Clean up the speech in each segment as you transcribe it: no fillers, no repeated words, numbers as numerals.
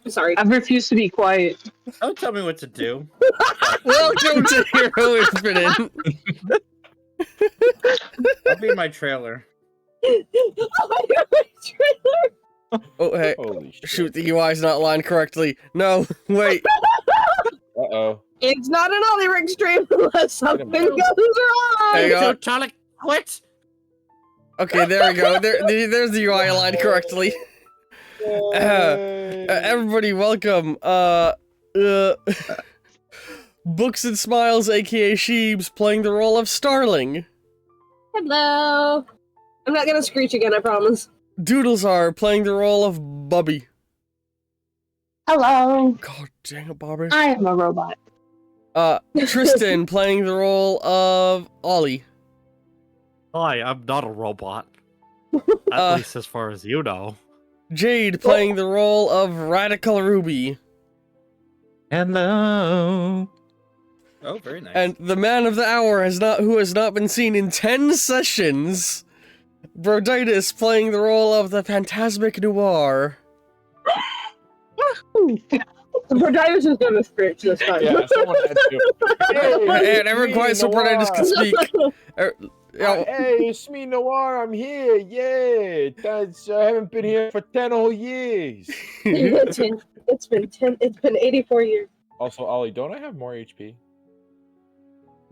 Sorry. I refuse to be quiet. Don't tell me what to do. Welcome to Hero Infinite. I'll be my trailer. Oh, hey. Holy shit. Shoot, the UI's not aligned correctly. No, wait. Uh-oh. It's not an Ollie Rig stream unless something goes wrong. Hang on. Charlie, quit! Okay, there we go. There's the UI aligned correctly. Everybody, welcome. Books and Smiles, aka Sheebs, playing the role of Starling. Hello. I'm not gonna screech again, I promise. Doodles are playing the role of Bubby. Hello. God dang it, Bobby. I am a robot. Tristan playing the role of Ollie. Hi, I'm not a robot. At least as far as you know. Jade playing the role of Radical Ruby. Hello. Oh, very nice. And the man of the hour who has not been seen in 10 sessions. Broditis playing the role of the Phantasmic Noir. Broditis is gonna screech this time. Yeah, someone had to. And everyone quiet so Broditis can speak. Hey, it's me, Noir. I'm here. Yeah, I haven't been here for 10 whole years. It's been 84 years. Also, Ollie, don't I have more HP?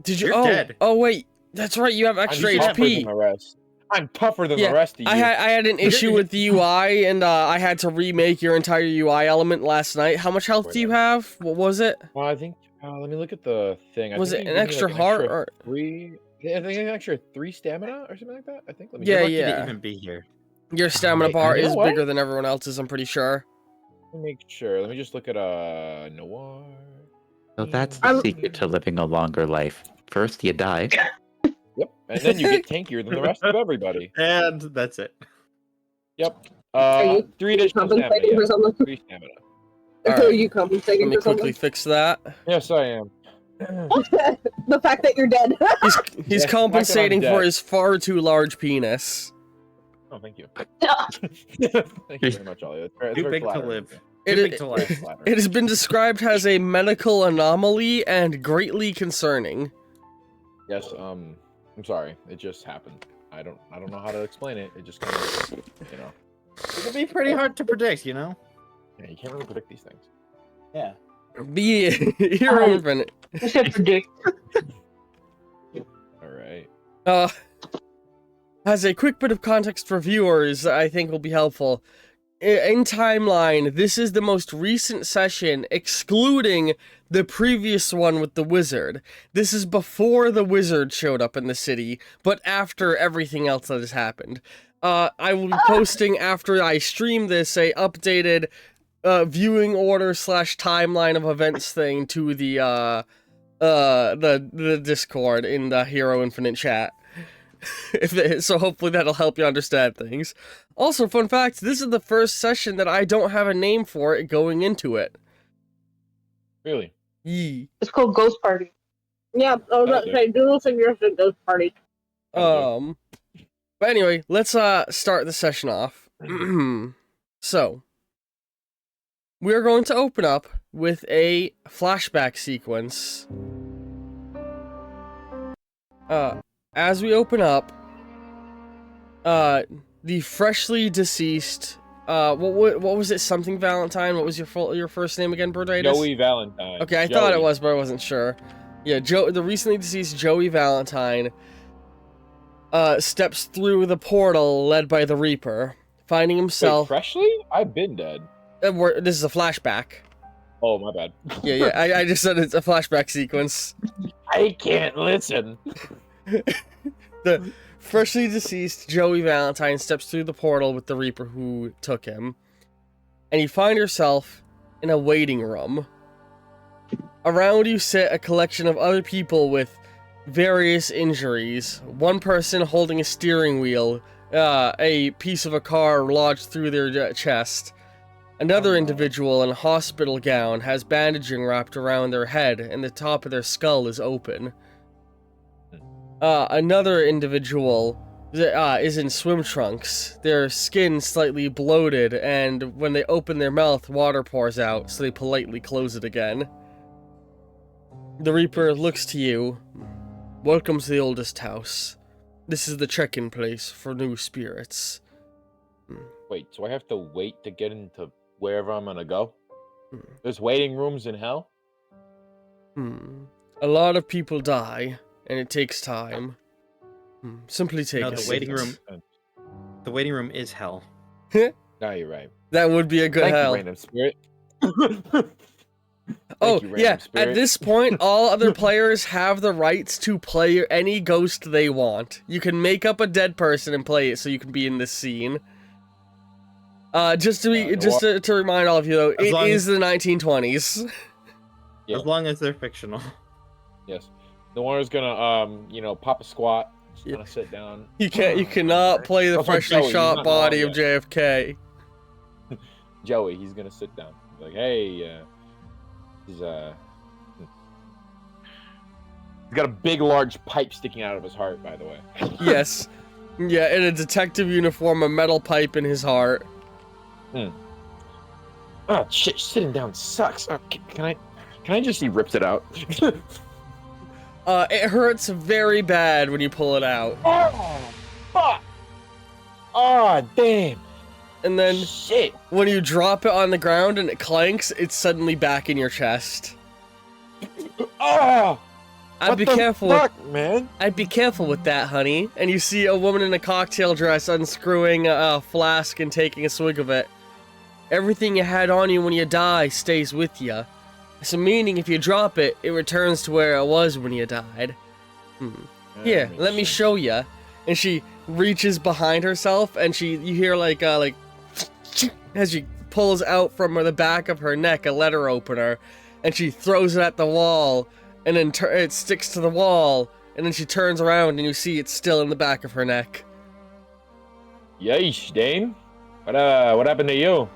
Did you? You're dead. Oh wait, that's right. You have extra I'm tougher HP. than the rest. I'm tougher than Yeah, the rest of you. I had an issue with the UI, and I had to remake your entire UI element last night. How much health do you have? What was it? Well, I think. Let me look at the thing. Was it you an gave me, extra like, heart extra or? 3? Yeah, I think an extra 3 stamina or something like that. I think. Let me Yeah, You're lucky yeah. to even be here. Your stamina Wait, bar you know is what? bigger than everyone else's. I'm pretty sure. Let me make sure. Let me just look at Noir. So that's the secret to living a longer life. First, you die. Yep, and then you get tankier than the rest of everybody. And that's it. Yep. Are you 3 additional stamina. compensating for something? 3 stamina. All Are right. you Let compensating me for quickly something? fix that. Yes, I am. The fact that you're dead. He's Yes, compensating I'm for dead. his far too large penis. Oh, thank you. Thank you very much, Ollie. That's Too very big to flattering. live. It, Too big to live. Flattering. it has been described as a medical anomaly and greatly concerning. Yes, I'm sorry. It just happened. I don't know how to explain it. It just kind of, you know. It can be pretty hard to predict, you know? Yeah, you can't really predict these things. Yeah. Be Hero Infinite. You should predict. All right. As a quick bit of context for viewers, I think will be helpful. In timeline, this is the most recent session, excluding the previous one with the wizard. This is before the wizard showed up in the city, but after everything else that has happened. I will be posting after I stream this a updated viewing order / timeline of events thing to the Discord in the Hero Infinite chat. So hopefully that'll help you understand things. Also, fun fact, this is the first session that I don't have a name for it going into it. Really? Yee. It's called Ghost Party. Yeah, I was about to say, Doodle suggested Ghost Party. But anyway, let's start the session off. So, we're going to open up with a flashback sequence. As we open up, the freshly deceased, what was it? Something Valentine? What was your first name again, Broditis? Joey Valentine. Okay, I thought it was, but I wasn't sure. Yeah, the recently deceased Joey Valentine steps through the portal led by the Reaper, finding Wait, himself. freshly? I've been dead. This is a flashback. Oh, my bad. Yeah, I just said it's a flashback sequence. I can't listen. The freshly deceased Joey Valentine steps through the portal with the Reaper who took him, and you find yourself in a waiting room. Around you sit a collection of other people with various injuries. One person holding a steering wheel, a piece of a car lodged through their chest. Another individual in a hospital gown has bandaging wrapped around their head, and the top of their skull is open. Another individual is in swim trunks. Their skin slightly bloated, and when they open their mouth, water pours out, so they politely close it again. The Reaper looks to you. Welcome to the oldest house. This is the check-in place for new spirits. Wait, so I have to wait to get into wherever I'm gonna go? Hmm. There's waiting rooms in hell? A lot of people die, and it takes time. Simply take No, a the seat. waiting room is hell. No, you're right. That would be a good Thank hell. you, random spirit. Oh, you, random yeah, spirit. at this point, all other players have the rights to play any ghost they want. You can make up a dead person and play it so you can be in this scene. Just to remind all of you, though, As it long is as- the 1920s. Yeah. As long as they're fictional. Yes. The one who's gonna, pop a squat. Just Yeah. gonna sit down. You cannot play the That's like freshly Joey, he's shot not body wrong of yet. JFK. Joey, he's gonna sit down. Be like, hey, he's got a big, large pipe sticking out of his heart, by the way. Yes. Yeah, in a detective uniform, a metal pipe in his heart. Oh shit, sitting down sucks. Oh, can I just see rips it out? It hurts very bad when you pull it out. Oh, fuck! Oh, damn! And then Shit! when you drop it on the ground and it clanks, it's suddenly back in your chest. Oh! I'd be careful. Man. I'd be careful with that, honey. And you see a woman in a cocktail dress unscrewing a flask and taking a swig of it. Everything you had on you when you die stays with you. So meaning if you drop it, it returns to where it was when you died. Here, let me show you. And she reaches behind herself, and you hear like as she pulls out from the back of her neck a letter opener, and she throws it at the wall, and then it sticks to the wall, and then she turns around and you see it's still in the back of her neck. Yeesh, Dane. What happened to you?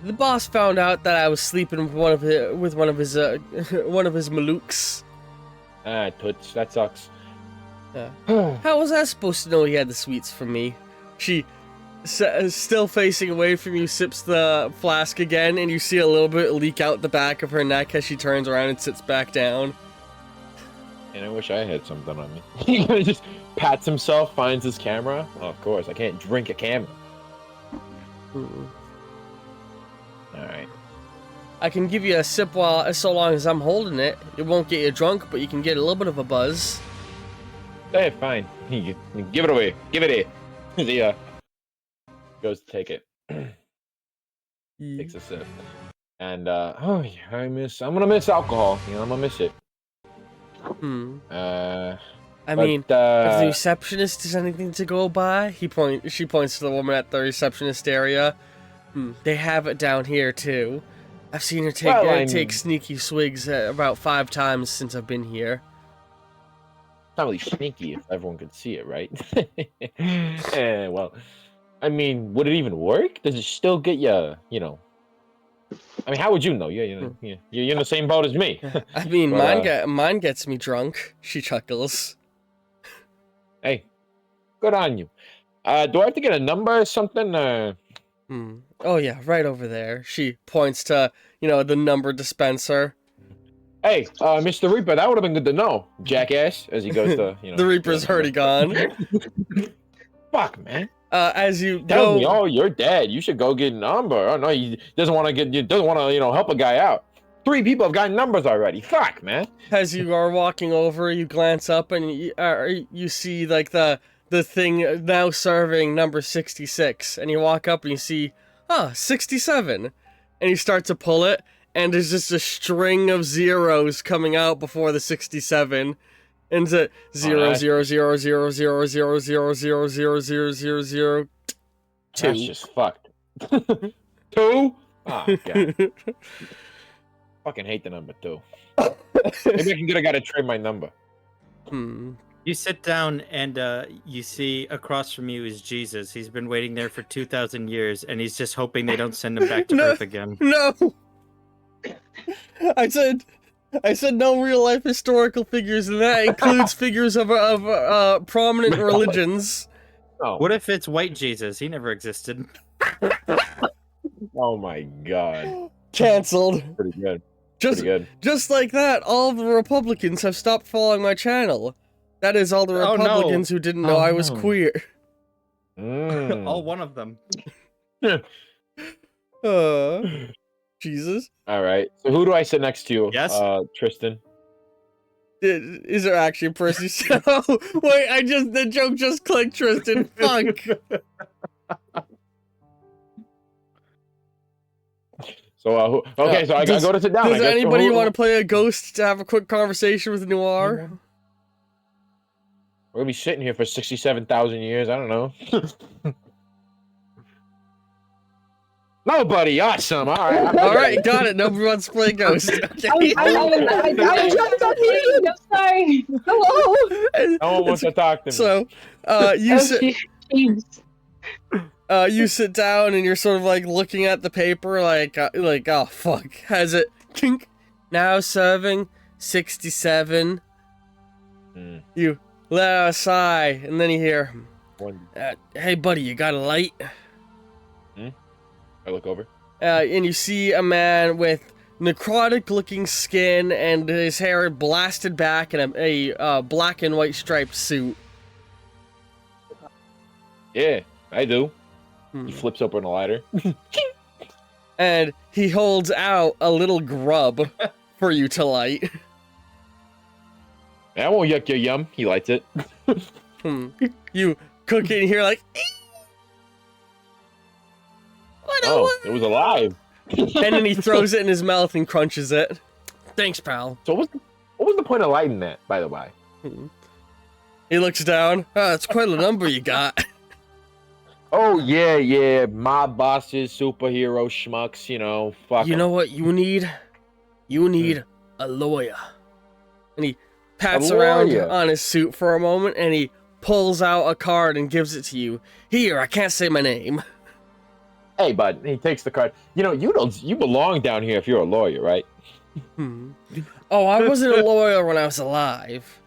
The boss found out that I was sleeping with one of his Maluks. Ah, toots, that sucks. How was I supposed to know he had the sweets from me? She, still facing away from you, sips the flask again, and you see a little bit leak out the back of her neck as she turns around and sits back down. And I wish I had something on me. He kinda just pats himself, finds his camera. Oh, of course, I can't drink a camera. Alright. I can give you a sip so long as I'm holding it. It won't get you drunk, but you can get a little bit of a buzz. Hey, fine. Give it away. Give it here. Goes to take it. Takes a sip. And, oh, yeah, I'm gonna miss alcohol. You know, I'm gonna miss it. I mean, if the receptionist is anything to go by, she points to the woman at the receptionist area. They have it down here too. I've seen her take sneaky swigs about 5 times since I've been here. not really sneaky if everyone could see it, right? Well, I mean, would it even work? Does it still get you, I mean, how would you know? You're in the same boat as me. I mean, But, mine gets me drunk. She chuckles. Hey, good on you. Do I have to get a number or something? Oh yeah, right over there. She points to, the number dispenser. Hey, Mr. Reaper, that would have been good to know, jackass. As he goes to, The Reaper's already gone. Fuck, man. As you Tell go, me, oh, you're dead. You should go get a number. Oh no, he doesn't want to help a guy out. 3 people have gotten numbers already. Fuck, man. as you are walking over, you glance up and you see like the thing now serving number 66, and you walk up and you see 67, and you start to pull it, and there's just a string of zeros coming out before the 67. And it's 0 0 0 0 0 0 0 0 0 0 0 0 That's 2. just fucked. 2? Oh, God. Fucking hate the number 2. Maybe I can get a guy to trade my number. You sit down and you see across from you is Jesus. He's been waiting there for 2,000 years, and he's just hoping they don't send him back to No. Earth again. No! I said I said no real life historical figures, and that includes figures of prominent religions. Oh, What if it's white Jesus? He never existed. oh my god. Cancelled. Pretty good. Just, Pretty good. just like that, all of the Republicans have stopped following my channel. That is all the Oh, no. Republicans who didn't know Oh, I was no. queer. All one of them. Jesus. All right. So who do I sit next to? Yes? Tristan. Is there actually a person? Oh, wait, the joke just clicked, Tristan. Fuck. So okay, so I gotta go to sit down. I Does guess. anybody Who- want to play a ghost to have a quick conversation with Noir? We're gonna be sitting here for 67,000 years. I don't know. Nobody. Awesome. All right. All right, got it. Nobody wants to play ghost. Okay. I jumped on you. I'm sorry. Hello. No one wants to talk to me. So, you sit. You sit down and you're sort of like looking at the paper, like oh fuck, has it kink now serving 67? You let out a sigh, and then you hear, One. "Hey buddy, you got a light?" I look over. And you see a man with necrotic-looking skin and his hair blasted back in a black and white striped suit. Yeah, I do. Hmm. He flips open a lighter. And he holds out a little grub for you to light. I won't yuck your yum. He lights it. You cook it and you're like, what Oh, it was alive. And then he throws it in his mouth and crunches it. Thanks, pal. So what was the point of lighting that, by the way? He looks down. Oh, it's quite a number you got. Oh yeah, mob bosses, superhero schmucks, you know, fuck. You know what you need? You need a lawyer. And he pats A around lawyer? on his suit for a moment and he pulls out a card and gives it to you. Here, I can't say my name. Hey, bud. He takes the card. You know, you belong down here if you're a lawyer, right? Oh, I wasn't a lawyer when I was alive.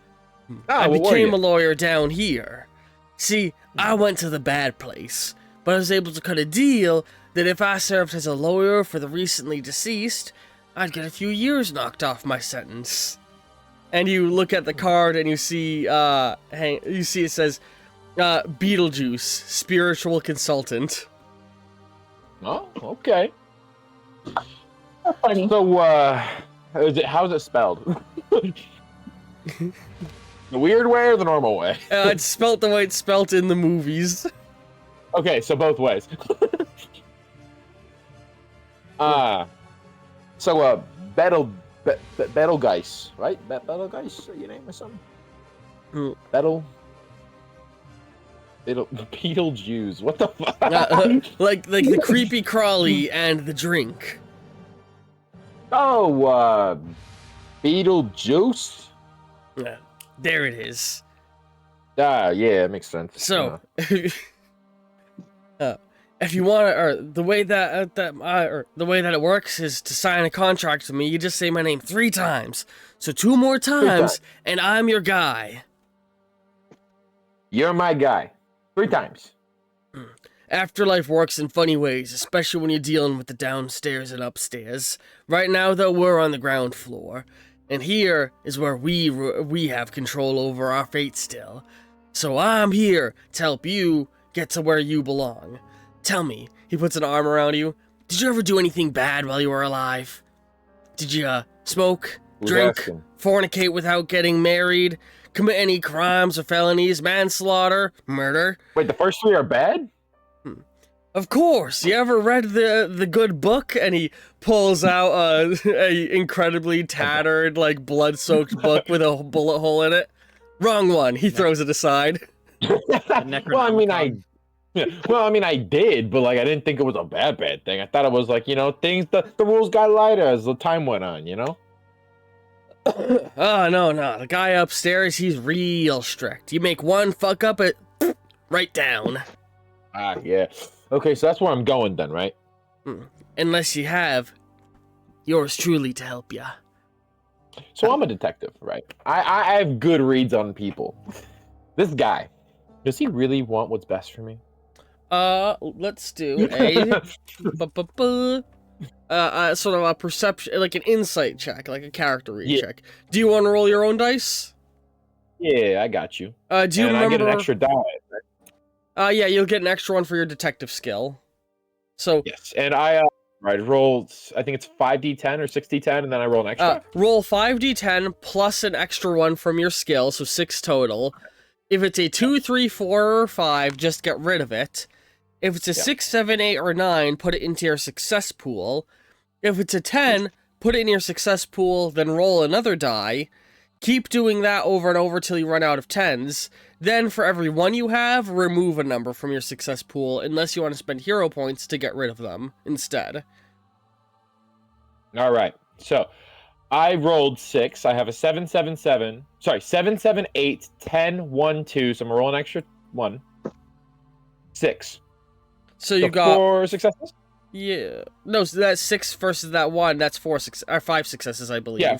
I what were became you? a lawyer down here. See, I went to the bad place, but I was able to cut a deal that if I served as a lawyer for the recently deceased, I'd get a few years knocked off my sentence. And you look at the card and you see, you see it says, Beetlejuice, spiritual consultant. Oh, okay. That's funny. So, how's it spelled? The weird way or the normal way? It's spelt the way it's spelt in the movies. Okay, so both ways. Betelgeuse, right? Betelgeuse, your name or something? Mm. Beetlejuice. What the fuck? Like the creepy crawly and the drink. Oh, Beetlejuice? Yeah, there it is. Ah, yeah, it makes sense. So, if you want to, or the way that it works is to sign a contract with me. You just say my name 3 times. So 2 more times, and I'm your guy. You're my guy. 3 times. Afterlife works in funny ways, especially when you're dealing with the downstairs and upstairs. Right now, though, we're on the ground floor, and here is where we have control over our fate still. So I'm here to help you get to where you belong. Tell me, he puts an arm around you, did you ever do anything bad while you were alive? Did you, smoke, Who's drink, asking? fornicate without getting married, commit any crimes or felonies, manslaughter, murder? Wait, the first 3 are bad? Of course. You ever read the good book? And he pulls out a incredibly tattered, like blood-soaked book with a bullet hole in it. Wrong one. He throws it aside. Well, I mean, I did, but like I didn't think it was a bad thing. I thought it was like, you know, things the rules got lighter as the time went on, you know? Oh, no. The guy upstairs, he's real strict. You make one fuck up, it right down. Ah, yeah. Okay, so that's where I'm going then, right? Unless you have yours truly to help ya. So I'm a detective, right? I have good reads on people. This guy, does he really want what's best for me? Let's do a sort of a perception, like an insight check, like a character read Yeah. check. Do you want to roll your own dice? Yeah, I got you. Do you And remember? I get an extra die. Yeah, you'll get an extra one for your detective skill. So Yes, and I rolled. I think it's 5d10 or 6d10, and then I roll an extra. roll 5d10 plus an extra one from your skill, so 6 total. If it's a 2, 3, 4, or 5, just get rid of it. If it's a 6, 7, 8, or 9, put it into your success pool. If it's a 10, put it in your success pool, then roll another die. Keep doing that over and over till you run out of 10s. Then, for every one you have, remove a number from your success pool, unless you want to spend hero points to get rid of them instead. All right. So I rolled 6. I have a 7, 7, 7. Sorry, 7, 7, 8, 10, 1, 2. So I'm gonna roll an extra 1. 6. So you So got 4 successes. yeah. No, so that's 6 versus that 1. That's 5 successes, I believe. Yeah.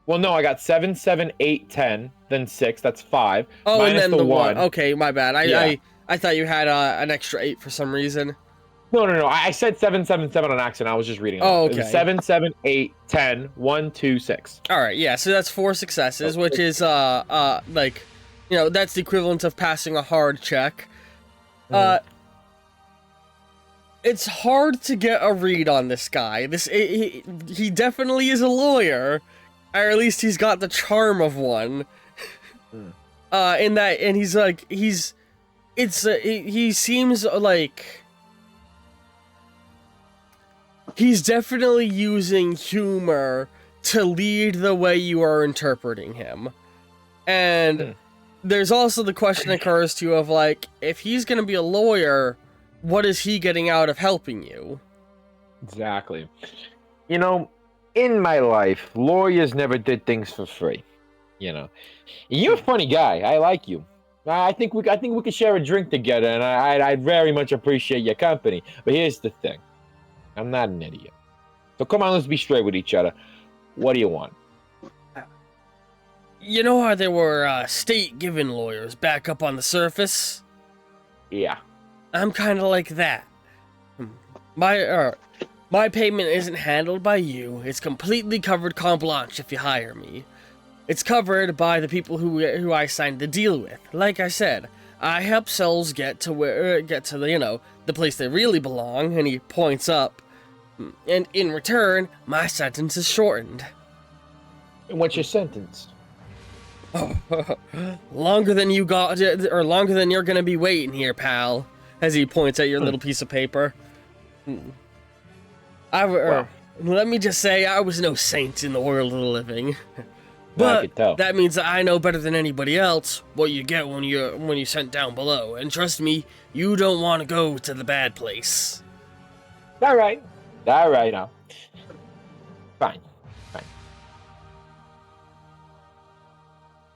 Well, no, I got 7, 7, 8, 10, then 6. That's 5. Oh, minus and then the 1. 1. Okay, my bad. Yeah. I thought you had an extra 8 for some reason. No. I said 7, 7, 7 on accident. I was just reading. It Oh, off. It was okay. 7, 7, 8, 10, 1, 2, 6. All right, yeah. So that's 4 successes, which is like, you know, that's the equivalent of passing a hard check. It's hard to get a read on this guy. He definitely is a lawyer, or at least he's got the charm of one. And he's like he seems like he's definitely using humor to lead the way you are interpreting him. And there's also the question that occurs to you of like, if he's gonna be a lawyer, what is he getting out of helping you? Exactly. You know, in my life, lawyers never did things for free. You know, you're a funny guy. I like you. I think we could share a drink together, and I'd very much appreciate your company. But here's the thing, I'm not an idiot. So come on, let's be straight with each other. What do you want? You know how there were state-given lawyers back up on the surface? Yeah. I'm kind of like that. My payment isn't handled by you. It's completely covered carte blanche if you hire me. It's covered by the people who I signed the deal with. Like I said, I help souls get to the place they really belong, and he points up. And in return, my sentence is shortened. And what's your sentence? Longer than you got, or longer than you're gonna be waiting here, pal. As he points at your little piece of paper. Let me just say, I was no saint in the world of the living. I But could tell. that means that I know better than anybody else what you get when you're sent down below. And trust me, you don't want to go to the bad place. All right now. Fine.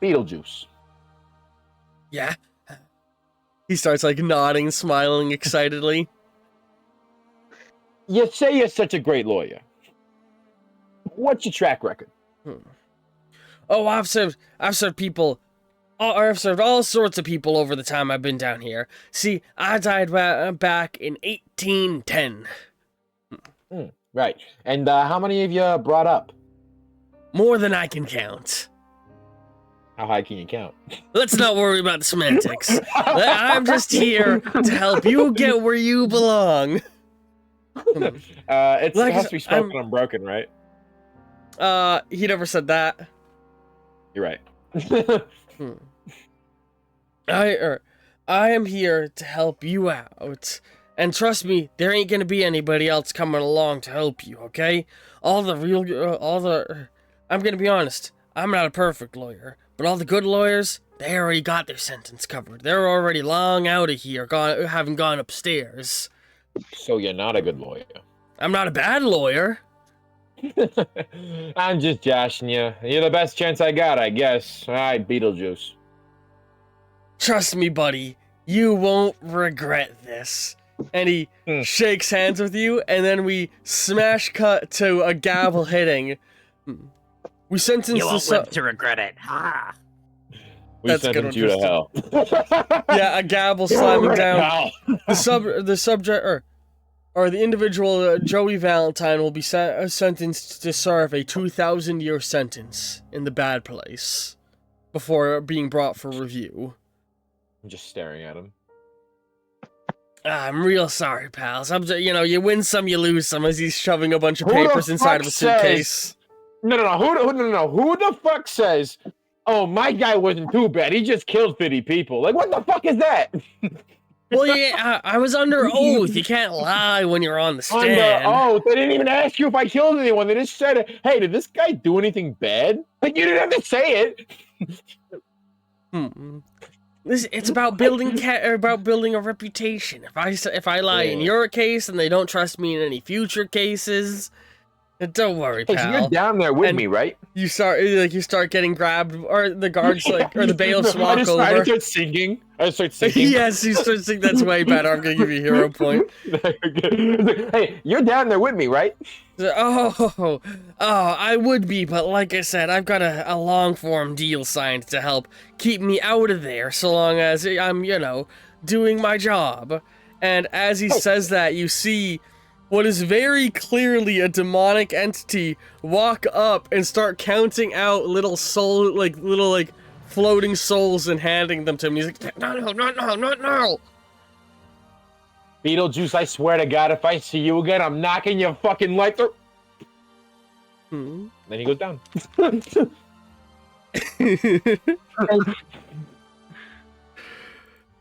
Beetlejuice. Yeah? He starts like nodding, smiling excitedly. You say you're such a great lawyer. What's your track record? Oh, I've served people. I've served all sorts of people over the time I've been down here. See, I died back in 1810. Right. And how many of you brought up? More than I can count. How high can you count? Let's not worry about the semantics. I'm just here to help you get where you belong. It Like, has to be spoken unbroken, right? He never said that. You're right. I am here to help you out. And trust me, there ain't gonna be anybody else coming along to help you, okay? I'm gonna be honest, I'm not a perfect lawyer, but all the good lawyers, they already got their sentence covered. They're already long out of here, having gone upstairs. So you're not a good lawyer. I'm not a bad lawyer. I'm just joshing you. You're the best chance I got, I guess. All right, Beetlejuice. Trust me, buddy, you won't regret this. And he shakes hands with you, and then we smash cut to a gavel hitting. We sentenced You the won't live to regret it. Ha! We That's a good sentenced you to hell. Yeah, a gavel slamming down. The subject or the individual Joey Valentine will be sentenced to serve a 2,000-year sentence in the bad place before being brought for review. I'm just staring at him. I'm real sorry, pals. You win some, you lose some, as he's shoving a bunch of Who the papers inside of a fuck suitcase. No. Who the fuck says, oh, my guy wasn't too bad. He just killed 50 people. Like, what the fuck is that? Well, yeah, I was under oath. You can't lie when you're on the stand. They didn't even ask you if I killed anyone. They just said, hey, did this guy do anything bad? Like, you didn't have to say it. It's about building a reputation. If I lie in your case and they don't trust me in any future cases, don't worry, Hey, pal. so you're down there with me, right? You start getting grabbed, or the guards or the bailiffs walk I over. start singing. Yes, you start singing. That's way better. I'm gonna give you a hero point. Hey, you're down there with me, right? Oh, I would be, but like I said, I've got a long-form deal signed to help keep me out of there so long as I'm, doing my job. And as he says that, you see what is very clearly a demonic entity walk up and start counting out little floating souls and handing them to him. He's like, no. Beetlejuice, I swear to God, if I see you again, I'm knocking your fucking light through. Then he goes down.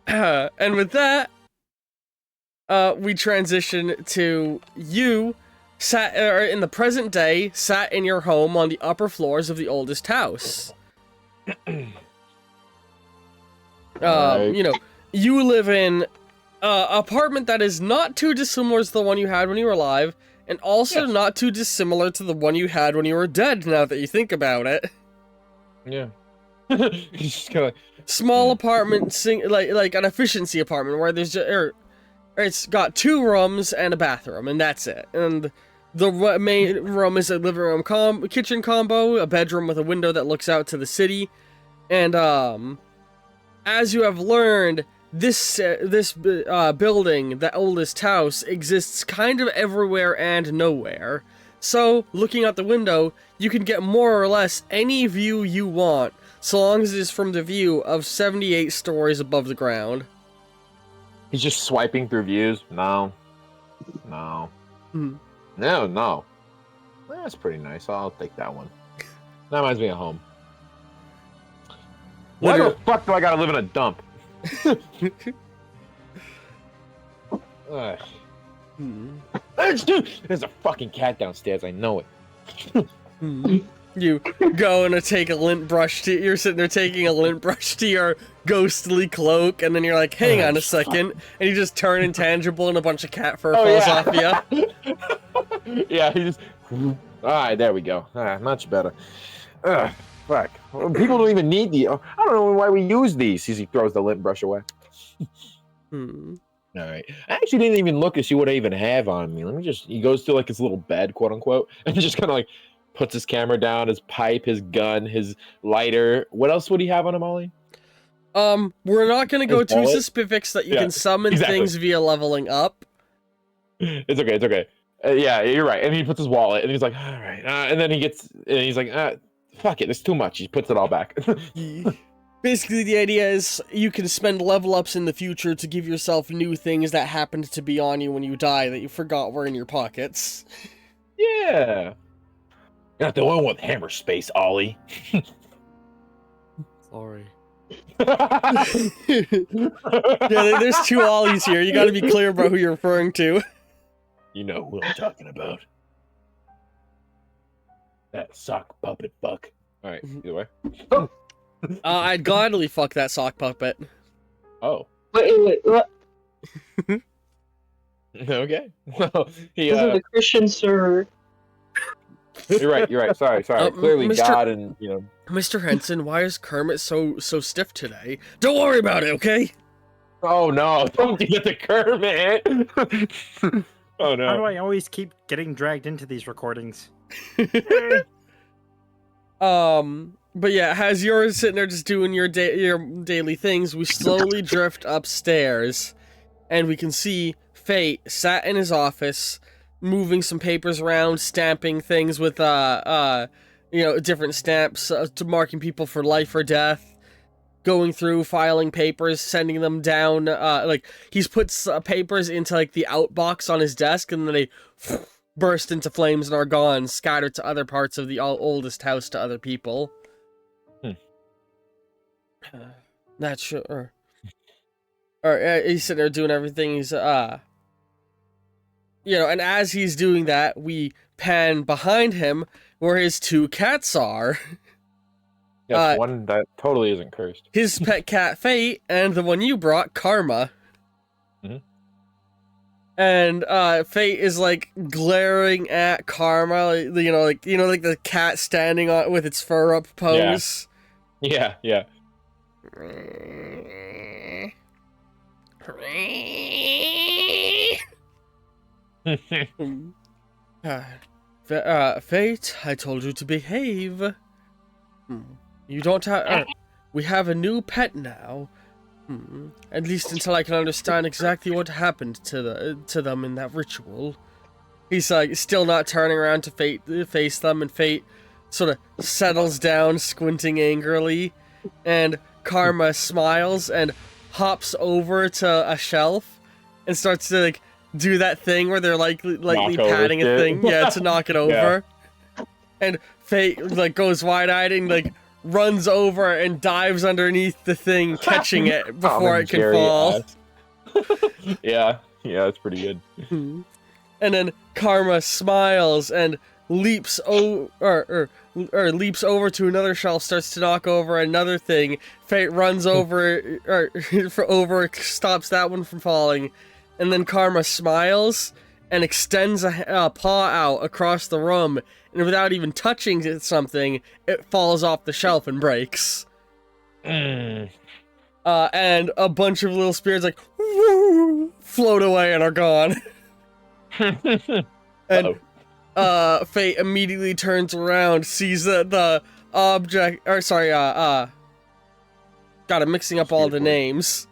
And with that, we transition to you, in the present day, sat in your home on the upper floors of the oldest house. You live in apartment that is not too dissimilar to the one you had when you were alive, and also not too dissimilar to the one you had when you were dead, now that you think about it. Yeah. Just kind of Small apartment, like an efficiency apartment, where there's it's got 2 rooms and a bathroom, and that's it. And the main room is a living room kitchen combo, a bedroom with a window that looks out to the city, and as you have learned, this building, the oldest house, exists kind of everywhere and nowhere. So, looking out the window, you can get more or less any view you want, so long as it is from the view of 78 stories above the ground. He's just swiping through views. No. That's pretty nice. I'll take that one. That reminds me of home. Why the fuck do I gotta live in a dump? There's a fucking cat downstairs. I know it. You go and take a lint brush to. You're sitting there taking a lint brush to your ghostly cloak, and then you're like, "Hang on a second," and you just turn intangible, and a bunch of cat fur falls off you. Yeah, he just. All right, there we go. Much better. Fuck. People don't even need the. I don't know why we use these. He throws the lint brush away. All right. I actually didn't even look to see what I even have on me. Let me just. He goes to like his little bed, quote unquote, and just kind of like puts his camera down, his pipe, his gun, his lighter. What else would he have on him, Ollie? We're not gonna go too wallet? specifics that you can summon things via leveling up. It's okay. Yeah, you're right. And he puts his wallet, and he's like, all right. And then he's like, fuck it, it's too much. He puts it all back. Basically, the idea is you can spend level ups in the future to give yourself new things that happened to be on you when you die that you forgot were in your pockets. Yeah. You're not the one with hammer space, Ollie. Sorry. Yeah, there's 2 Ollies here. You gotta be clear about who you're referring to. You know who I'm talking about. That sock puppet fuck. Alright, either way. I'd gladly fuck that sock puppet. Oh. Wait, what? Okay. Well, he, This is a Christian server. You're right. Sorry. Clearly Mr. God and, you know. Mr. Henson, why is Kermit so stiff today? Don't worry about it, okay? Oh no, don't do that to Kermit. Oh no. Why do I always keep getting dragged into these recordings? But yeah, as you're sitting there just doing your daily things, we slowly drift upstairs, and we can see Fate sat in his office, moving some papers around, stamping things with different stamps to marking people for life or death, going through filing papers, sending them down. Like he's put papers into like the outbox on his desk, and then they burst into flames and are gone, scattered to other parts of the oldest house to other people. Not sure. Or he's sitting there doing everything. He's and as he's doing that, we pan behind him where his 2 cats are. Yes, one that totally isn't cursed. His pet cat Fate and the one you brought, Karma. Mhm. And Fate is like glaring at Karma, like the cat standing on with its fur up pose. Yeah. Fate, I told you to behave. You don't have. We have a new pet now. At least until I can understand exactly what happened to them in that ritual. He's like still not turning around to face them, and Fate sort of settles down, squinting angrily, and Karma smiles and hops over to a shelf and starts to like do that thing where they're lightly patting a thing, to knock it over. And Fate like goes wide-eyed and like runs over and dives underneath the thing, catching it before it can fall. Yeah, it's pretty good. And then Karma smiles and leaps leaps over to another shelf, starts to knock over another thing. Fate runs over stops that one from falling, and then Karma smiles and extends a paw out across the room, and without even touching something, it falls off the shelf and breaks. And a bunch of little spirits like float away and are gone. And Fate immediately turns around, sees the object, God, I'm mixing up all the names.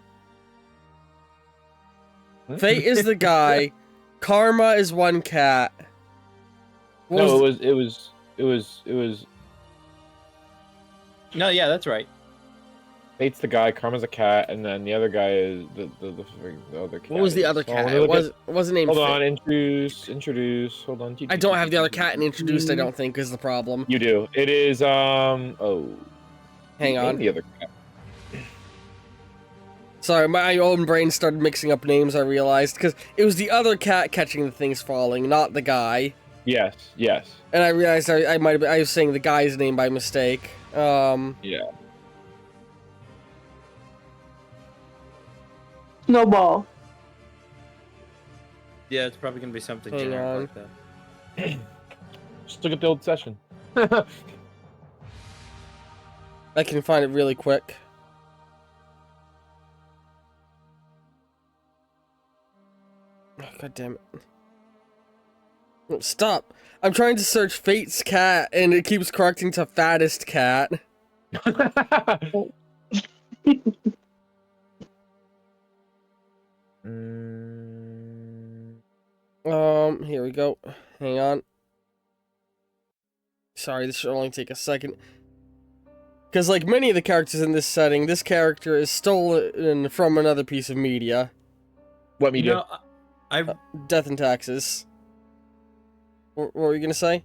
Fate is the guy, Karma is one cat. It was. No, yeah, that's right. Fate's the guy, Karma's a cat, and then the other guy is the other cat. What was the other cat? It wasn't named. Hold on, introduce. Hold on. I don't have the other cat and introduced. I don't think is the problem. You do. It is hang on. The other cat. Sorry, my own brain started mixing up names. I realized because it was the other cat catching the things falling, not the guy. Yes. And I realized I was saying the guy's name by mistake. Yeah. Snowball. Yeah, it's probably gonna be something Hang generic on. like that. Just look at the old session. I can find it really quick. Oh, God damn it. Oh, stop. I'm trying to search Fate's cat, and it keeps correcting to fattest cat. Here we go. Hang on. Sorry, this should only take a second. Because like many of the characters in this setting, this character is stolen from another piece of media. What media? No, Death and Taxes. What were you gonna say?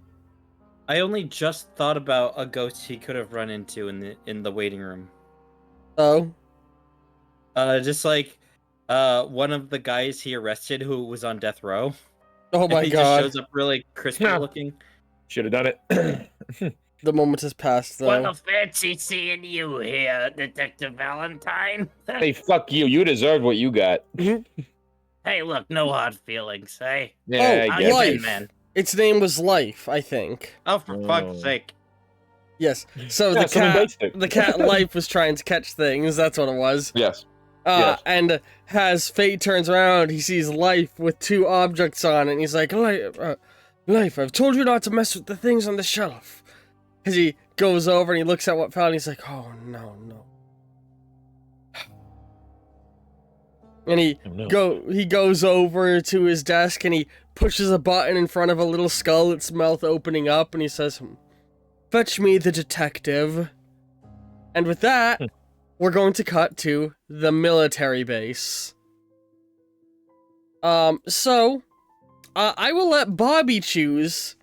I only just thought about a ghost he could have run into in the waiting room. Oh? Just like one of the guys he arrested who was on death row. Oh my he God. just shows up really crispy looking. Should have done it. The moment has passed, though. Well, fancy seeing you here, Detective Valentine. Hey, fuck you. You deserve what you got. Hey, look, no hard feelings, eh? Yeah, Oh, I guess. Life. Man. Its name was Life, I think. Oh, for fuck's sake. Yes. So Yeah, the someone cat, based it. the cat Life was trying to catch things. That's what it was. Yes. Yes. And as Fate turns around, he sees Life with 2 objects on it, and he's like, Life, I've told you not to mess with the things on the shelf. as he goes over and he looks at what fell and he's like, oh no. And he Oh, no. he goes over to his desk and he pushes a button in front of a little skull, its mouth opening up, and he says, fetch me the detective. And with that, we're going to cut to the military base. So, I will let Bobby choose.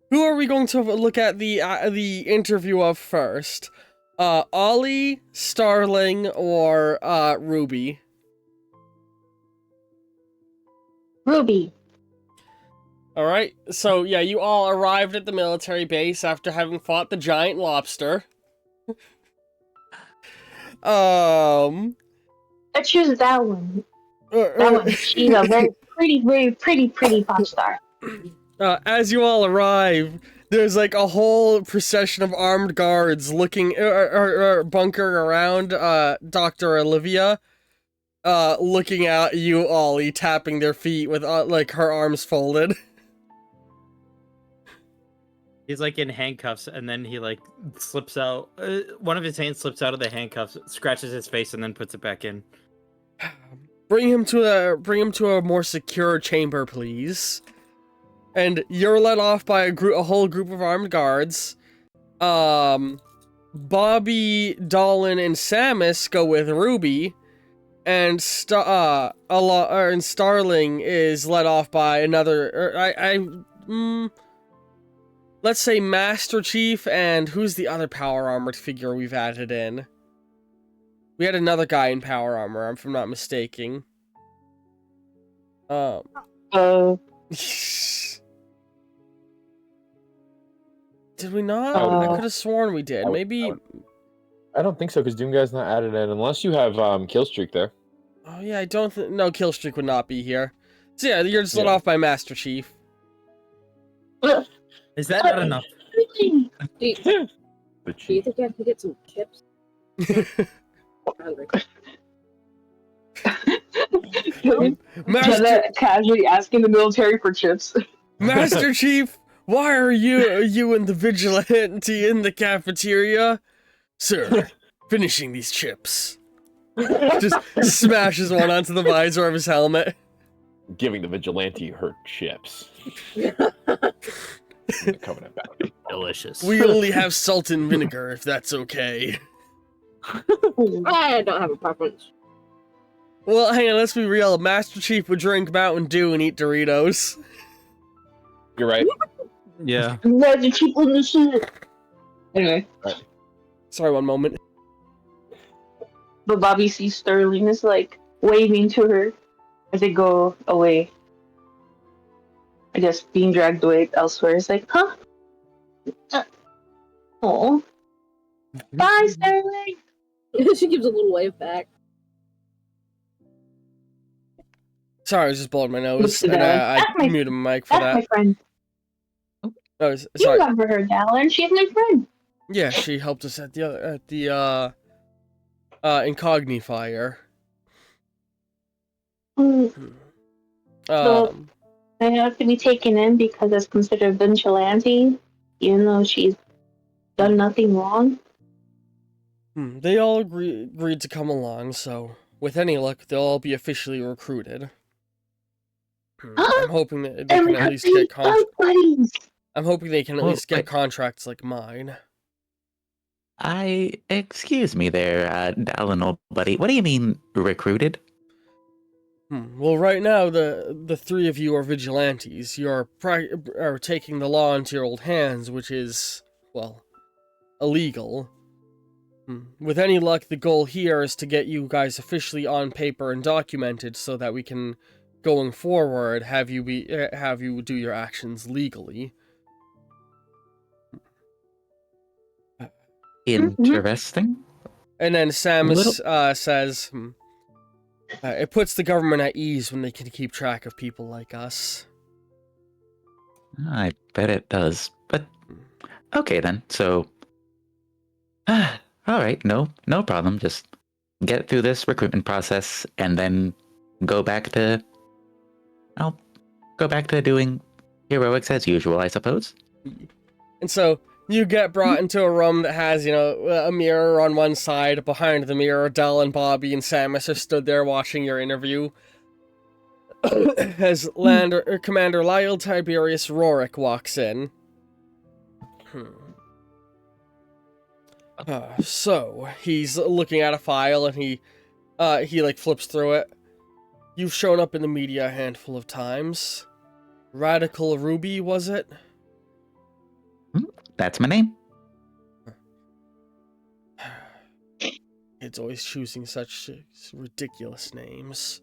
Who are we going to look at the interview of first? Ollie, Starling, or Ruby? Ruby. Alright, so yeah, you all arrived at the military base after having fought the giant lobster. I choose that one. That one. She's a very pretty pop star. As you all arrive, there's like a whole procession of armed guards looking or bunkering around Dr. Olivia, looking at you, Ollie, tapping their feet with like her arms folded. He's like in handcuffs, and then he like slips out. One of his hands slips out of the handcuffs, scratches his face, and then puts it back in. Bring him to a more secure chamber, please. And you're led off by a whole group of armed guards. Bobby, Dolan, and Samus go with Ruby, and Starling is led off by another. Let's say Master Chief, and who's the other power armored figure we've added in? We had another guy in power armor, if I'm not mistaken. Did we not? I could have sworn we did. Maybe. I don't think so, because Doomguy's not added in, unless you have Killstreak there. Oh yeah, I don't think. No, Killstreak would not be here. So yeah, you're just let off by Master Chief. Is that not enough? Do The you think I can get some chips? I'm hungry. Jenna casually asking the military for chips. Master Chief, why are you and the vigilante in the cafeteria? Sir, finishing these chips. Just smashes one onto the visor of his helmet. Giving the vigilante her chips. The Covenant bounty. Delicious. We only have salt and vinegar, if that's okay. I don't have a preference. Well, hang on, let's be real. Master Chief would drink Mountain Dew and eat Doritos. You're right. Yeah. Magic keep on the shit. Anyway, Sorry, one moment. but Bobby sees Sterling is like waving to her as they go away. I guess being dragged away elsewhere. It's like, huh? Oh. Bye, Sterling. She gives a little wave back. Sorry, I was just blowing my nose. Looks And, bad. I That's my- muted my mic for That's my that. friend. Oh, You sorry. remember her, Dallin. She's my friend. Yeah, she helped us at the Incognifier. So- I have to be taken in because it's considered vigilante, even though she's done nothing wrong. They all agreed to come along, so with any luck, they'll all be officially recruited. I'm hoping that they can at least get buddies. I'm hoping they can at Oh, least get wait. contracts like mine. Excuse me there, Dallin, old buddy. What do you mean, recruited? Well, right now, the three of you are vigilantes. You are taking the law into your old hands, which is, well, illegal. With any luck, the goal here is to get you guys officially on paper and documented so that we can, going forward, have you do your actions legally. Interesting. And then Samus says, it puts the government at ease when they can keep track of people like us. I bet it does. But okay then. So, all right, no problem. Just get through this recruitment process, and then I'll go back to doing heroics as usual, I suppose. And so You get brought into a room that has, a mirror on one side. Behind the mirror, Dell and Bobby and Samus are stood there watching your interview. As Commander Lyle Tiberius Rorik walks in. So, he's looking at a file and he flips through it. You've shown up in the media a handful of times. Radical Ruby, was it? That's my name. It's always choosing such ridiculous names.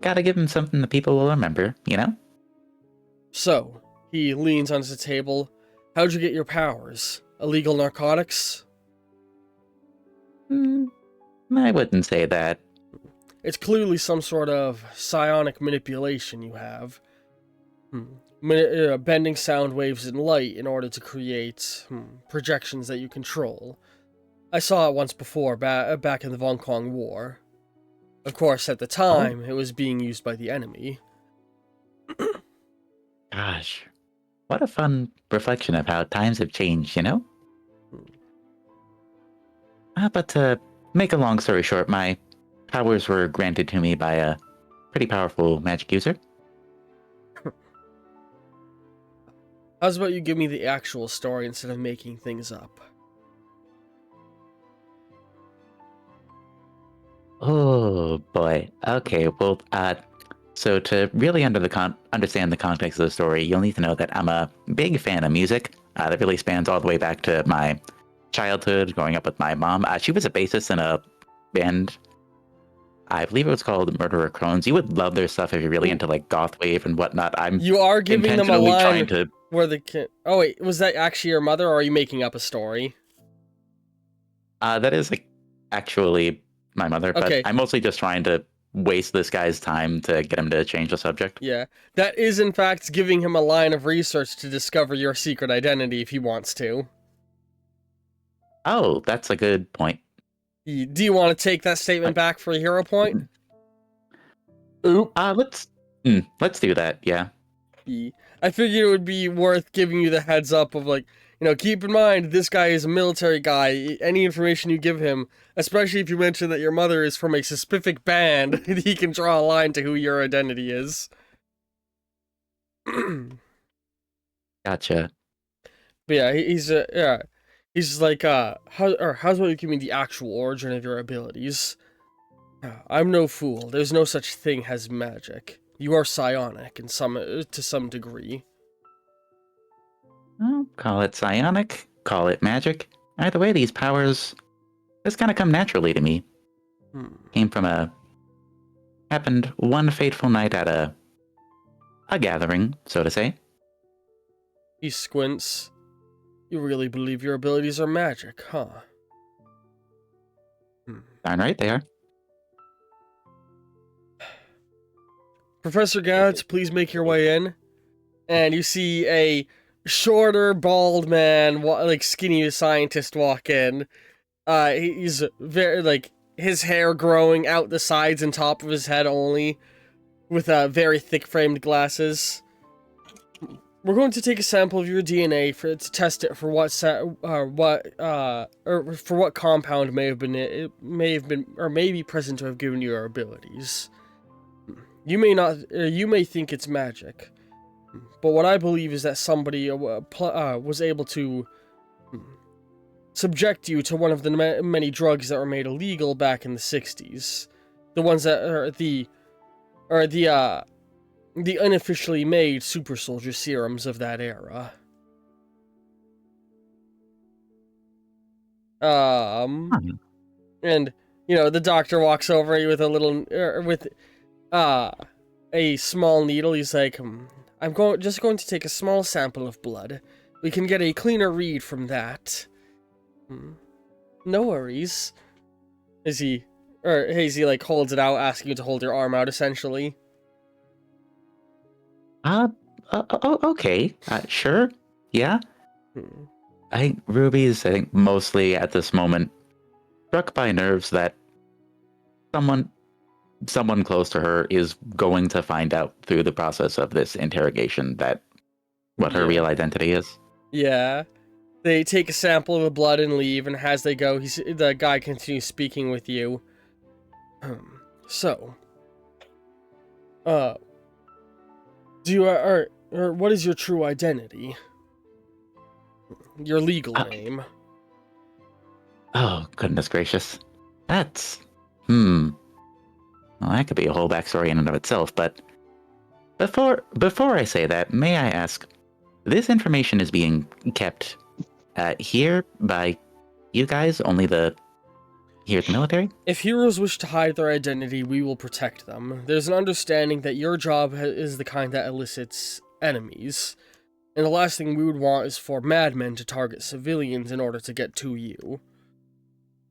Gotta give him something that people will remember, you know? So, he leans onto the table. How'd you get your powers? Illegal narcotics? I wouldn't say that. It's clearly some sort of psionic manipulation you have. Bending sound waves and light in order to create projections that you control. I saw it once before, back in the Von Kwang War. Of course, at the time, it was being used by the enemy. Gosh, what a fun reflection of how times have changed, you know? But to make a long story short, my powers were granted to me by a pretty powerful magic user. How's about you give me the actual story instead of making things up? Oh boy. Okay, well, so to really understand the context of the story, you'll need to know that I'm a big fan of music. That really spans all the way back to my childhood, growing up with my mom. She was a bassist in a band. I believe it was called Murderer Crones. You would love their stuff if you're really into like goth wave and whatnot. You are giving them a intentionally line trying to. where the kid. Oh wait, was that actually your mother, or are you making up a story? That is like actually my mother, but Okay. I'm mostly just trying to waste this guy's time to get him to change the subject. Yeah, that is in fact giving him a line of research to discover your secret identity if he wants to. Oh, that's a good point. Do you want to take that statement back for a hero point? Oop. Let's do that. Yeah. I figured it would be worth giving you the heads up of like, keep in mind this guy is a military guy. Any information you give him, especially if you mention that your mother is from a specific band, he can draw a line to who your identity is. Gotcha. But yeah, he's just like, how's about you give me the actual origin of your abilities? I'm no fool. There's no such thing as magic. You are psionic to some degree. Well, call it psionic, call it magic. Either way, these powers just kind of come naturally to me. Happened one fateful night at a gathering, so to say. He squints. You really believe your abilities are magic, huh? Darn right they are. Professor Gads, please make your way in. And you see a shorter, bald man, skinny scientist walk in. He's very, his hair growing out the sides and top of his head only, with very thick-framed glasses. We're going to take a sample of your DNA to test it for what compound may be present to have given you your abilities. You may think it's magic, but what I believe is that somebody was able to subject you to one of the many drugs that were made illegal back in the 60s. The ones that are the unofficially made super soldier serums of that era. And the doctor walks over with a little a small needle. He's like, I'm just going to take a small sample of blood. We can get a cleaner read from that. No worries. Hazy holds it out, asking you to hold your arm out, essentially. Okay. Sure. Yeah. Ruby's, I think, mostly at this moment struck by nerves that someone close to her is going to find out through the process of this interrogation that what her Yeah. real identity is. Yeah. They take a sample of the blood and leave, and as they go, the guy continues speaking with you. So, do you or what is your true identity? Your legal name. Oh, goodness gracious. That's... Well, that could be a whole backstory in and of itself, but... Before I say that, may I ask, this information is being kept here by you guys, only here at the military? If heroes wish to hide their identity, we will protect them. There's an understanding that your job is the kind that elicits enemies, and the last thing we would want is for madmen to target civilians in order to get to you.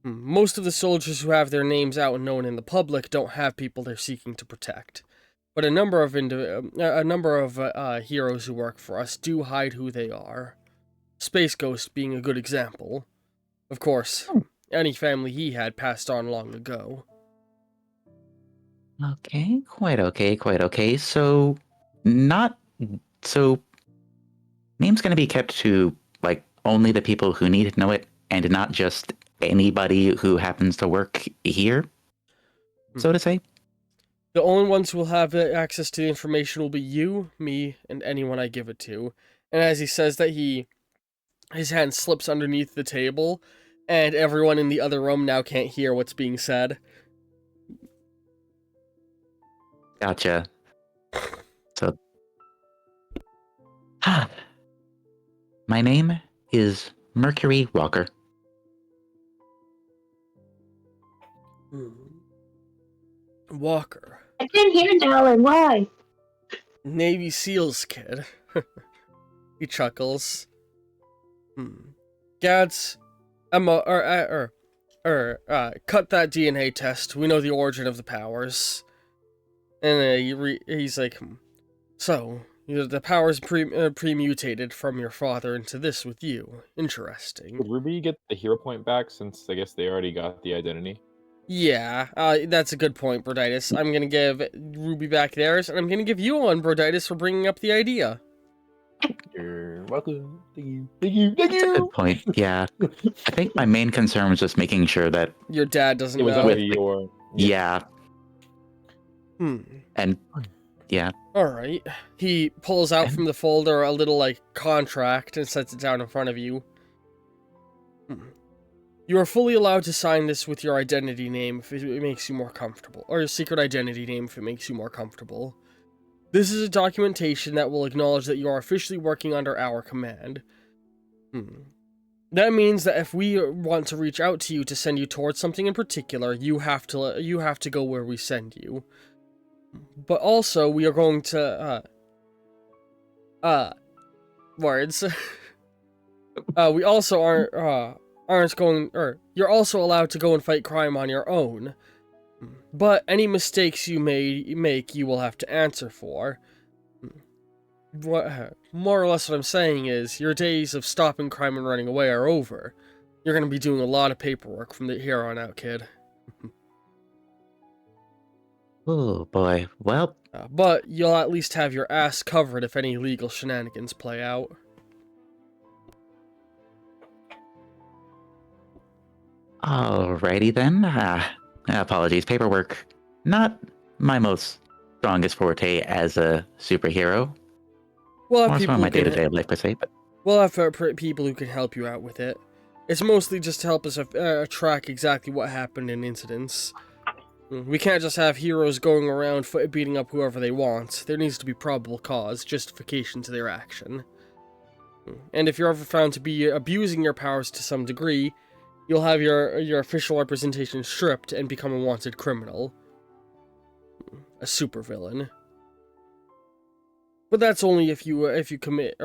Most of the soldiers who have their names out and known in the public don't have people they're seeking to protect, but a number of heroes who work for us do hide who they are. Space Ghost being a good example. Of course, any family he had passed on long ago. Okay, quite okay. So, name's gonna be kept to, like, only the people who need to know it, and not just anybody who happens to work here, so to say? The only ones who will have access to the information will be you, me, and anyone I give it to. And as he says that, his hand slips underneath the table, and everyone in the other room now can't hear what's being said. Gotcha. So... My name is Mercury Walker. Walker. I can't hear Dallin. Why? Navy SEALs kid. He chuckles. Gads, Emma, cut that DNA test. We know the origin of the powers. And he's like, so, the powers pre-mutated from your father into this with you. Interesting. Would Ruby get the hero point back since I guess they already got the identity? Yeah, that's a good point, Broditis. I'm gonna give Ruby back theirs, and I'm gonna give you one, Broditis, for bringing up the idea. You're welcome. Thank you. That's a good point, yeah. I think my main concern was just making sure that... Your dad doesn't It was know. already your... Yeah. And, yeah. Alright. He pulls out from the folder a little, contract and sets it down in front of you. You are fully allowed to sign this with your identity name if it makes you more comfortable, or your secret identity name if it makes you more comfortable. This is a documentation that will acknowledge that you are officially working under our command. That means that if we want to reach out to you to send you towards something in particular, you have to go where we send you. But also, we are going to, words. We also aren't going, or you're also allowed to go and fight crime on your own. But any mistakes you make, you will have to answer for. More or less what I'm saying is, your days of stopping crime and running away are over. You're going to be doing a lot of paperwork from here on out, kid. Oh boy, well... But you'll at least have your ass covered if any legal shenanigans play out. Alrighty then. Apologies, paperwork. Not my most strongest forte as a superhero. We'll More have so people in my who can- day-to-day life, per se, but... We'll have people who can help you out with it. It's mostly just to help us track exactly what happened in incidents. We can't just have heroes going around beating up whoever they want. There needs to be probable cause, justification to their action. And if you're ever found to be abusing your powers to some degree, you'll have your official representation stripped and become a wanted criminal. A supervillain. But that's only if you commit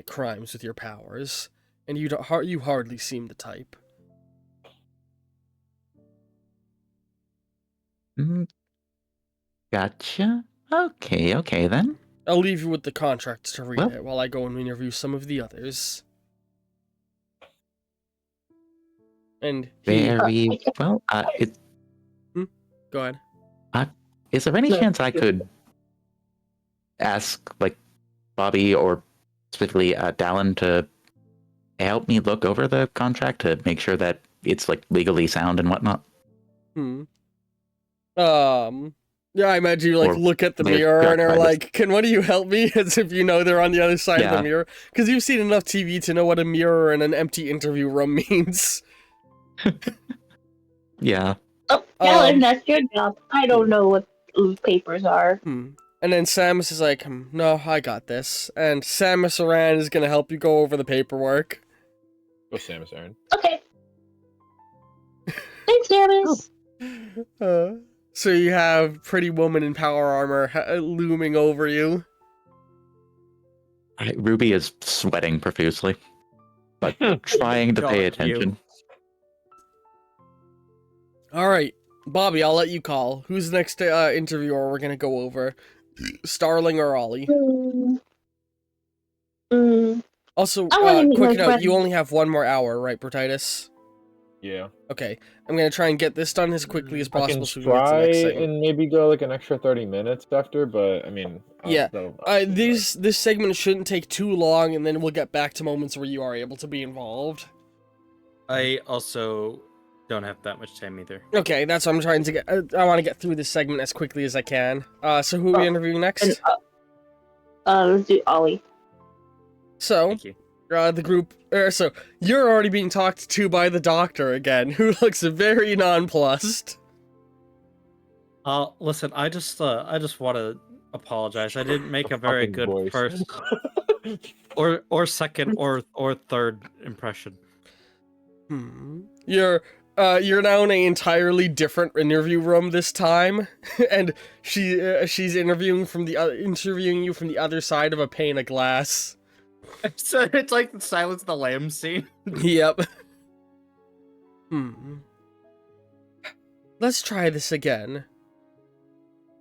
crimes with your powers, and you hardly seem the type. Gotcha. Okay then. I'll leave you with the contracts to read Well- it while I go and interview some of the others. And Very well. Go ahead. Is there any chance I could ask, like, Bobby or specifically Dallin, to help me look over the contract to make sure that it's like legally sound and whatnot. Yeah, I imagine you like Or look at the they've mirror got and are privacy. like, "Can one of you help me?" As if you know they're on the other side of Yeah. the mirror, because you've seen enough TV to know what a mirror and an empty interview room means. Yeah. Oh, Alan, Um, that's your job. I don't know what those papers are. And then Samus is like, "No, I got this." And Samus Aran is gonna help you go over the paperwork. Go Samus Aran. Okay. Thanks, Samus. So you have Pretty Woman in power armor looming over you. Ruby is sweating profusely, but trying to pay Got you. attention. All right, Bobby, I'll let you call. Who's the next interviewer we're gonna go over? Starling or Ollie? Also, I wanna meet quick my note, friend. you only have 1 more hour, right, Brutitis? Yeah. Okay, I'm gonna try and get this done as quickly as I can possible so we can get to the try next segment. and maybe go like an extra 30 minutes after, but I mean, Yeah, I'll this segment shouldn't take too long, and then we'll get back to moments where you are able to be involved. I also don't have that much time either. Okay, that's what I'm trying to get. I want to get through this segment as quickly as I can. So who are we interviewing next? And, let's do Ollie. So, Thank you. the group. So you're already being talked to by the doctor again, who looks very nonplussed. Listen, I just want to apologize. I didn't make a very fucking good voice. first or second or third impression. You're now in an entirely different interview room this time, and she's interviewing you from the other side of a pane of glass. So it's like the Silence of the Lambs scene. Yep. Let's try this again.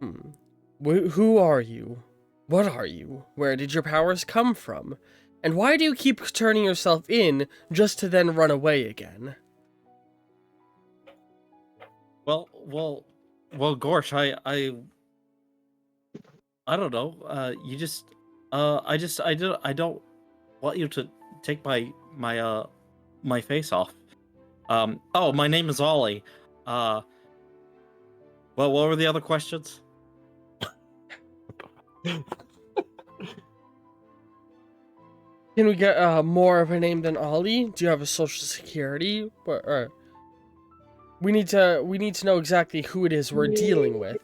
Who are you? What are you? Where did your powers come from? And why do you keep turning yourself in just to then run away again? Well, Gorsh, I don't know. You just, I don't want you to take my face off. Oh, my name is Ollie. Well, what were the other questions? Can we get more of a name than Ollie? Do you have a social security? We need to know exactly who it is we're dealing with.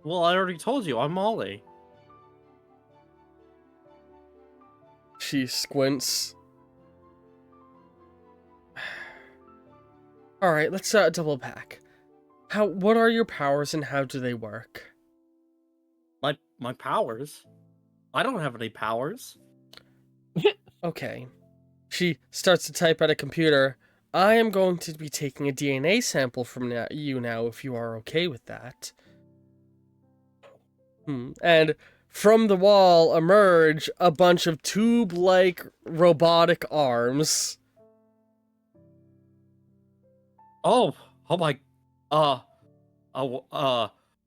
Well, I already told you, I'm Ollie. She squints. All right, let's double back. What are your powers and how do they work? My powers? I don't have any powers. Okay. She starts to type at a computer. I am going to be taking a DNA sample from you now, if you are okay with that. And from the wall emerge a bunch of tube-like robotic arms. Oh my,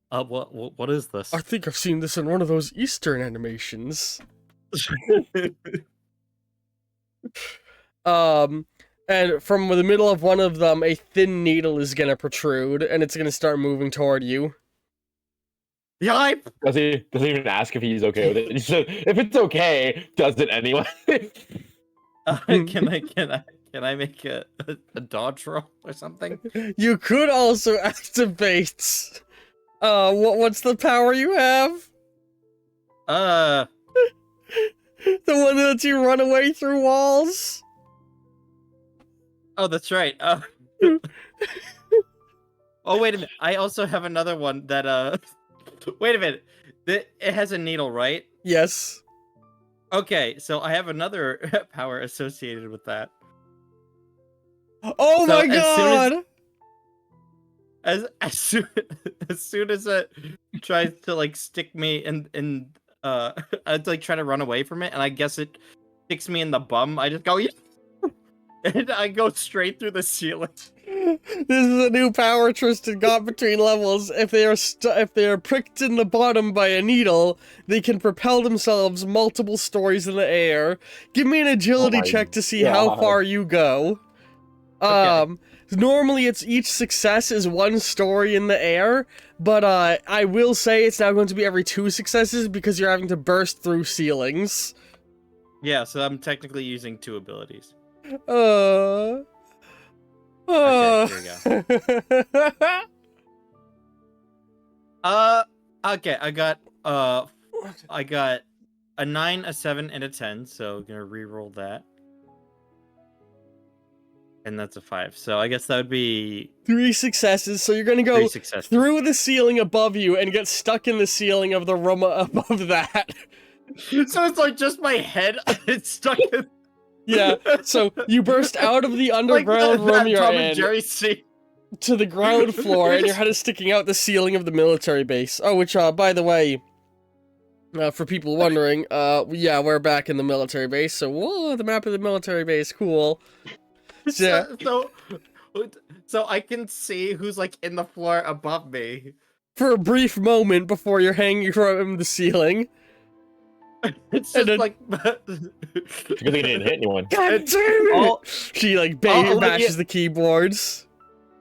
what is this? I think I've seen this in one of those Eastern animations. And from the middle of one of them, a thin needle is gonna protrude, and it's gonna start moving toward you. Yipe! Does he even ask if he's okay with it? He said, if it's okay, does it anyway? Can I make a dodge roll or something? You could also activate. What's the power you have? The one that lets you run away through walls. Oh, that's right. Oh, wait a minute. I also have another one that, wait a minute. It has a needle, right? Yes. Okay, so I have another power associated with that. Oh So my god! As soon as it tries to like stick me in I'd like try to run away from it, and I guess it sticks me in the bum. I just go, yeah. and I go straight through the ceiling. This is a new power Tristan got between levels. If they are pricked in the bottom by a needle, they can propel themselves multiple stories in the air. Give me an agility my check to see how God. far you go. Normally it's each success is one story in the air, but I will say it's now going to be every 2 successes because you're having to burst through ceilings. Yeah, so I'm technically using 2 abilities. Okay, here Okay, I got a 9, a 7, and a 10, so I'm gonna re-roll that. And that's a 5. So I guess that would be 3 successes, so you're gonna 3 go successes. through the ceiling above you and get stuck in the ceiling of the room above that. So it's like just my head it's stuck in Yeah, so you burst out of the underground like room that you're Tom in and Jerry scene. to the ground floor, and your head is sticking out the ceiling of the military base. Oh, which, by the way, for people wondering, yeah, we're back in the military base, so, whoa, the map of the military base, cool. Yeah. So I can see who's like in the floor above me. For a brief moment before you're hanging from the ceiling. It's And just then- like Because they didn't hit anyone. God damn it! all, She, like, Olivia- bashes the keyboards.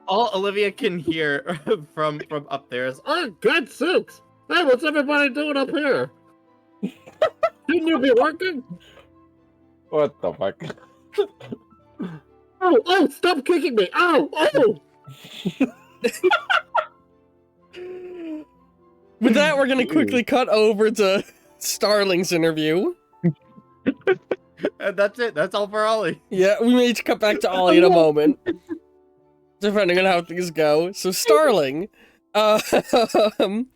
all Olivia can hear from up there is, Oh, God sakes! Hey, what's everybody doing up here? Shouldn't you be working? What the fuck? Oh, stop kicking me! Oh! With that, we're gonna quickly cut over to Starling's interview. and that's it. That's all for Ollie. Yeah, we may cut back to Ollie in a moment. Depending on how things go. So, Starling, Oh, fun.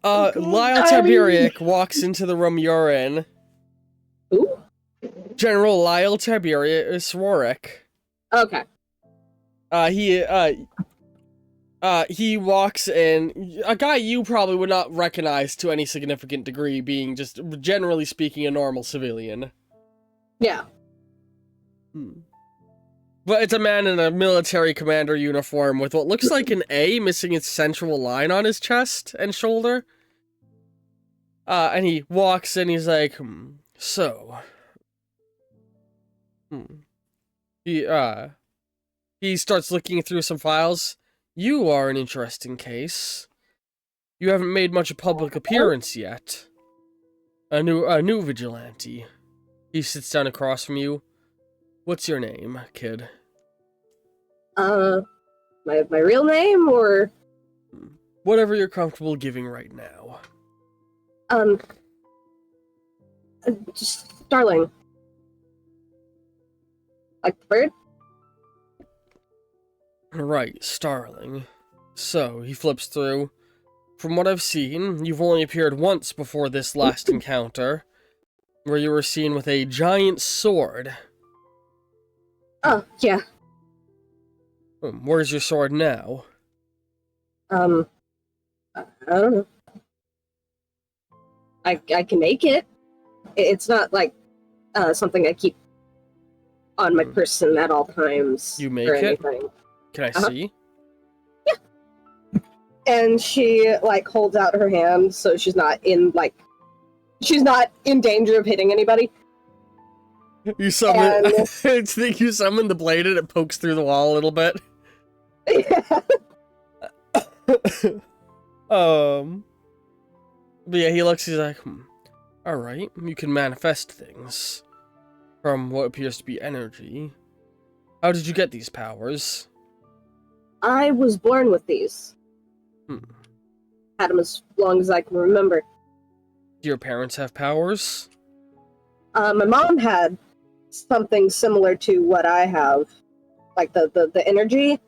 Lyle Tiberiak walks into the room you're in. Who? General Lyle Tiberius Warwick. Okay. He walks in, a guy you probably would not recognize to any significant degree, being just, generally speaking, a normal civilian. Yeah. But it's a man in a military commander uniform with what looks like an A missing its central line on his chest and shoulder. And he walks in, he's like, He starts looking through some files. You are an interesting case. You haven't made much a public appearance yet. A new vigilante. He sits down across from you. What's your name, kid? My real name or Whatever you're comfortable giving right now. just Starling. Like the bird? Right, Starling. So, he flips through. From what I've seen, you've only appeared once before this last encounter, where you were seen with a giant sword. Oh, yeah. Where's your sword now? I don't know. I can make it. It's not like something I keep on my person at all times. You make or it? anything. Can I Uh-huh. see? And she like holds out her hand so she's not in danger of hitting anybody. You summon I think you summon the blade and it pokes through the wall a little bit. But yeah, he looks, he's like, alright, you can manifest things from what appears to be energy. How did you get these powers? I was born with these. Had them as long as I can remember. Do your parents have powers? My mom had something similar to what I have, like the energy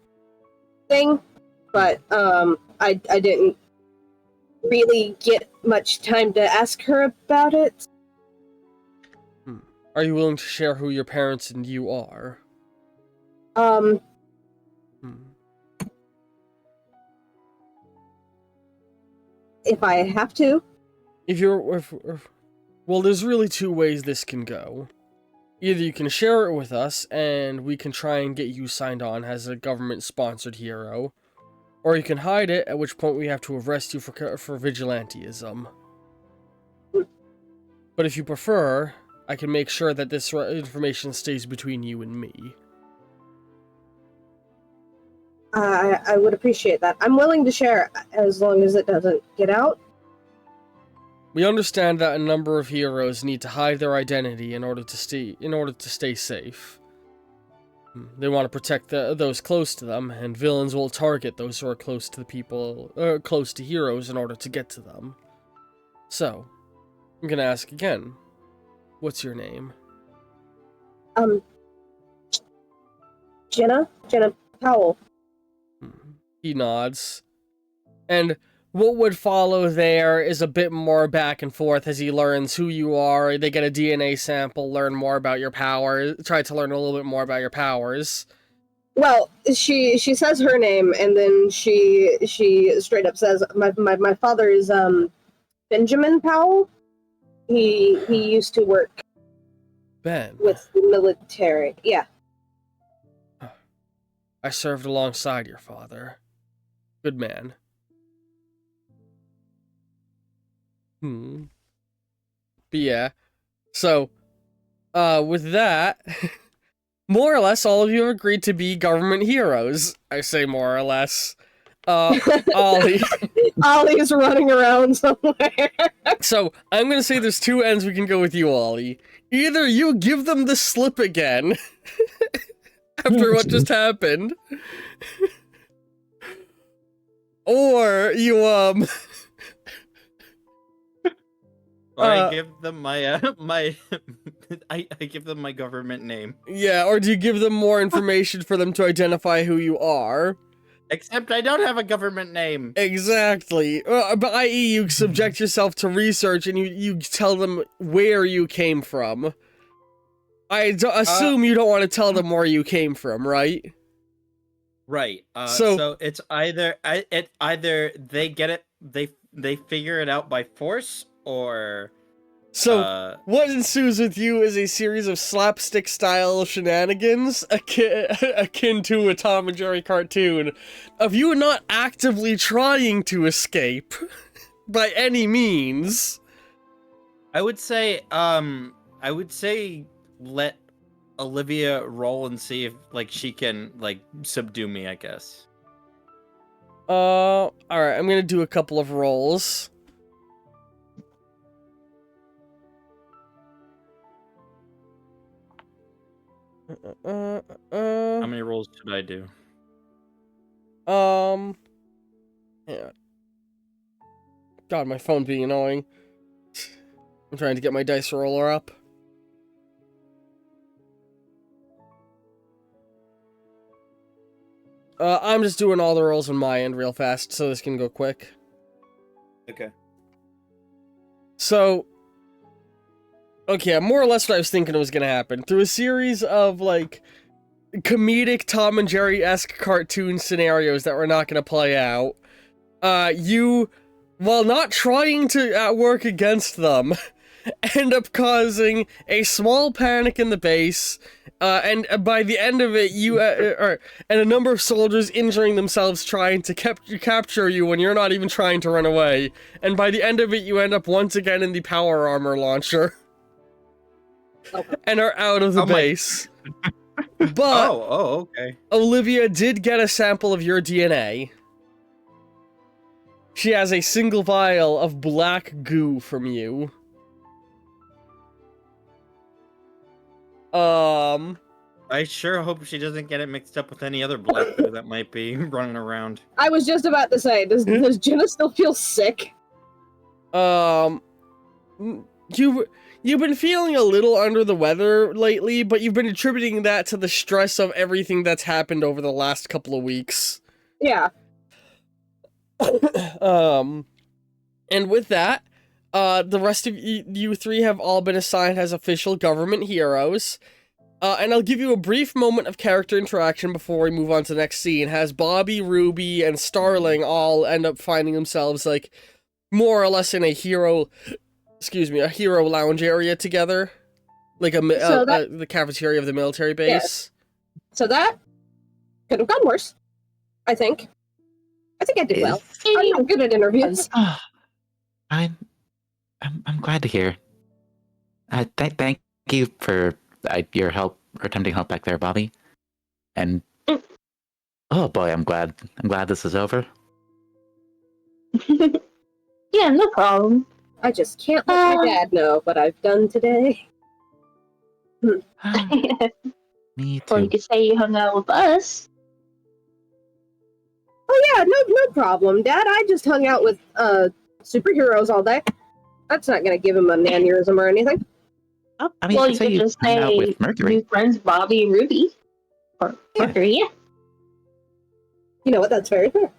thing, but I didn't really get much time to ask her about it. Are you willing to share who your parents and you are? If I have to. Well, there's really two ways this can go. Either you can share it with us, and we can try and get you signed on as a government-sponsored hero, or you can hide it, at which point we have to arrest you for vigilantism. But if you prefer, I can make sure that this information stays between you and me. I would appreciate that. I'm willing to share as long as it doesn't get out. We understand that a number of heroes need to hide their identity in order to stay safe. They want to protect those close to them, and villains will target those who are close to heroes in order to get to them. So, I'm gonna ask again. What's your name? Jenna Powell. He nods. And what would follow there is a bit more back and forth as he learns who you are. They get a DNA sample, learn more about your power, try to learn a little bit more about your powers. Well, she says her name, and then she straight up says, my father is Benjamin Powell. He used to work Ben. with the military. Yeah. I served alongside your father. Good man. But yeah. So, with that, more or less all of you have agreed to be government heroes. I say more or less. Ollie. Ollie's running around somewhere. So, I'm gonna say there's two ends we can go with you, Ollie. Either you give them the slip again, after what just happened, or you, I give them my I give them my government name. yeah, or do you give them more information for them to identify who you are? Except I don't have a government name. Exactly. But i.e. you subject yourself to research and you tell them where you came from. I assume you don't want to tell them where you came from, right? Right. So it's either either they get it, they figure it out by force, or so what ensues with you is a series of slapstick-style shenanigans akin to a Tom and Jerry cartoon of you not actively trying to escape by any means. I would say let Olivia roll and see if she can subdue me, I guess. Alright, I'm gonna do a couple of rolls. How many rolls should I do? Yeah. God, my phone being annoying. I'm trying to get my dice roller up. I'm just doing all the rolls on my end real fast, so this can go quick. Okay. So, okay, more or less what I was thinking was gonna happen. Through a series of, comedic Tom and Jerry-esque cartoon scenarios that were not gonna play out, you, while not trying to work against them, end up causing a small panic in the base, and by the end of it, you, and a number of soldiers injuring themselves trying to capture you when you're not even trying to run away. And by the end of it, you end up once again in the power armor launcher. And are out of the base. But okay. Olivia did get a sample of your DNA. She has a single vial of black goo from you. I sure hope she doesn't get it mixed up with any other black goo that might be running around. I was just about to say, does Jenna still feel sick? You've been feeling a little under the weather lately, but you've been attributing that to the stress of everything that's happened over the last couple of weeks. Yeah. And with that, the rest of you three have all been assigned as official government heroes. And I'll give you a brief moment of character interaction before we move on to the next scene. Has Bobby, Ruby, and Starling all end up finding themselves, more or less in a hero lounge area together. Like So that- the cafeteria of the military base. Yes. So that could have gone worse. I think I did well. I'm good at interviews. I'm glad to hear. Thank you for your help or attempting help back there, Bobby. And oh boy, I'm glad this is over. Yeah, no problem. I just can't let my dad know what I've done today. Or Me you too. could say you hung out with us. Oh yeah, no problem, Dad. I just hung out with superheroes all day. That's not gonna give him an aneurysm or anything. Oh, I mean, Well, you you could say could you just hung out say with Mercury. new friends Bobby and Ruby. Or Yeah. Mercury, yeah. You know what? That's very fair.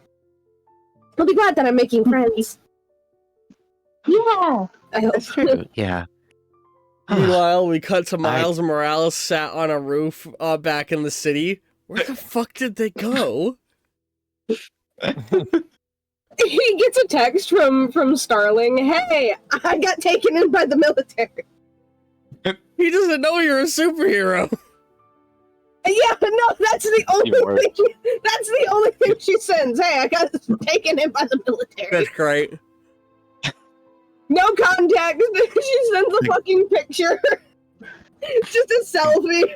I'll be glad that I'm making friends. Yeah. I hope. That's true. Yeah. Meanwhile, we cut to Miles Morales sat on a roof back in the city. Where the fuck did they go? He gets a text from Starling. Hey, I got taken in by the military. He doesn't know you're a superhero. Yeah, no, that's the only Even worse. thing. That's the only thing she sends. Hey, I got taken in by the military. That's great. No context. She sends a fucking picture. Just a selfie.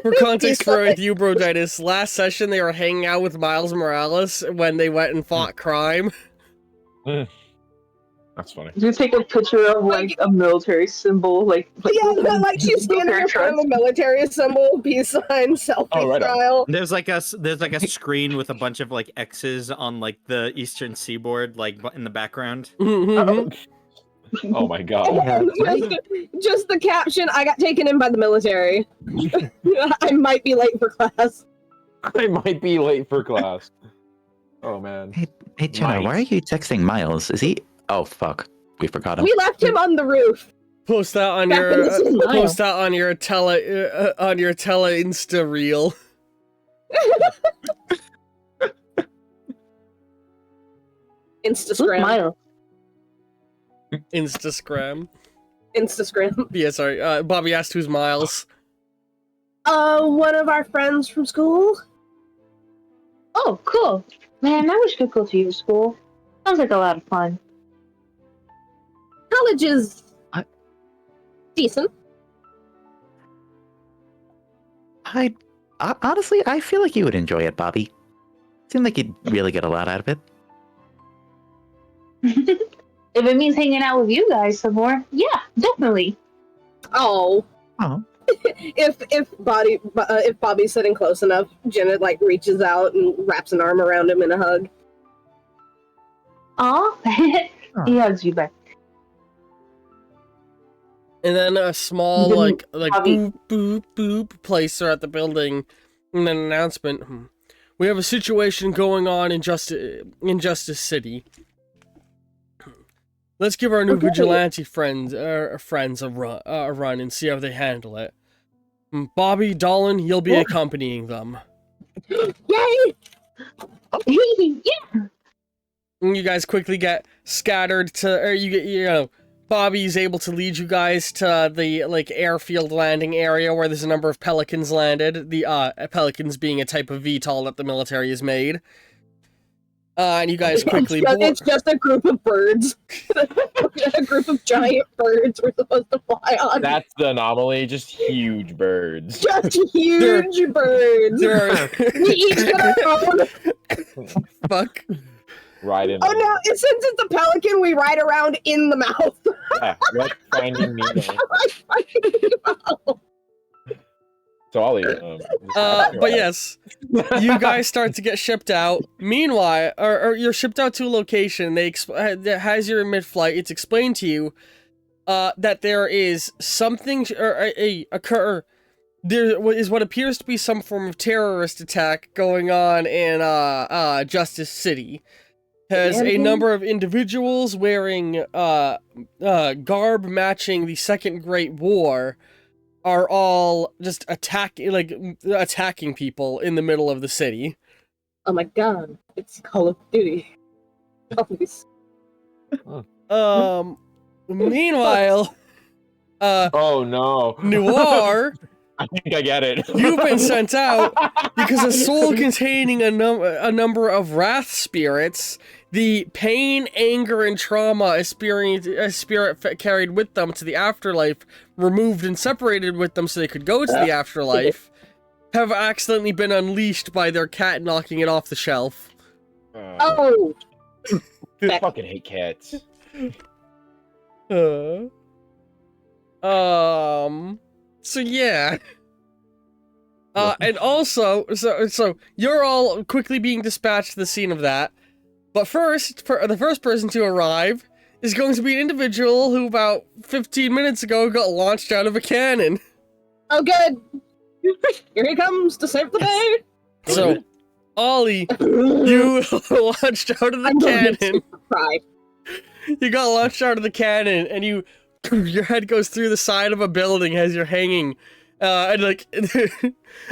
For context for you, Broditis, last session they were hanging out with Miles Morales when they went and fought crime. That's funny. You take a picture of like a military symbol, like Yeah, but like she's standing in front of a military symbol, peace sign, selfie Oh, right on. style. There's like a screen with a bunch of like X's on like the eastern seaboard, like in the background. Oh my god. Yeah. Just the caption, I got taken in by the military. I might be late for class. I might be late for class. Oh man. Hey, Jenna, why are Might. you texting Miles? Is he? Oh fuck, we forgot him. We left him on the roof. Post that on Back your in the city. post that on your tele Insta reel. Instagram. Smile. Instagram. Instagram. Yeah, sorry. Bobby asked who's Miles. One of our friends from school. Oh, cool. Man, I wish I could go to your school. Sounds like a lot of fun. College is decent. Honestly, I feel like you would enjoy it, Bobby. Seemed like you'd really get a lot out of it. If it means hanging out with you guys some more, yeah, definitely. Oh. Oh. if Bobby's sitting close enough, Jenna like reaches out and wraps an arm around him in a hug. Aw, he hugs you back. And then a small Didn't like Bobby- boop boop boop plays throughout the building, and then an announcement. We have a situation going on in Justice City. Let's give our new Okay. vigilante friends a run and see how they handle it. Bobby, Dolan, you'll be What? accompanying them. Yay! Yeah. And you guys quickly get scattered to, Bobby's able to lead you guys to the, airfield landing area where there's a number of pelicans landed. The, pelicans being a type of VTOL that the military has made. And you guys quickly It's just a group of birds. A group of giant birds we're supposed to fly on. That's the anomaly. Just huge birds. Just huge birds. We each get our own. Fuck. Right in. Oh no! Since it's a pelican, we ride around in the mouth. Yeah, what finding me? So Ollie. But yes, you guys start to get shipped out. Meanwhile, or you're shipped out to a location. As you're in mid-flight, it's explained to you that there is something there is what appears to be some form of terrorist attack going on in Justice City. Has a number of individuals wearing garb matching the Second Great War are all just attacking people in the middle of the city. Oh my god! It's Call of Duty. Always. Meanwhile, Oh no. Noir, I think I get it. you've been sent out because a soul containing a number of wrath spirits, the pain, anger, and trauma a spirit carried with them to the afterlife, removed and separated with them so they could go to the afterlife, have accidentally been unleashed by their cat knocking it off the shelf. Oh, I fucking hate cats. So yeah. And also, so you're all quickly being dispatched to the scene of that. But first, the first person to arrive is going to be an individual who about 15 minutes ago got launched out of a cannon. oh, good. Here he comes to save the day. So, Ollie, you launched out of the I'm going cannon. to cry. You got launched out of the cannon, and your head goes through the side of a building as you're hanging. And like,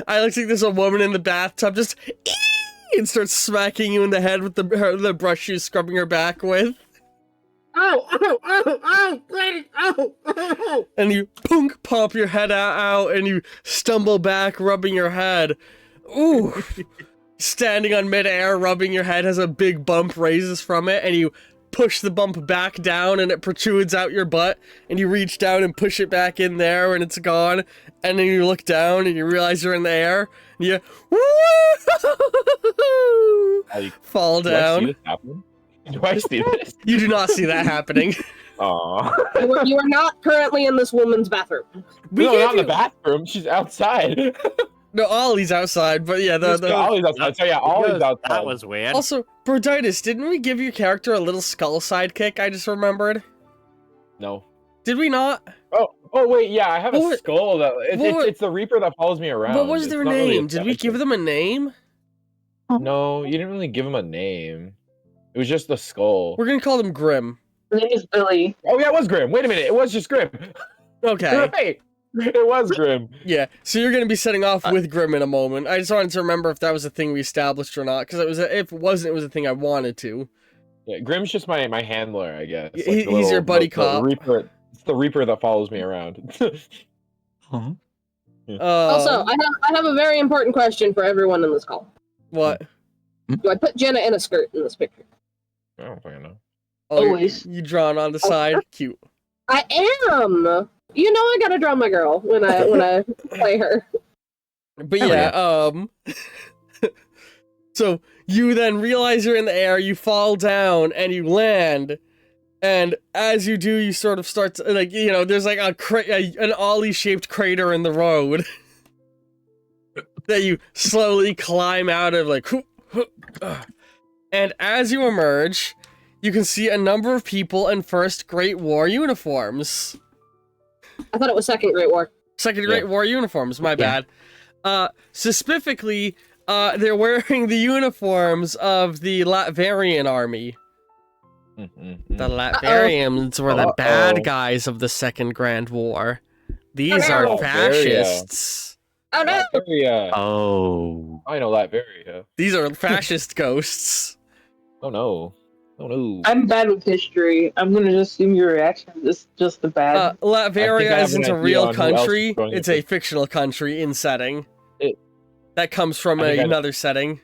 I like think there's a woman in the bathtub just and starts smacking you in the head with the brush she's scrubbing her back with. Ow! Ow! Ow! Ow! Lady! Ow! Ow! And you pop your head out, and you stumble back, rubbing your head. Ooh. Standing on midair, rubbing your head as a big bump raises from it, and you push the bump back down, and it protrudes out your butt, and you reach down and push it back in there, and it's gone, and then you look down, and you realize you're in the air, and you fall Do I see down. this happen? Do I see this? You do not see that happening. Aw. You are not currently in this woman's bathroom. We No, gave not in the you- bathroom. She's outside. No, Ollie's outside, but yeah, Ollie's outside. So yeah, Ollie's outside. That was weird. Also, Broditis, didn't we give your character a little skull sidekick? I just remembered. No. Did we not? Oh wait, yeah, I have What a was- skull. what- It's the Reaper that follows me around. What was It's their not really a name? Did we give sidekick. them a name? No, you didn't really give him a name. It was just the skull. We're gonna call them Grim. His name is Billy. Oh yeah, it was Grim. Wait a minute, it was just Grim. Okay. Right. It was Grim. Yeah. So you're gonna be setting off with Grim in a moment. I just wanted to remember if that was a thing we established or not, because if it wasn't, it was a thing I wanted to. Yeah, Grim's just my handler, I guess. He- the he's little- your buddy the cop. Reaper. It's the Reaper that follows me around. Also, I have a very important question for everyone in this call. What? Do I put Jenna in a skirt in this picture? I don't fucking know. Oh, Always. you drawn on the side. Cute. I am. You know I gotta draw my girl when I play her. But Hell yeah, so you then realize you're in the air, you fall down, and you land, and as you do, you sort of start to, like, you know, there's like an ollie-shaped crater in the road that you slowly climb out of, like, and as you emerge, you can see a number of people in First Great War uniforms. I thought it was Second Great War. Second Great War uniforms, my Yeah. bad. Specifically, they're wearing the uniforms of the Latvarian army. The Latvians were the bad Uh-oh. guys of the Second Grand War. These Oh, are no. fascists. Oh no! Latveria. Oh. I know Latveria. These are fascist ghosts. Oh no. Oh no. I'm bad with history. I'm gonna just assume your reaction is just the bad. Uh, Latveria have isn't an a idea real on who else is country. going It's to- a fictional country in setting. That comes from I think I- another setting.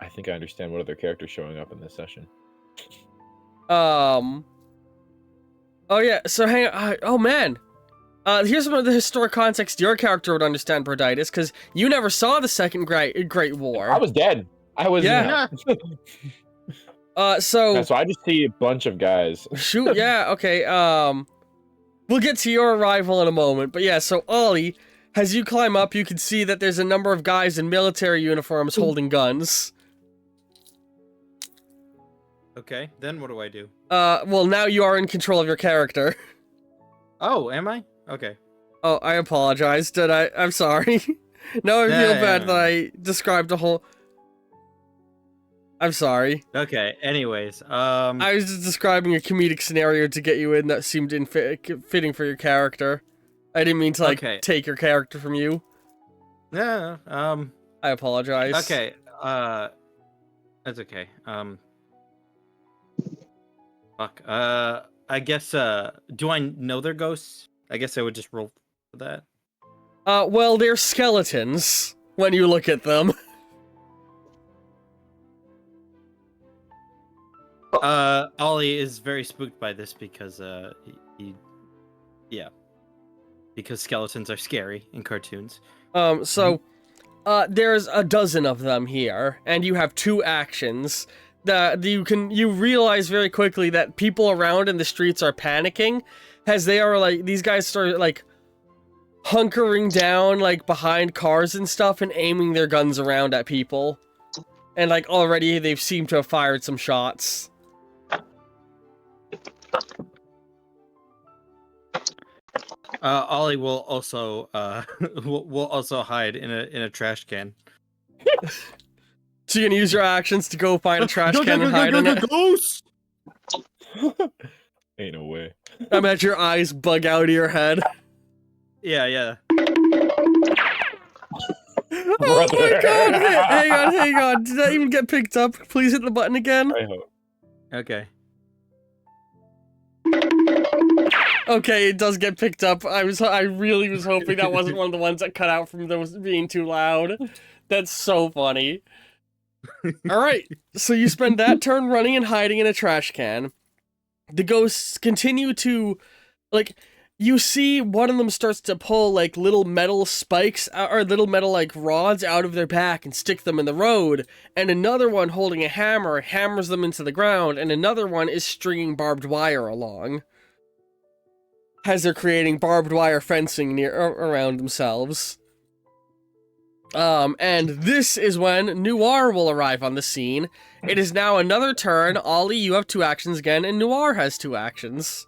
I think I understand what other characters showing up in this session. Oh yeah, so hang on. Oh man. Here's some of the historic context your character would understand, Broditis, because you never saw the Second Great War. I was dead. I was. Yeah. So So I just see a bunch of guys. shoot, yeah, okay. We'll get to your arrival in a moment, but yeah. So Ollie, as you climb up, you can see that there's a number of guys in military uniforms holding guns. Okay, then what do I do? Well, now you are in control of your character. Oh, am I? Okay. Oh, I apologize. Did I? I'm sorry. Now I feel bad that I described a whole. I'm sorry. Okay. Anyways, I was just describing a comedic scenario to get you in that seemed fitting for your character. I didn't mean to like Okay. take your character from you. yeah. I apologize. Okay. That's okay. Fuck. I guess. Do I know they're ghosts? I guess I would just roll for that. Well, they're skeletons when you look at them. Ollie is very spooked by this because because skeletons are scary in cartoons. There's a dozen of them here, and you have 2 actions that you realize very quickly that people around in the streets are panicking, as they are like, these guys start like hunkering down like behind cars and stuff and aiming their guns around at people, and like already they've seemed to have fired some shots. Ollie will also will also hide in a trash can. So you're gonna use your actions to go find a trash can and hide in it? Ghost! Ain't no way. I imagine your eyes bug out of your head. Yeah. Oh my god! Hang on. Did that even get picked up? Please hit the button again. I hope. Okay. Okay, it does get picked up. I really was hoping that wasn't one of the ones that cut out from those being too loud. That's so funny. Alright, so you spend that turn running and hiding in a trash can. The ghosts continue to, like, you see one of them starts to pull, like, little metal spikes, or little metal, like, rods out of their back and stick them in the road, and another one holding a hammer hammers them into the ground, and another one is stringing barbed wire along, as they're creating barbed wire fencing around themselves. And this is when Noir will arrive on the scene. It is now another turn. Ollie, you have 2 actions again, and Noir has 2 actions.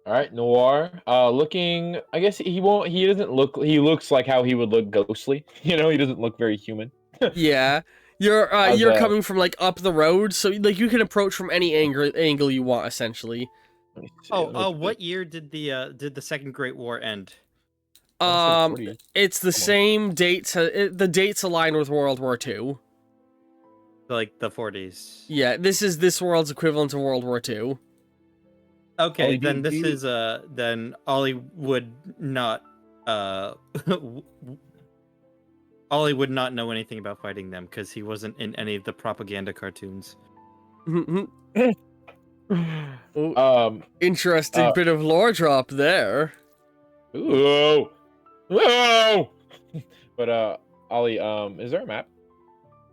All right, Noir. Looking. I guess he won't. He doesn't look. He looks like how he would look ghostly. You know, he doesn't look very human. Yeah, you're coming from like up the road, so like you can approach from any angle you want, essentially. Let me see, What year did the Second Great War end? It's the same dates. The dates align with World War II. Like the 40s. Yeah, this is this world's equivalent to World War II. Okay, Ollie, then this is then Ollie would not Ollie would not know anything about fighting them because he wasn't in any of the propaganda cartoons. Interesting bit of lore drop there. Whoa. Whoa. But Ollie, is there a map?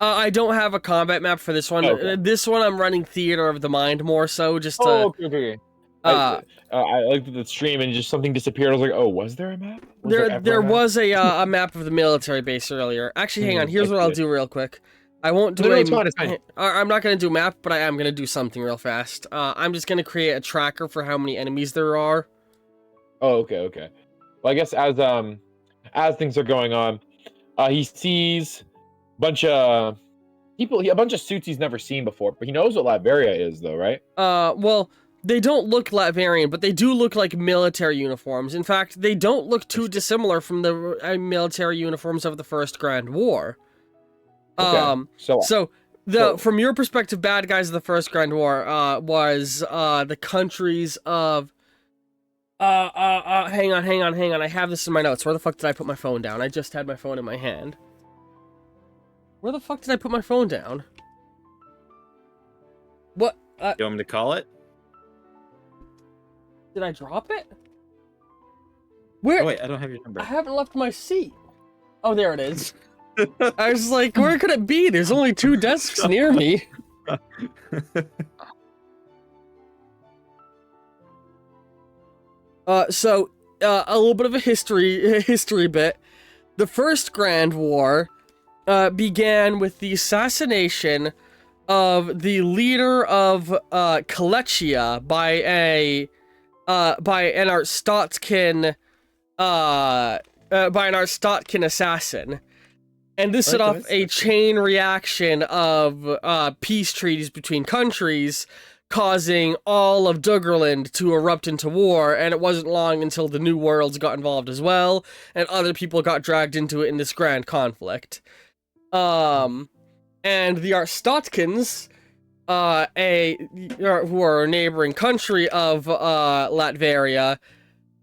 I don't have a combat map for this one. Okay. This one I'm running Theater of the Mind more so, just to... Okay. I looked at the stream and just something disappeared. I was like, oh, was there a map? There was a map of the military base earlier. Actually, hang on. Here's what I'll do real quick. I won't do it's fine. I'm not going to do a map, but I am going to do something real fast. I'm just going to create a tracker for how many enemies there are. Oh, okay. Well, I guess as things are going on, he sees a bunch of people, a bunch of suits he's never seen before, but he knows what Latveria is, though, right? Well, they don't look Latvarian, but they do look like military uniforms. In fact, they don't look too dissimilar from the military uniforms of the First Grand War. Okay. From your perspective, bad guys of the First Grand War was the countries of hang on. I have this in my notes. Where the fuck did I put my phone down? I just had my phone in my hand. Where the fuck did I put my phone down? What? You want me to call it? Did I drop it? Where? Oh, wait, I don't have your number. I haven't left my seat. Oh, there it is. I was like, where could it be? There's only 2 desks near me. So a little bit of a history bit. The First Grand War began with the assassination of the leader of Kalechia by an Arstotzkan assassin. And this set off a chain reaction of peace treaties between countries, causing all of Duggerland to erupt into war, and it wasn't long until the New Worlds got involved as well, and other people got dragged into it in this grand conflict. And the Arstotzkans, who are a neighboring country of Latveria,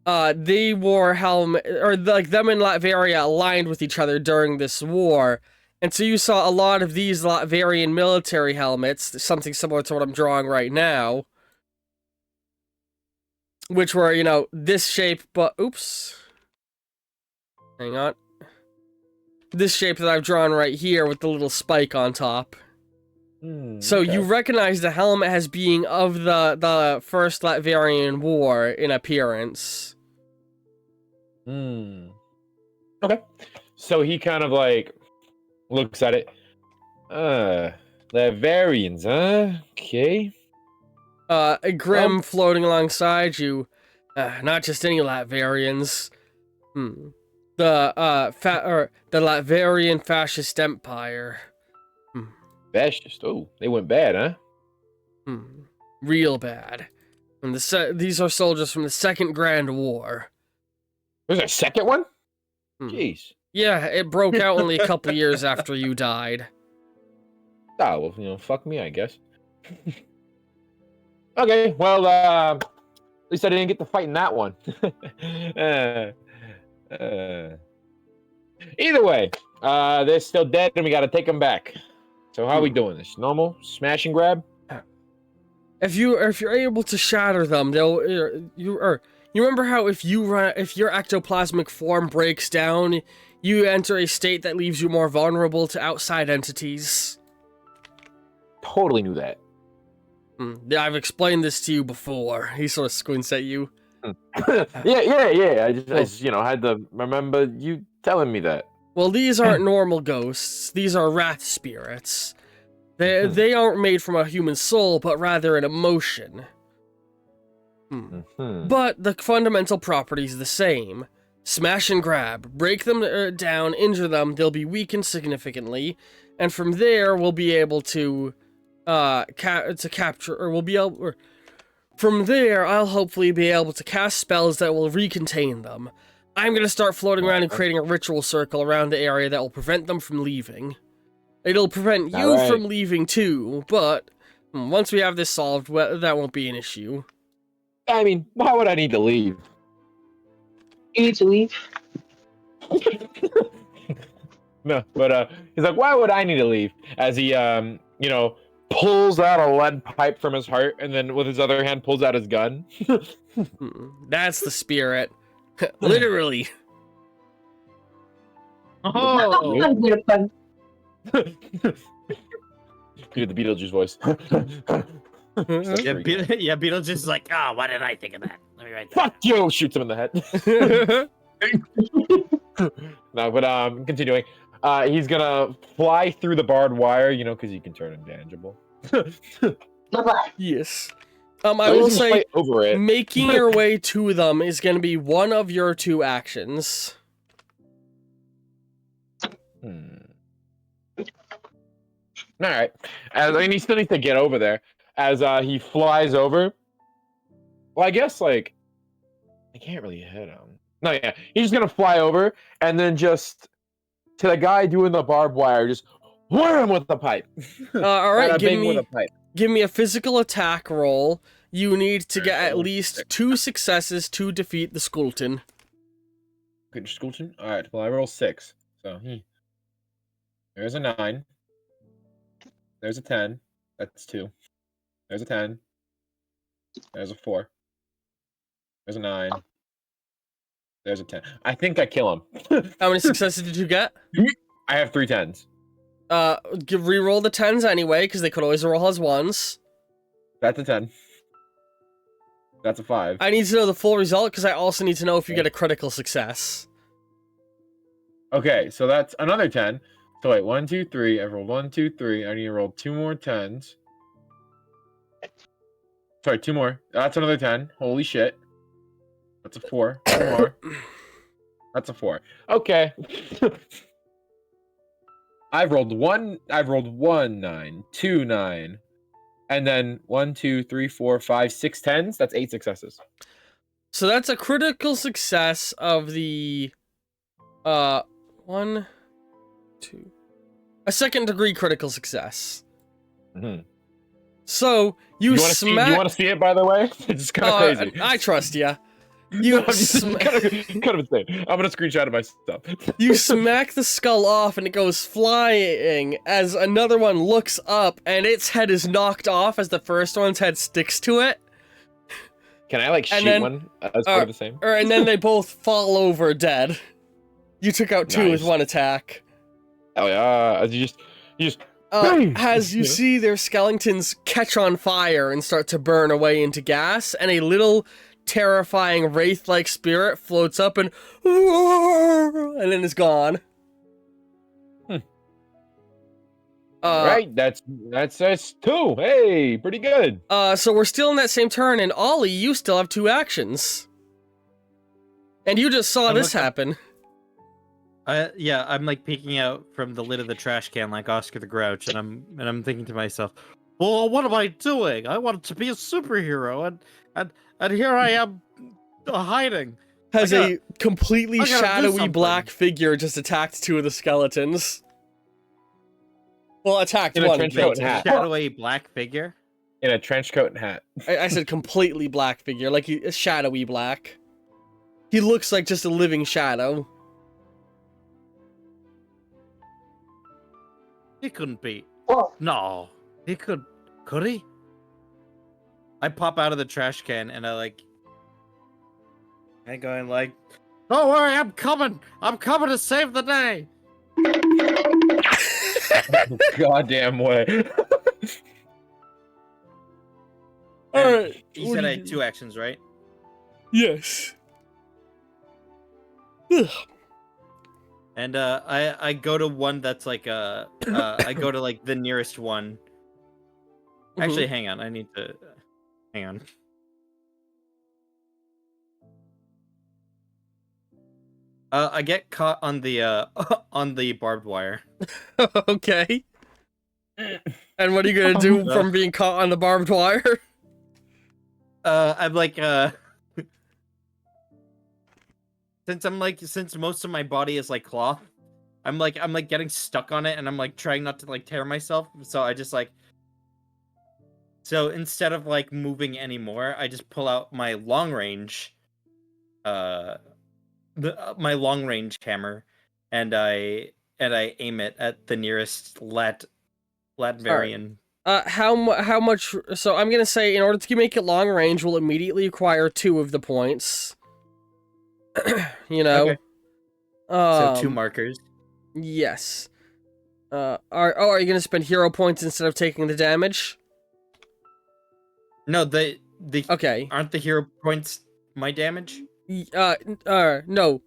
they wore helmet, or like them in Latveria aligned with each other during this war. And so you saw a lot of these Latverian military helmets, something similar to what I'm drawing right now, which were, you know, this shape, but, oops. Hang on. This shape that I've drawn right here with the little spike on top. So you recognize the helmet as being of the First Latvian War in appearance. Okay. So he kind of like looks at it. Latvians, huh? Okay. Grim floating alongside you. Not just any Latvians. The Latvian Fascist Empire. Fascist. Oh, they went bad, huh? Real bad. And these are soldiers from the Second Grand War. There's a second one? Jeez. Yeah, it broke out only a couple years after you died. Oh, well, you know, fuck me, I guess. Okay, well, at least I didn't get to fight in that one. Either way, they're still dead and we gotta take them back. So how are we doing this? Normal? Smash and grab? If you're able to shatter them, you remember how if your ectoplasmic form breaks down, you enter a state that leaves you more vulnerable to outside entities. Totally knew that. I've explained this to you before. He sort of squints at you. yeah. I just, you know, had to remember you telling me that. Well, these aren't normal ghosts. These are wrath spirits. They aren't made from a human soul, but rather an emotion. But the fundamental property's the same. Smash and grab. Break them down, injure them, they'll be weakened significantly, and from there we'll be able to capture, or we'll be able... Or, from there, I'll hopefully be able to cast spells that will recontain them. I'm going to start floating around and creating a ritual circle around the area that will prevent them from leaving. It'll prevent you from leaving too, but once we have this solved, well, that won't be an issue. I mean, why would I need to leave? You need to leave. No, but he's like, why would I need to leave? As he, you know, pulls out a lead pipe from his heart, and then with his other hand pulls out his gun. That's the spirit. Literally. Oh, That's a bit of fun. You get the Beetlejuice voice. Yeah, Beetlejuice is like, why didn't I think of that? Let me write that. Fuck you! Shoots him in the head. No, but continuing. He's gonna fly through the barbed wire, you know, because he can turn intangible. Bye-bye. Yes. I will say, over it. making your way to them is going to be one of your two actions. Alright. I mean, he still needs to get over there. As he flies over. Well, I guess, like, I can't really hit him. No, yeah. He's just gonna fly over, and then just, to the guy doing the barbed wire, just wham with the pipe. Alright, with a pipe. give me a physical attack roll. You need to get at least 2 successes to defeat the Skulton. Okay, Skulton? Alright, well, I roll 6. So, there's a 9. There's a 10. That's 2. There's a 10. There's a 4. There's a 9. There's a 10. I think I kill him. How many successes did you get? I have 3 10s. Reroll the 10s anyway, because they could always roll as 1s. That's a 10. That's a 5. I need to know the full result, because I also need to know if you get a critical success. Okay, so that's another 10. So wait, 1, 2, 3. I've rolled 1, 2, 3. I need to roll 2 more 10s. Sorry, 2 more. That's another 10. Holy shit. That's a 4. 2 more. That's a 4. Okay. I've rolled 1 9, 2 9, and then 1, 2, 3, 4, 5, 6 10s. That's 8 successes. So that's a critical success of the 1, 2, a second degree critical success. So you want to see it, by the way? It's kind of crazy. I trust ya. You I'm just kind of insane. I'm gonna screenshot of my stuff. You smack the skull off and it goes flying as another one looks up and its head is knocked off as the first one's head sticks to it. Can I like And shoot then- one as part of the same? And then they both fall over dead. You took out two with Nice. one attack. Oh yeah, as you just Hey! As you Yeah. see their skeletons catch on fire and start to burn away into gas, and a little terrifying wraith-like spirit floats up and then is gone. right. That's two. Hey, pretty good. So we're still in that same turn, and Ollie, you still have 2 actions. And you just saw I'm this looking- happen. Yeah, I'm like peeking out from the lid of the trash can like Oscar the Grouch, and I'm thinking to myself, well, what am I doing? I wanted to be a superhero, and here I am hiding. Has I a completely I gotta do shadowy something. black figure just attacked 2 of the skeletons. Well, attacked In a one. trench killed coat and him. hat. Shadowy black figure. In a trench coat and hat. I said completely black figure, like a shadowy black. He looks like just a living shadow. He couldn't be. Oh, No, he could. Could he? I pop out of the trash can and I going like, don't worry, I'm coming. I'm coming to save the day. Goddamn way. Alright. You said I had 2 actions, right? Yes. Ugh. And I go to one that's like I go to like the nearest one. Actually, hang on. I need to hang on. I get caught on the on the barbed wire. Okay. And what are you gonna do from being caught on the barbed wire? I'm like since most of my body is like cloth, I'm like getting stuck on it, and I'm like trying not to like tear myself. So I just like so instead of like moving anymore, I just pull out my long range my long range hammer, and I aim it at the nearest Latvarian. How much? So I'm gonna say, in order to make it long range, will immediately acquire 2 of the points. You know. Okay. So 2 Um, markers. Yes. Are you gonna spend hero points instead of taking the damage? No, the Okay. aren't the hero points my damage? No.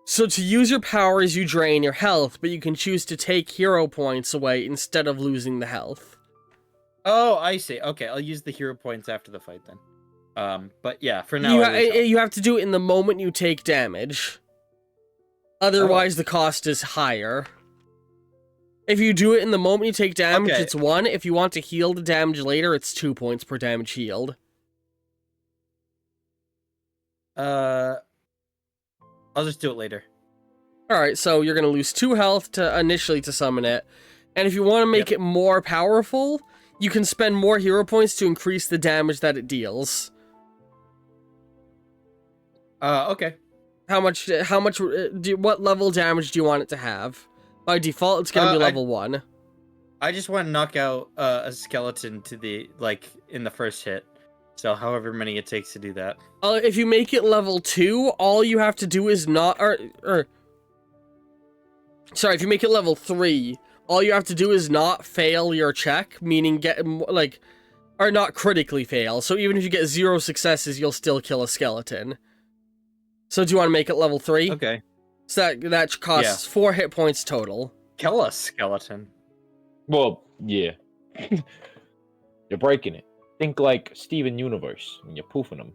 So to use your powers, you drain your health, but you can choose to take hero points away instead of losing the health. Oh, I see. Okay, I'll use the hero points after the fight then. But yeah, for now. I lose health. You have to do it in the moment you take damage. Otherwise, the cost is higher. If you do it in the moment you take damage, Okay. it's 1. If you want to heal the damage later, it's 2 points per damage healed. I'll just do it later. Alright, so you're gonna lose 2 health initially to summon it. And if you want to make it more powerful, you can spend more hero points to increase the damage that it deals. Okay. What level damage do you want it to have? By default, it's gonna be level 1. I just want to knock out a skeleton to the in the first hit. So however many it takes to do that. If you make it level 2, all you have to do is not, sorry, if you make it level 3, all you have to do is not fail your check, meaning or not critically fail. So even if you get 0 successes, you'll still kill a skeleton. So do you want to make it level 3? Okay. So that costs 4 hit points total. Kill a skeleton. Well, yeah. You're breaking it. Think like Steven Universe when you're poofing them.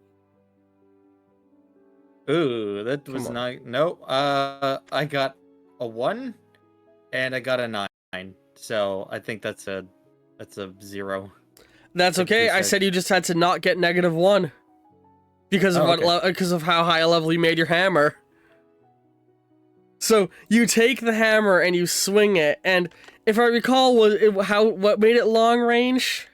Ooh, that was on. not. No. I got a 1, and I got a 9. So I think that's a 0. That's Like okay. you I said. said you just had to not get -1 because of because of how high a level you made your hammer. So you take the hammer and you swing it, and if I recall, what made it long range?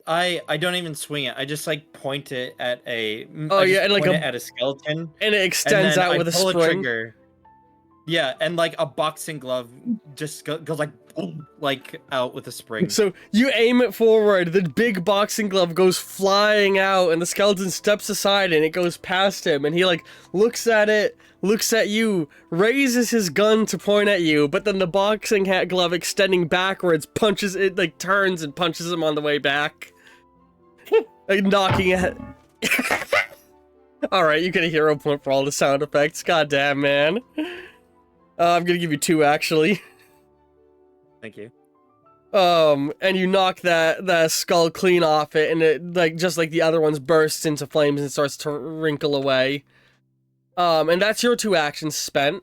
I don't even swing it. I just like point it at a. Oh, I just yeah, and, like, point a- it at a skeleton, And it and extends then out I with a pull spring. trigger. Yeah, and like a boxing glove just goes like boom, like out with a spring. So you aim it forward, the big boxing glove goes flying out, and the skeleton steps aside and it goes past him, and he like looks at it, looks at you, raises his gun to point at you, but then the boxing hat glove extending backwards punches it, like turns and punches him on the way back. Like knocking it. Alright, you get a hero point for all the sound effects. God damn, man. I'm gonna give you 2 actually. Thank you. And you knock that skull clean off it, and it, like, just like the other ones, bursts into flames and starts to wrinkle away. And that's your 2 actions spent.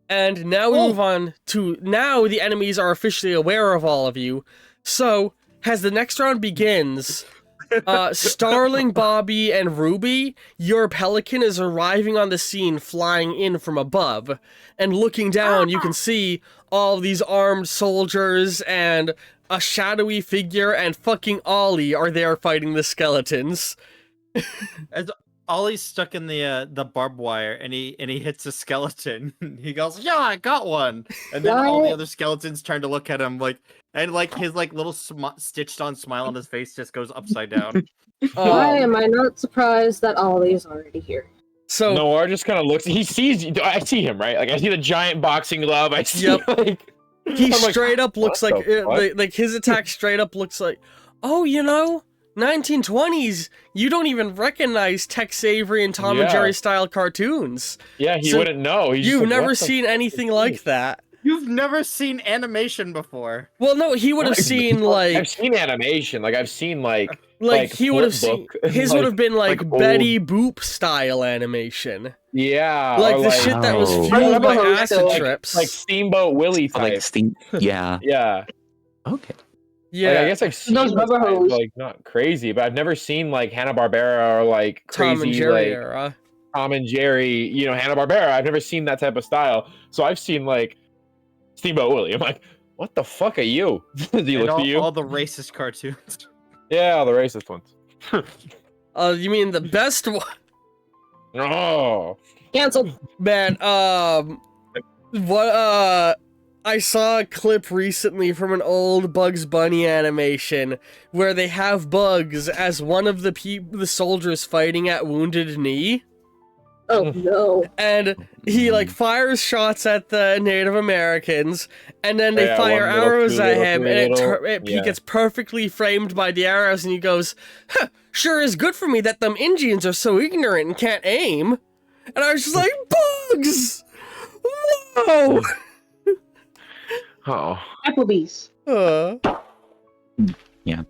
And now we move on to, now the enemies are officially aware of all of you. So, as the next round begins, Starling, Bobby, and Ruby, your pelican is arriving on the scene, flying in from above. And looking down, you can see all these armed soldiers and a shadowy figure and fucking Ollie are there fighting the skeletons. As Ollie's stuck in the barbed wire, and he hits a skeleton. He goes, "Yeah, I got one!" And then all the What? other skeletons turn to look at him, like, and like his like little stitched-on smile on his face just goes upside down. Why am I not surprised that Ollie's already here? So Noir just kind of looks. He sees. I see him, right? Like I see the giant boxing glove. I see. Yep. Like he I'm like, straight up looks what like, the fuck? like his attack straight up looks like, oh, you know, 1920s, you don't even recognize Tex Avery and Tom and Yeah. Jerry style cartoons. yeah, he So wouldn't know. He's just You've like, never what the seen fuck anything is like this? that. You've never seen animation before. Well, no, he would have seen I've like seen animation. Like I've seen like he would have seen Flipbook, his like- would have been like, like Betty Boop style animation, yeah, like or the shit that was Oh. fueled by Like- acid like- trips. like Steamboat Willie Oh, type. like Steam. Yeah. Yeah, Okay. yeah, Like, I guess I've seen Those this rubber type, hose. like not crazy, but I've never seen like Hanna-Barbera or like Tom crazy and Jerry like era. Tom and Jerry, you know, Hanna-Barbera. I've never seen that type of style. So I've seen like Steamboat Willie. I'm like, what the fuck are you? Does he And look at you? all the racist cartoons. Yeah, all the racist ones. You mean the best one? Oh, Cancelled. Man, I saw a clip recently from an old Bugs Bunny animation where they have Bugs as one of the soldiers fighting at Wounded Knee, Oh no. and he like fires shots at the Native Americans, and then they Yeah, fire one little, arrows two at little, him, three and little. he Yeah. gets perfectly framed by the arrows, and he goes, huh, "Sure is good for me that them Indians are so ignorant and can't aim." And I was just like, Bugs! Whoa! oh. Applebee's. Yeah.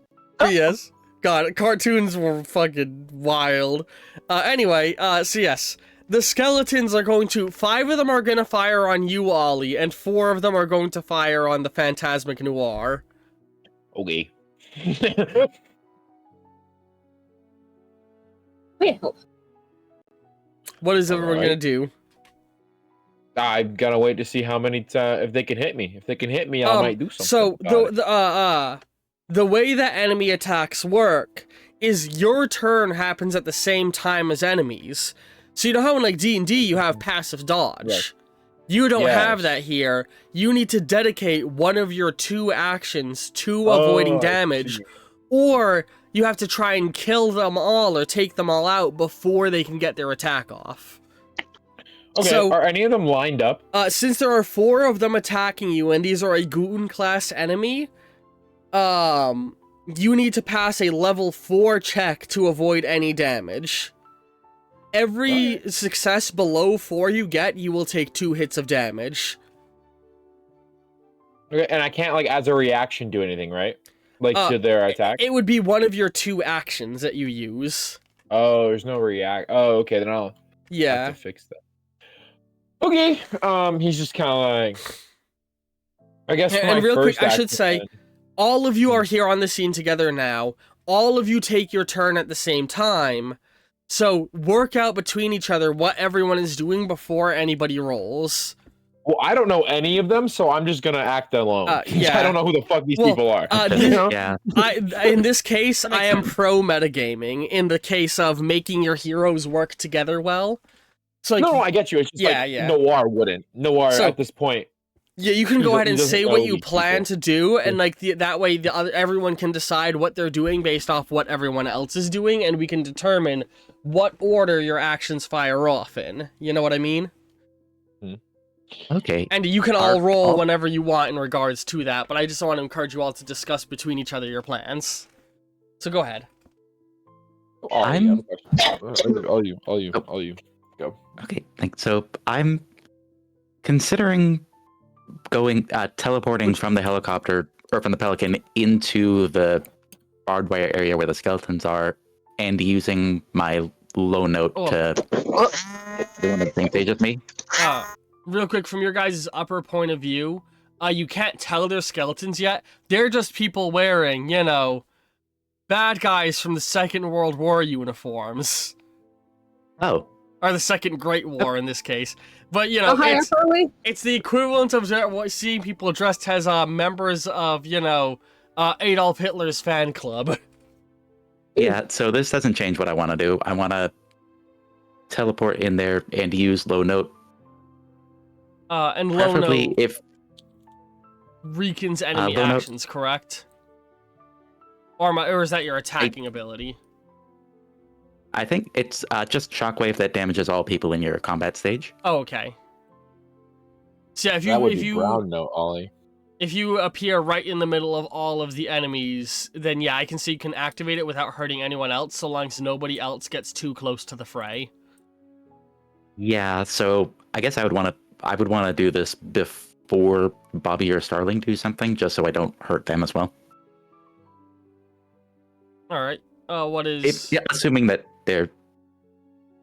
Yes. God, cartoons were fucking wild. Anyway, so yes. The skeletons are going to... 5 of them are going to fire on you, Ollie, and 4 of them are going to fire on the Phantasmic Noir. Okay. Well, What is everyone Alright. going to do? I'm gonna wait to see how many if they can hit me. If they can hit me, I might do something. So about it. the way that enemy attacks work is your turn happens at the same time as enemies. So you know how in like D&D you have passive dodge. Right. You don't have Yes. that here. You need to dedicate one of your 2 actions to avoiding Oh, I damage, see. or you have to try and kill them all or take them all out before they can get their attack off. Okay, so- are any of them lined up? Since there are 4 of them attacking you, and these are a Goon class enemy, you need to pass a level 4 check to avoid any damage. Every success below 4 you get, you will take 2 hits of damage. Okay, and I can't like as a reaction do anything, right? Like Uh, to their attack. It would be one of your 2 actions that you use. Oh, there's no react. Oh, okay, then I'll have Yeah. to fix that. Okay. He's just kind of like. I guess. And for my real quick, first I should action say- then- All of you are here on the scene together now. All of you take your turn at the same time. So work out between each other what everyone is doing before anybody rolls. Well, I don't know any of them, so I'm just gonna act alone. 'Cause yeah. I don't know who the fuck these Well, people are. this- you know? Yeah. In this case, That makes I am sense. pro metagaming in the case of making your heroes work together well. So, like, No, I get you. It's just Yeah, like yeah. Noir wouldn't. Noir So- at this point. yeah, you can He go do- ahead he and doesn't say know what you these plan people. to do, and like that way, everyone can decide what they're doing based off what everyone else is doing, and we can determine what order your actions fire off in. You know what I mean? Okay. And you can all roll all- whenever you want in regards to that, but I just want to encourage you all to discuss between each other your plans. So go ahead. Oh, I'm- yeah, the question. All you. Go. Okay. So I'm considering going teleporting from the helicopter or from the Pelican into the barbed wire area where the skeletons are, and using my low note Oh. to everyone on the same page as me. Real quick, from your guys' upper point of view, you can't tell they're skeletons yet. They're just people wearing, you know, bad guys from the Second World War uniforms. Oh. Or the Second Great War in this case. But, you know, How high up are we? it's the equivalent of seeing people dressed as members of, you know, Adolf Hitler's fan club. Yeah, so this doesn't change what I want to do. I want to teleport in there and use low note. And Lono Preferably if weakens enemy Lono- actions, correct? Or is that your attacking ability? I think it's just shockwave that damages all people in your combat stage. Oh, okay. So yeah, That would be ground note, Ollie. if you appear right in the middle of all of the enemies, then yeah, I can see you can activate it without hurting anyone else, so long as nobody else gets too close to the fray. Yeah, so I guess I would want to do this before Bobby or Starling do something, just so I don't hurt them as well. All right. What is? Assuming that they're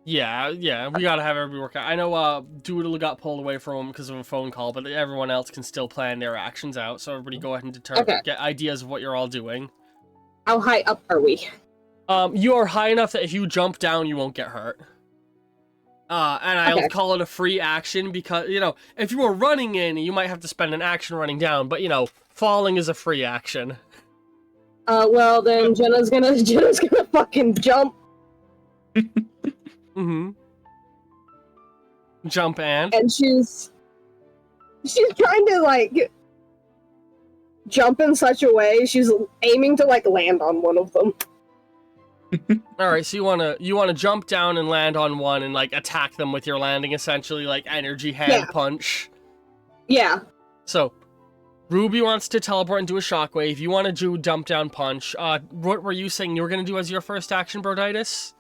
Yeah, we gotta have everybody work out. I know Doodle got pulled away from him because of a phone call, but everyone else can still plan their actions out. So everybody go ahead and determine, Okay. get ideas of what you're all doing. How high up are we? You are high enough that if you jump down, you won't get hurt. And I'll Okay. call it a free action because, you know, if you were running in, you might have to spend an action running down, but, you know, falling is a free action. Well then Jenna's gonna fucking jump Mm-hmm. Jump and? and she's trying to like jump in such a way she's aiming to like land on one of them. Alright, so you wanna jump down and land on one and, like, attack them with your landing, essentially, like, energy hand Yeah. punch. Yeah. So, Ruby wants to teleport and do a shockwave. You want to do dump down punch. What were you saying you were going to do as your first action, Broditis?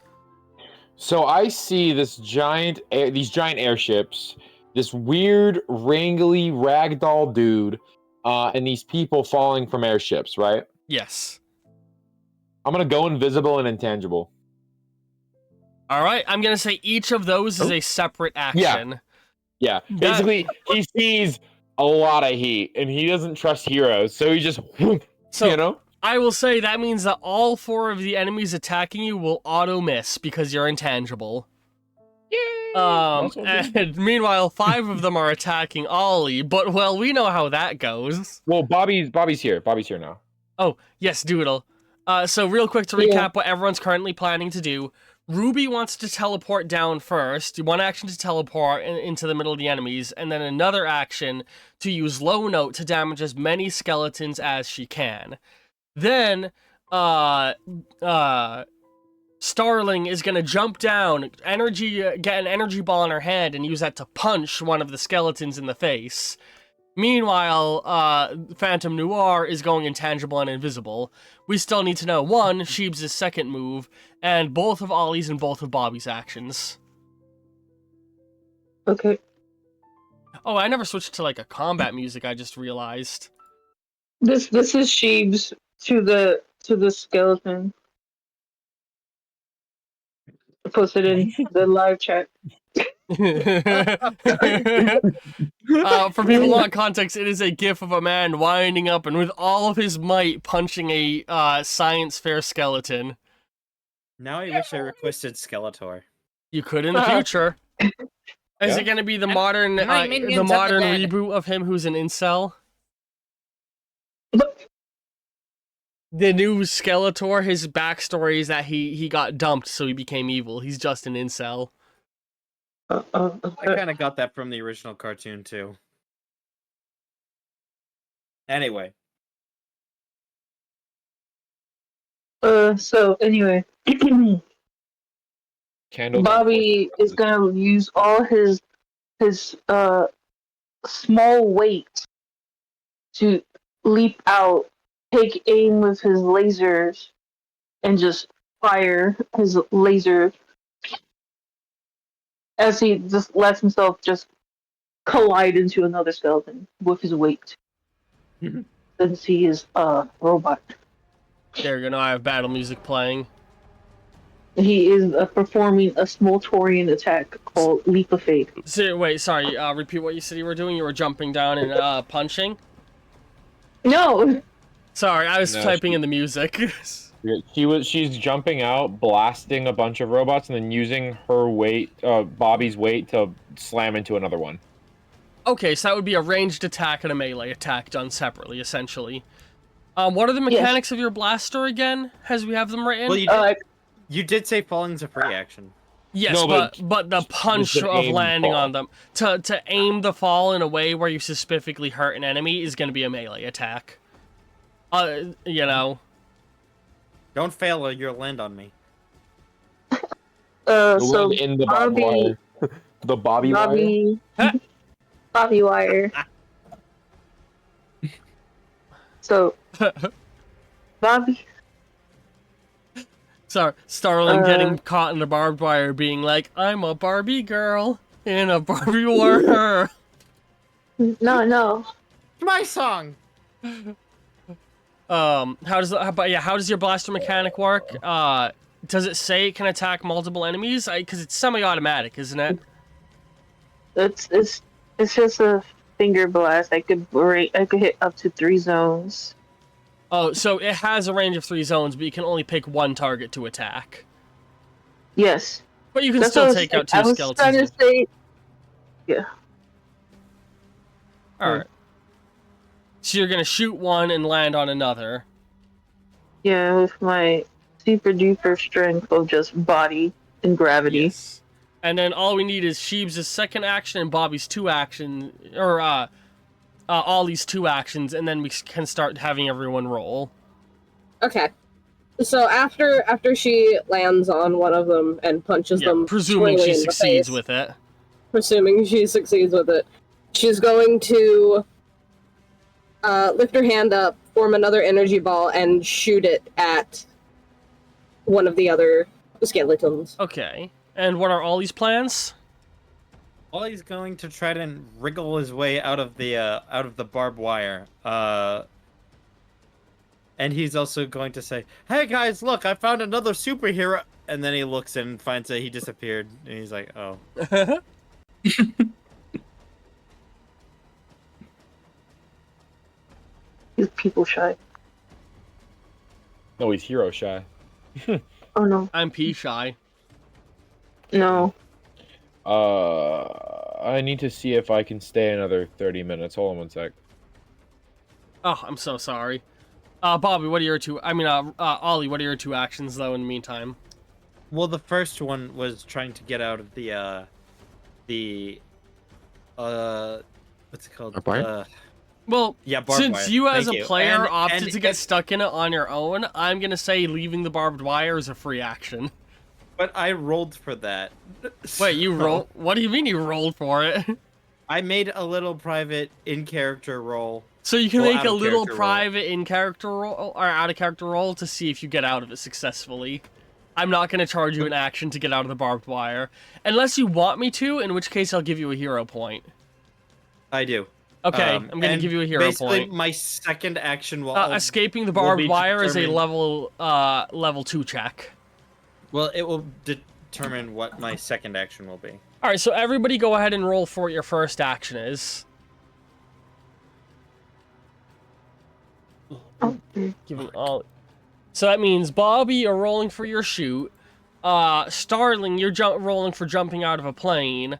So I see these giant airships, this weird, wrangly ragdoll dude, and these people falling from airships, right? Yes. I'm gonna go invisible and intangible. Alright, I'm going to say each of those is a separate action. Yeah, That- basically he sees a lot of heat and he doesn't trust heroes, so he just, So, you know. I will say that means that all 4 of the enemies attacking you will auto-miss because you're intangible. And meanwhile, 5 of them are attacking Ollie, but, well, we know how that goes. Well, Bobby's here. Bobby's here now. Oh, yes, Doodle. So real quick to recap what everyone's currently planning to do. Ruby wants to teleport down first. One action to teleport into the middle of the enemies, and then another action to use low note to damage as many skeletons as she can. Then, Starling is gonna jump down, get an energy ball in her hand, and use that to punch one of the skeletons in the face. Meanwhile, Phantom Noir is going intangible and invisible. We still need to know, 1, Sheebs' second move, and both of Ollie's and both of Bobby's actions. Okay. Oh, I never switched to, like, a combat music, I just realized. This is Sheebs to the skeleton. I posted in the live chat. For people who want context, it is a gif of a man winding up and with all of his might punching a science fair skeleton. Now I wish I requested Skeletor. You could in the future. Is Yeah. it gonna be the modern, my the minions at the modern dead. reboot of him who's an incel? The new Skeletor, his backstory is that he got dumped, so he became evil. He's just an incel. I kind of got that from the original cartoon too. Anyway, So anyway, Candle. Bobby is gonna use all his small weight to leap out, take aim with his lasers, and just fire his laser as he just lets himself just collide into another skeleton with his weight. Since he is a robot. There you go. Now I have battle music playing. He is performing a Smoltorian attack called Leap of Faith. So, wait, sorry. Repeat what you said you were doing. You were jumping down and punching. No! Sorry, I was No, typing in the music. She's jumping out, blasting a bunch of robots, and then using her weight, Bobby's weight, to slam into another one. Okay, so that would be a ranged attack and a melee attack done separately, essentially. What are the mechanics of your blaster again, as we have them written? well, you did say falling's a free action. Yes, No, but the punch an of aim landing fall. on them, to aim the fall in a way where you specifically hurt an enemy is going to be a melee attack. You know. Don't fail or you'll land on me. So Land in the barbed Bobby- wire. The Bobby wire. Bobby Wire. So Bobby Sorry, Starling getting caught in the barbed wire being like, I'm a Barbie girl in a Barbie wire. No. My song. How does your blaster mechanic work? Does it say it can attack multiple enemies? Because it's semi-automatic, isn't it? It's just a finger blast. I could hit up to 3 zones. Oh, so it has a range of 3 zones, but you can only pick one target to attack. Yes. But you can That's still what take I out 2 was skeletons. trying to say. Yeah. Alright. So you're gonna shoot one and land on another. Yeah, with my super duper strength of just body and gravity. Yes. And then all we need is Sheebs' second action and Bobby's 2 action, or Ollie's 2 actions, and then we can start having everyone roll. Okay. So after she lands on one of them and punches them, presuming squarely she in the succeeds face, with it. presuming she succeeds with it, she's going to lift her hand up, form another energy ball, and shoot it at one of the other skeletons. Okay. And what are Ollie's plans? Ollie's going to try to wriggle his way out of the barbed wire. And he's also going to say, "Hey guys, look, I found another superhero." And then he looks and finds that he disappeared, and he's like, "Oh." He's people shy. No, he's hero shy. Oh no. I'm P shy. No. I need to see if I can stay another 30 minutes. Hold on one sec. Oh, I'm so sorry. Bobby, what are your 2? I mean, Ollie, what are your 2 actions though? In the meantime. Well, the first one was trying to get out of the what's it called? Barbed wire? Well, Yeah, barbed since wire. you as Thank a you. player And- opted and- to get stuck in it on your own, I'm gonna say leaving the barbed wire is a free action. But I rolled for that. Wait, you So, roll? What do you mean you rolled for it? I made a little private in-character roll. So you can Well, make a little out-of-character roll. private in-character roll or out-of-character roll to see if you get out of it successfully. I'm not gonna charge you an action to get out of the barbed wire, unless you want me to, in which case I'll give you a hero point. I do. Okay, I'm gonna and give you a hero basically, point. my second action will Escaping the will barbed be wire is a determined- level 2 check. Well, it will determine what my second action will be. All right, so everybody go ahead and roll for what your first action is. Give them all. So that means Bobby, you're rolling for your shoot. Starling, you're rolling for jumping out of a plane.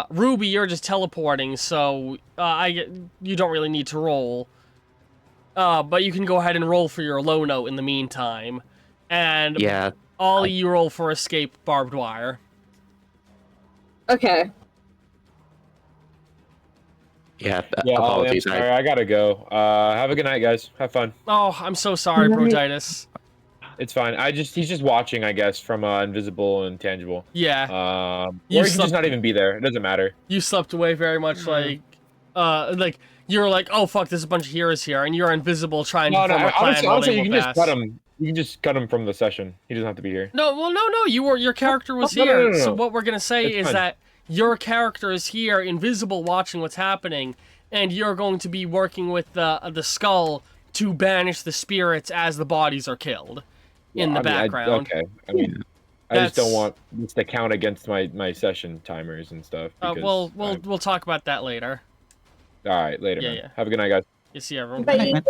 Ruby, you're just teleporting, so you don't really need to roll. But you can go ahead and roll for your low note in the meantime. And Yeah. Ollie, you roll for escape barbed wire. Okay. Yeah. Yeah, Ollie, I'm Apologies. sorry, I gotta go. Have a good night, guys. Have fun. Oh, I'm so sorry, Good night. Broditis. It's fine. He's just watching, I guess, from invisible and tangible. Yeah, Or You he can slept- just not even be there. It doesn't matter. you slept away very much like you're like, oh fuck, there's a bunch of heroes here, and you're invisible trying to No, form a plan while honestly, they you can whoop just ass. cut him. You can just cut him from the session. He doesn't have to be here. No, well, no, your character was No, no, here. no, no. So what we're gonna say It's is fine. that your character is here, invisible, watching what's happening, and you're going to be working with the skull to banish the spirits as the bodies are killed in the background. Okay. I mean, I just don't That's- want this to count against my session timers and stuff. Because We'll talk about that later. all right, later. Yeah, man. yeah. Have a good night, guys. You see everyone. Bye.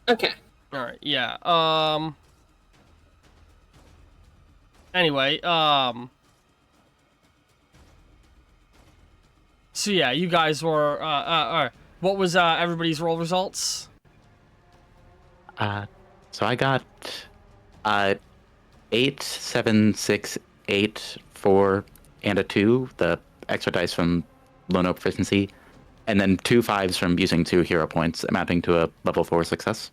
Okay. All right. Yeah. Anyway. So yeah, you guys were. What was everybody's roll results? So I got 8, 7, 6, 8, 4, and a 2, the extra dice from low note proficiency, and then 2 5s from using 2 hero points, amounting to a level 4 success.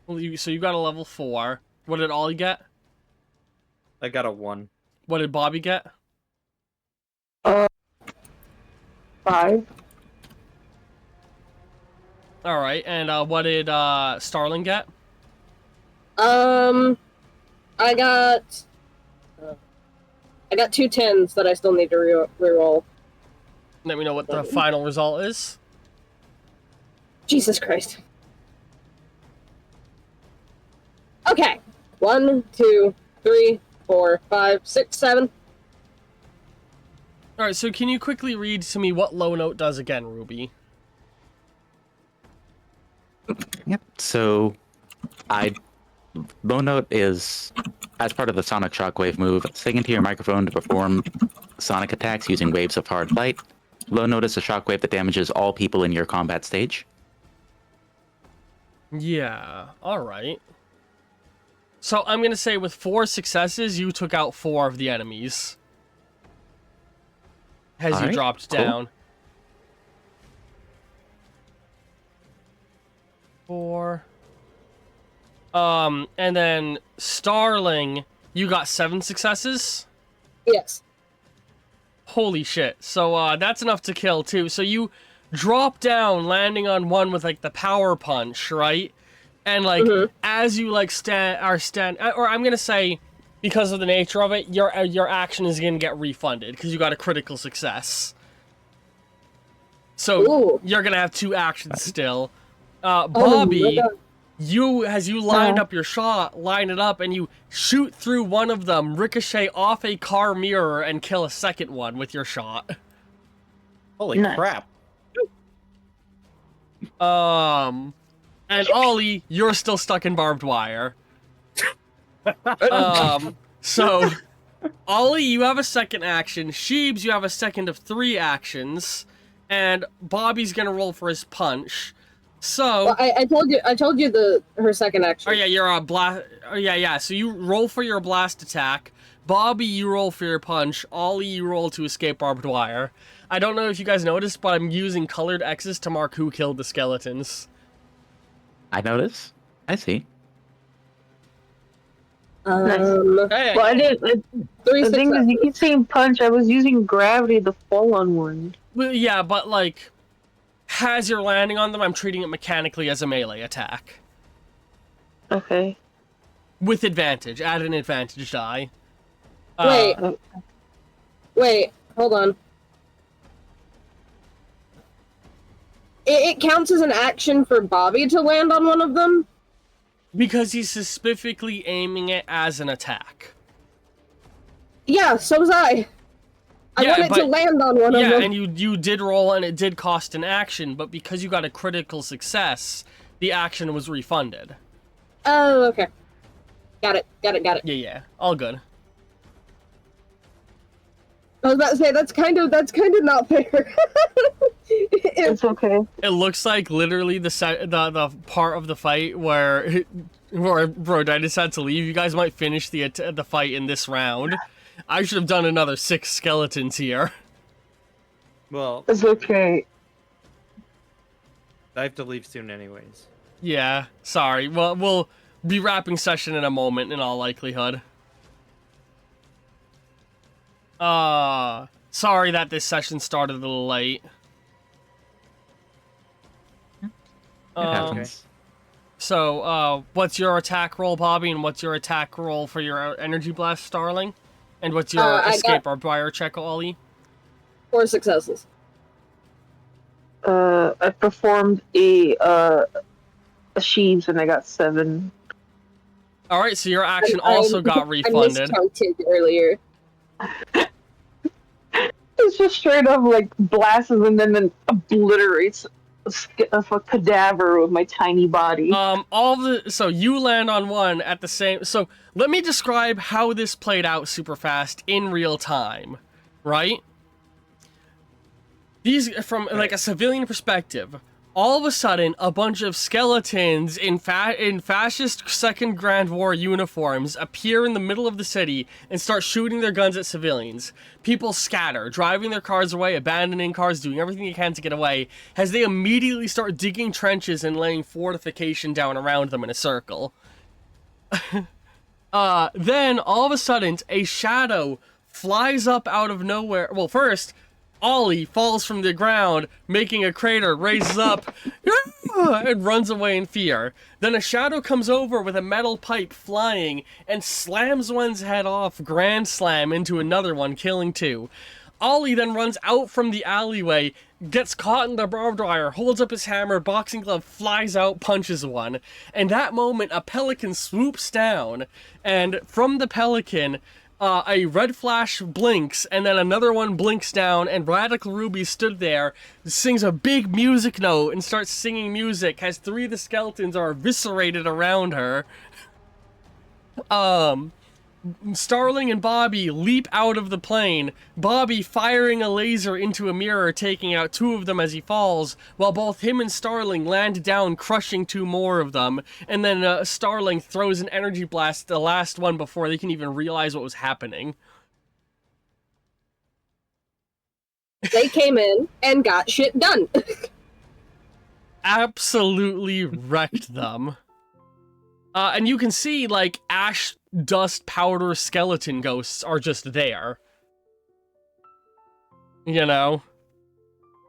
Well, so you got a level 4. What did Ollie get? I got a 1. What did Bobby get? 5. All right, and what did Starling get? I got 2 10s that I still need to reroll. Let me know what the final result is. Jesus Christ. Okay. 1, 2, 3, 4, 5, 6, 7. All right, so can you quickly read to me what low note does again, Ruby? Yep. So, low note is, as part of the sonic shockwave move, sing into your microphone to perform sonic attacks using waves of hard light. Low note is a shockwave that damages all people in your combat stage. Yeah, all right. So I'm going to say with 4 successes, you took out 4 of the enemies. As you Alright, dropped cool. down. 4. And then Starling, you got 7 successes? Yes. Holy shit. So that's enough to kill too. So you drop down, landing on one with like the power punch, right? And like as you like or I'm gonna say, because of the nature of it, your action is gonna get refunded because you got a critical success. So Ooh. you're gonna have 2 actions still. Oh, Bobby, my God. as you lined up your shot, line it up, and you shoot through one of them, ricochet off a car mirror, and kill a second one with your shot. Holy Nice. crap. And Ollie, you're still stuck in barbed wire. So, Ollie, you have a second action. Sheebs, you have a second of 3 actions. And Bobby's gonna roll for his punch. So, Well, I told you her second action. oh yeah, you're a blast. Oh yeah. So you roll for your blast attack. Bobby, you roll for your punch. Ollie, you roll to escape barbed wire. I don't know if you guys noticed, but I'm using colored X's to mark who killed the skeletons. I notice. I see. Hey, Well, I didn't. 3 The thing is, successes. you keep saying punch. I was using gravity to fall on one. well, yeah, but like, as you're landing on them, I'm treating it mechanically as a melee attack. Okay. With advantage. Add an advantage die. Wait, hold on. It counts as an action for Bobby to land on one of them? Because he's specifically aiming it as an attack. Yeah, so was I. I Yeah, wanted to but- land on one of Yeah, them. and you did roll and it did cost an action, but because you got a critical success, the action was refunded. Oh, okay. Got it. Yeah, all good. I was about to say that's kind of not fair. It's okay. It looks like literally the part of the fight where Broditis had to leave. You guys might finish the fight in this round. I should have done another 6 skeletons here. Well, It's okay. I have to leave soon anyways. Yeah, sorry. Well, we'll be wrapping session in a moment in all likelihood. Sorry that this session started a little late. It happens. So, what's your attack roll, Bobby, and what's your attack roll for your Energy Blast, Starling? And what's your I Escape got- or Briar check, Ollie? 4 successes. I performed a sheaves and I got 7. Alright, so your action also got I refunded. miscounted earlier. It's just straight up like blasts and then obliterates a cadaver with my tiny body. So you land on one at the same. So let me describe how this played out super fast in real time, right? These from like a civilian perspective. All of a sudden, a bunch of skeletons in fascist Second Grand War uniforms appear in the middle of the city and start shooting their guns at civilians. People scatter, driving their cars away, abandoning cars, doing everything they can to get away, as they immediately start digging trenches and laying fortification down around them in a circle. Then, all of a sudden, a shadow flies up out of nowhere. Well, first, Ollie falls from the ground, making a crater, raises up, and runs away in fear. Then a shadow comes over with a metal pipe flying and slams one's head off, grand slam into another one, killing 2. Ollie then runs out from the alleyway, gets caught in the barbed wire, holds up his hammer, boxing glove, flies out, punches one. And that moment, a pelican swoops down, and from the pelican, a red flash blinks, and then another one blinks down, and Radical Ruby stood there, sings a big music note, and starts singing music, as 3 of the skeletons are eviscerated around her. Starling and Bobby leap out of the plane, Bobby firing a laser into a mirror, taking out 2 of them as he falls, while both him and Starling land down, crushing 2 more of them, and then Starling throws an energy blast, the last one, before they can even realize what was happening. They came in and got shit done. Absolutely wrecked them. And you can see, like, ash, dust, powder, skeleton ghosts are just there. You know?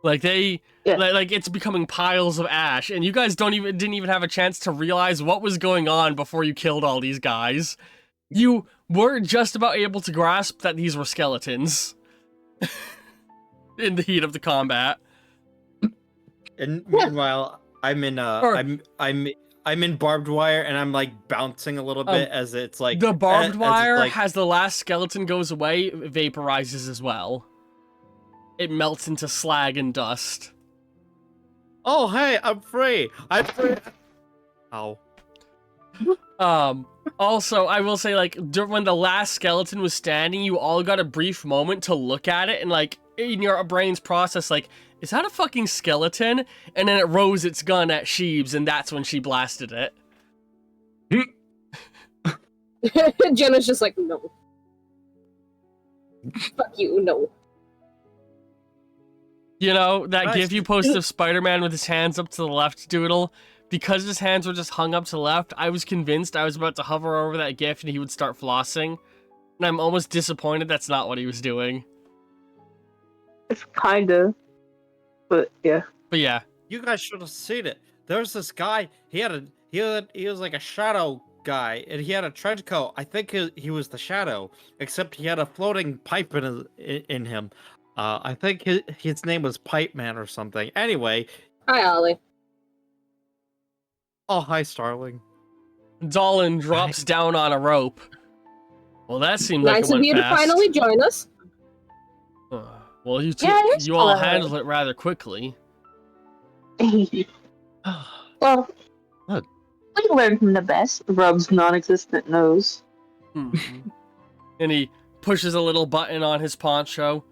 Like, they... Yeah. Like, it's becoming piles of ash, and you guys didn't even have a chance to realize what was going on before you killed all these guys. You were just about able to grasp that these were skeletons. In the heat of the combat. And meanwhile, I'm in I'm in barbed wire, and I'm like bouncing a little bit as it's like The barbed wire, like, as the last skeleton goes away, it vaporizes as well. It melts into slag and dust. oh hey, I'm free. I'm free. Ow. Also, I will say, like, when the last skeleton was standing, you all got a brief moment to look at it, and, like, in your brain's process, like, is that a fucking skeleton? And then it rose its gun at Sheebs, and that's when she blasted it. Jenna's just like, no. Fuck you, no. You know, that Nice. gif you posted of Spider-Man with his hands up to the left, Doodle? Because his hands were just hung up to the left, I was convinced I was about to hover over that gif and he would start flossing. And I'm almost disappointed that's not what he was doing. It's kinda. But yeah. But yeah. You guys should have seen it. There was this guy. He was like a shadow guy, and he had a trench coat. I think he was the shadow, except he had a floating pipe in him. I think his name was Pipe Man or something. Anyway. Hi, Ollie. Oh, hi, Starling. Dolan drops down on a rope. Well, that seemed like Nice it of went you to fast. finally join us. Well, you Yeah, you're you all still handled it rather quickly. Well, Look. We learn from the best. Rubs non-existent nose. Hmm. And he pushes a little button on his poncho.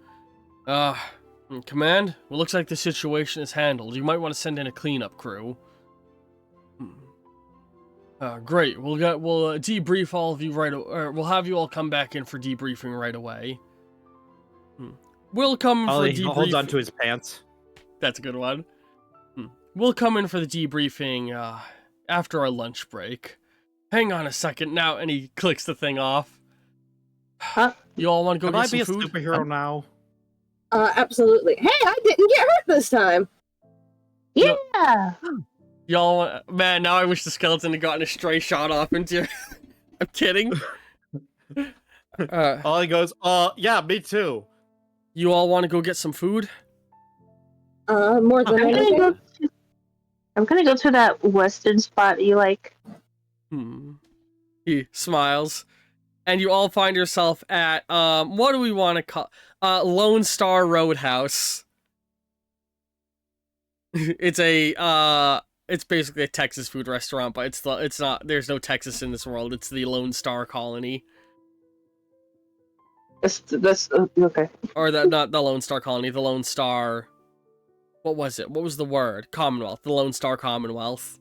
Command, well, looks like the situation is handled. You might want to send in a cleanup crew. Great. We'll debrief all of you or we'll have you all come back in for debriefing right away. We'll come for Ollie debrief. holds onto his pants. That's a good one. We'll come in for the debriefing after our lunch break. Hang on a second now, and he clicks the thing off. Huh? You all want to go Can get I be a some food? superhero now? Absolutely. Hey, I didn't get hurt this time. Yeah. Y'all, man, now I wish the skeleton had gotten a stray shot off into your... I'm kidding. Ollie goes, yeah, me too. You all want to go get some food? More than anything. I'm gonna go to that western spot you like. He smiles. And you all find yourself at, what do we want to call... Lone Star Roadhouse. It's it's basically a Texas food restaurant, but it's not, there's no Texas in this world. It's the Lone Star Colony. That's okay. Or not the Lone Star Colony, the Lone Star... What was it? What was the word? Commonwealth. The Lone Star Commonwealth.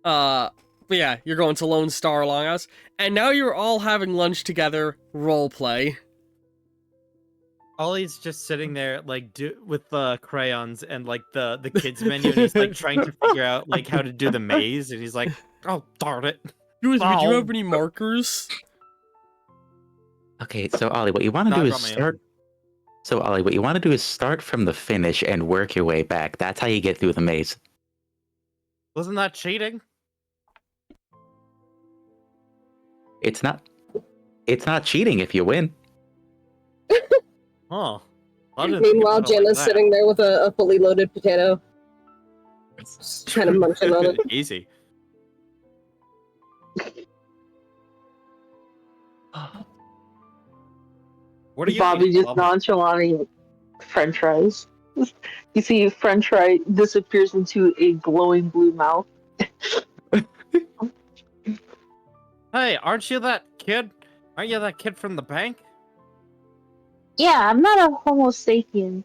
But yeah, you're going to Lone Star Longhouse. And now you're all having lunch together, roleplay. Ollie's just sitting there, like, with the crayons and, like, the kids menu, and he's, like, trying to figure out, like, how to do the maze, and he's like, oh, darn it. Would you have any markers? Okay, so Ollie, what you want to do is start... So Ollie, what you want to do is start from the finish and work your way back. That's how you get through the maze. Wasn't that cheating? It's not cheating if you win. Huh. Meanwhile, Jenna's sitting there with a fully loaded potato. Just kind of munching on it. Easy. What are you Bobby eating, just nonchalantly French fries. You see, French fry disappears into a glowing blue mouth. Hey, aren't you that kid? Aren't you that kid from the bank? Yeah, I'm not a Homo sapien.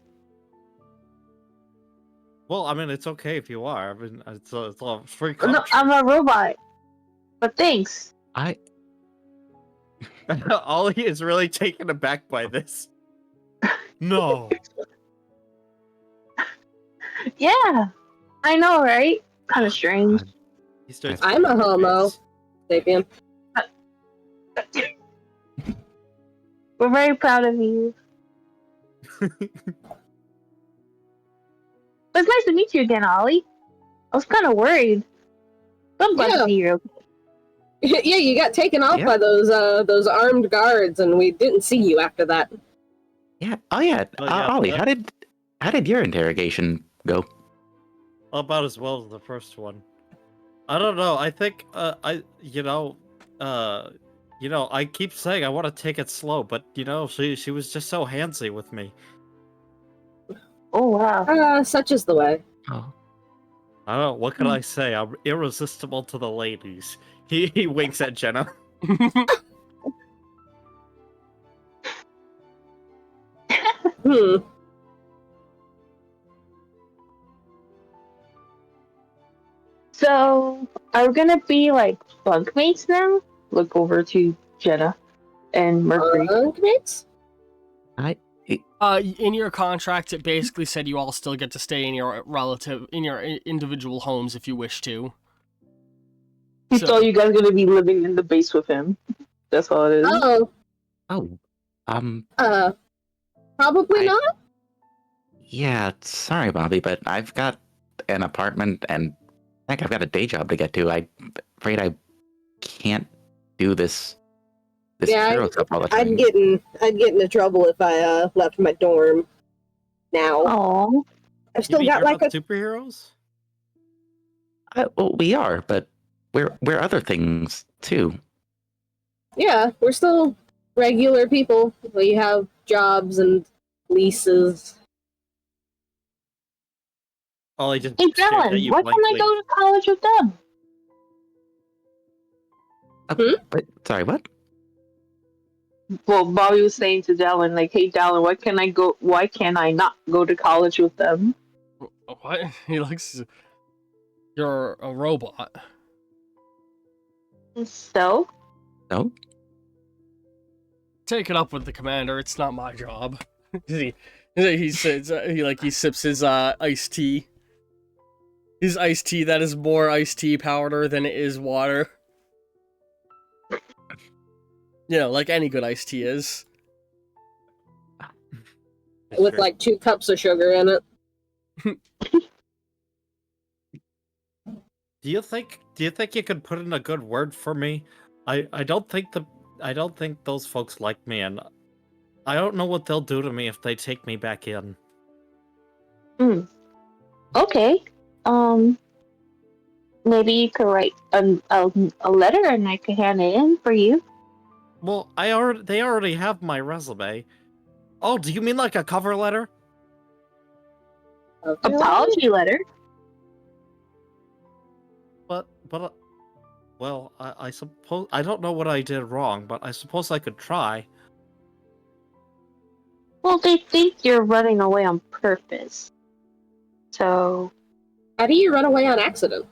Well, I mean, it's okay if you are. I mean, it's a free No, country. I'm a robot. But thanks. Ollie is really taken aback by this. No. Yeah, I know, right? Kind of strange. He starts I'm a homo sapien. We're very proud of you. But it's nice to meet you again, Ollie. I was kind of worried. I'm glad to see you. Okay. Yeah, you got taken off by those armed guards, and we didn't see you after that. Yeah. Oh yeah. Ollie, how did your interrogation go? About as well as the first one. I don't know. I think I keep saying I want to take it slow, but she was just so handsy with me. Oh wow. Such is the way. Oh. I don't know. What can I say? I'm irresistible to the ladies. He winks at Jenna. So, are we gonna be like bunkmates now? Look over to Jenna and Mercury. Bunkmates? In your contract, it basically said you all still get to stay in your individual homes if you wish to. So you guys gonna be living in the base with him? That's all it is. Probably not. Yeah, sorry, Bobby, but I've got an apartment and heck, I've got a day job to get to. I'm afraid I can't do this hero stuff all the time. I'd get into trouble if I left my dorm now. Oh, I've still got like a superheroes. Well, we are, but we're other things too. Yeah, we're still regular people. We have jobs and leases. Ollie just Hey, stared at Dylan, you why can't I blankly. go to college with them? But sorry, what? Well, Bobby was saying to Dylan, like, "Hey, Dylan, why can't I not go to college with them?" What? He looks. You're a robot. So, No. Take it up with the commander. It's not my job. he says he sips his iced tea. His iced tea that is more iced tea powder than it is water. You know, like any good iced tea is. With like 2 cups of sugar in it. Do you think you could put in a good word for me? I don't think those folks like me, and I don't know what they'll do to me if they take me back in. okay. Maybe you could write a letter and I could hand it in for you. Well, they already have my resume. Oh, do you mean like a cover letter? Okay. Apology letter. But well, I suppose I don't know what I did wrong, but I suppose I could try. Well, they think you're running away on purpose. So, How do you run away on accident?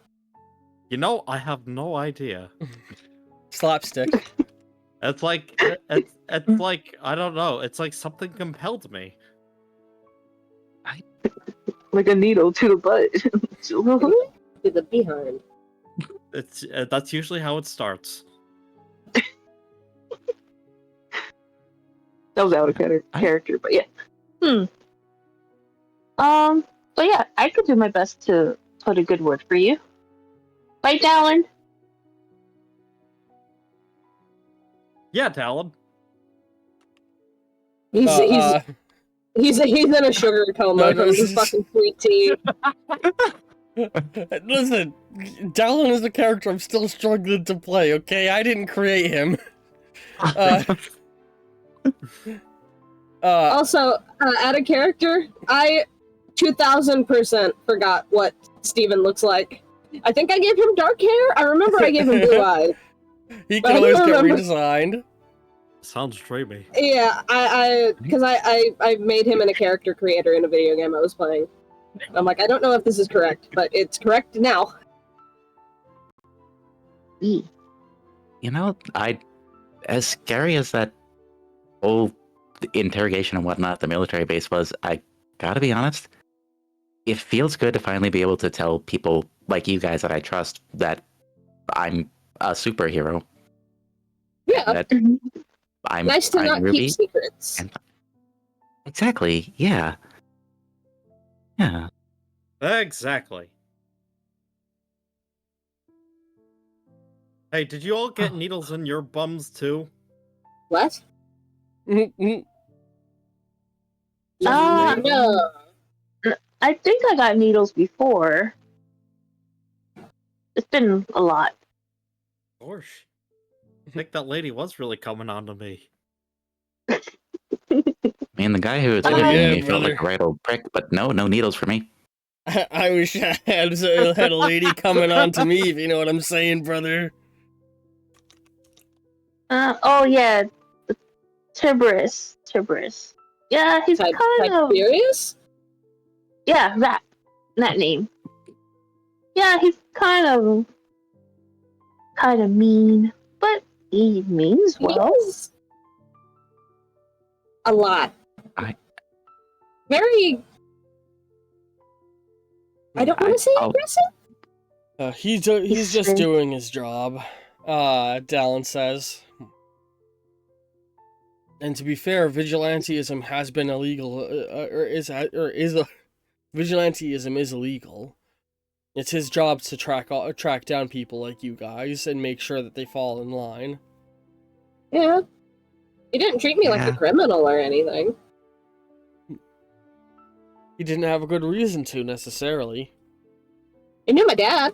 You know, I have no idea. Slapstick. It's like it's like I don't know. It's like something compelled me. like a needle to the butt. To the behind. It's that's usually how it starts. That was out of character, but yeah. But yeah, I could do my best to put a good word for you. Right, Dallin? Yeah, Talon. He's Uh, he's in a sugar coma No, from his fucking sweet tea. Listen, Dallin is a character I'm still struggling to play, okay? I didn't create him. Also, out of character, I 2000% forgot what Steven looks like. I think I gave him dark hair. I remember I gave him blue eyes. He I can always get remember. redesigned. Sounds dreamy. Yeah, because I made him in a character creator in a video game I was playing. I'm like, I don't know if this is correct, but it's correct now. You know, as scary as that whole interrogation and whatnot, the military base was, I gotta be honest, it feels good to finally be able to tell people like you guys that I trust that I'm a superhero. Yeah, That I'm nice to not Ruby. keep secrets. And exactly, yeah. Yeah. Exactly. Hey, did you all get needles in your bums too? What? Mm-mm. No. I think I got needles before. It's been a lot. Gosh. I think that lady was really coming on to me. Man, the guy who was Oh, interviewing yeah, me felt like a brother. right old prick, but no needles for me. I wish I had a lady coming on to me, if you know what I'm saying, brother. Oh yeah, Tiberius. Yeah, he's kind of Tiberius? yeah that name. Yeah, he's kind of mean, but he means well. Yes. A lot. I- Very. I don't want to say I'll- aggressive. He's just doing his job. Dallin says. And to be fair, vigilantism has been illegal, vigilantism is illegal. It's his job to track down people like you guys and make sure that they fall in line. Yeah. He didn't treat me like a Yeah. criminal or anything. He didn't have a good reason to necessarily. He knew my dad.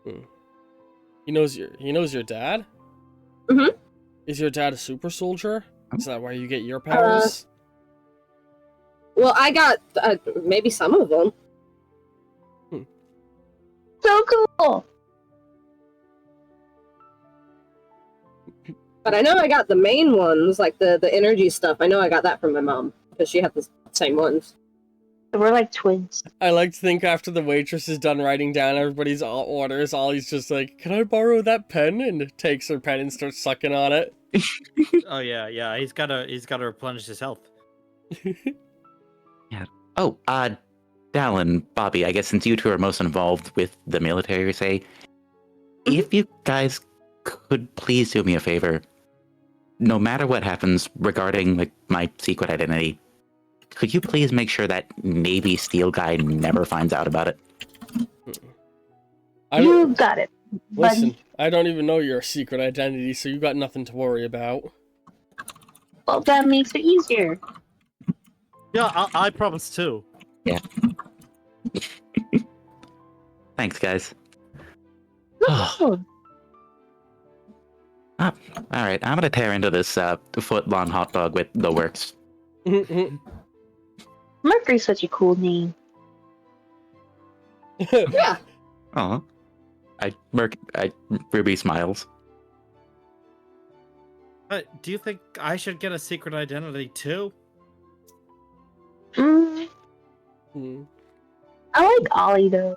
He knows your dad? Mhm. Is your dad a super soldier? Is that why you get your powers? Well, I got maybe some of them. so cool. But I know I got the main ones, like the energy stuff. I know I got that from my mom because she had the same ones. We're like twins. I like to think after the waitress is done writing down everybody's orders, Ollie's just like, "Can I borrow that pen?" and takes her pen and starts sucking on it. Oh yeah. He's gotta replenish his health. Oh, Dallin, Bobby, I guess since you two are most involved with the military, say, if you guys could please do me a favor, no matter what happens regarding like my secret identity, could you please make sure that Navy SEAL guy never finds out about it? You got it. Listen, buddy. I don't even know your secret identity, so you got nothing to worry about. Well, that makes it easier. Yeah, I promise too. Thanks, guys. Oh, All right, I'm gonna tear into this foot-long hot dog with the works. Mercury's such a cool name. Yeah. Aw. Ruby smiles. But do you think I should get a secret identity too? Mm, Hmm. I like Ollie though.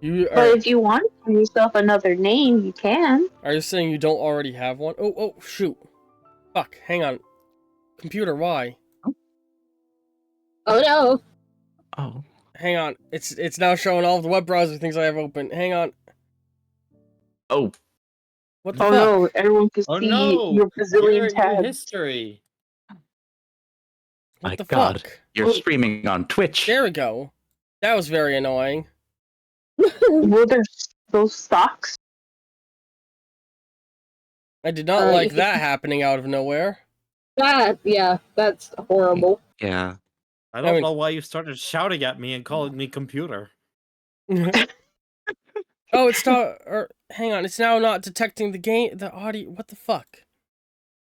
You But are, if you want for yourself another name, you can. are you saying you don't already have one? Oh, shoot. Fuck, hang on. Computer, why? Oh no. Oh. Hang on. It's now showing all of the web browser things I have open. Hang on. Oh. What the Oh fuck? no, everyone can Oh see no! your bazillion Your tabs. history. What My the God. fuck? You're streaming on Twitch. There we go. That was very annoying. Were there those stocks? I did not Uh, like that happening out of nowhere. That's horrible. Yeah. I don't mean- know why you started shouting at me and calling me computer. Oh, it's not. Or hang on, it's now not detecting the audio. What the fuck?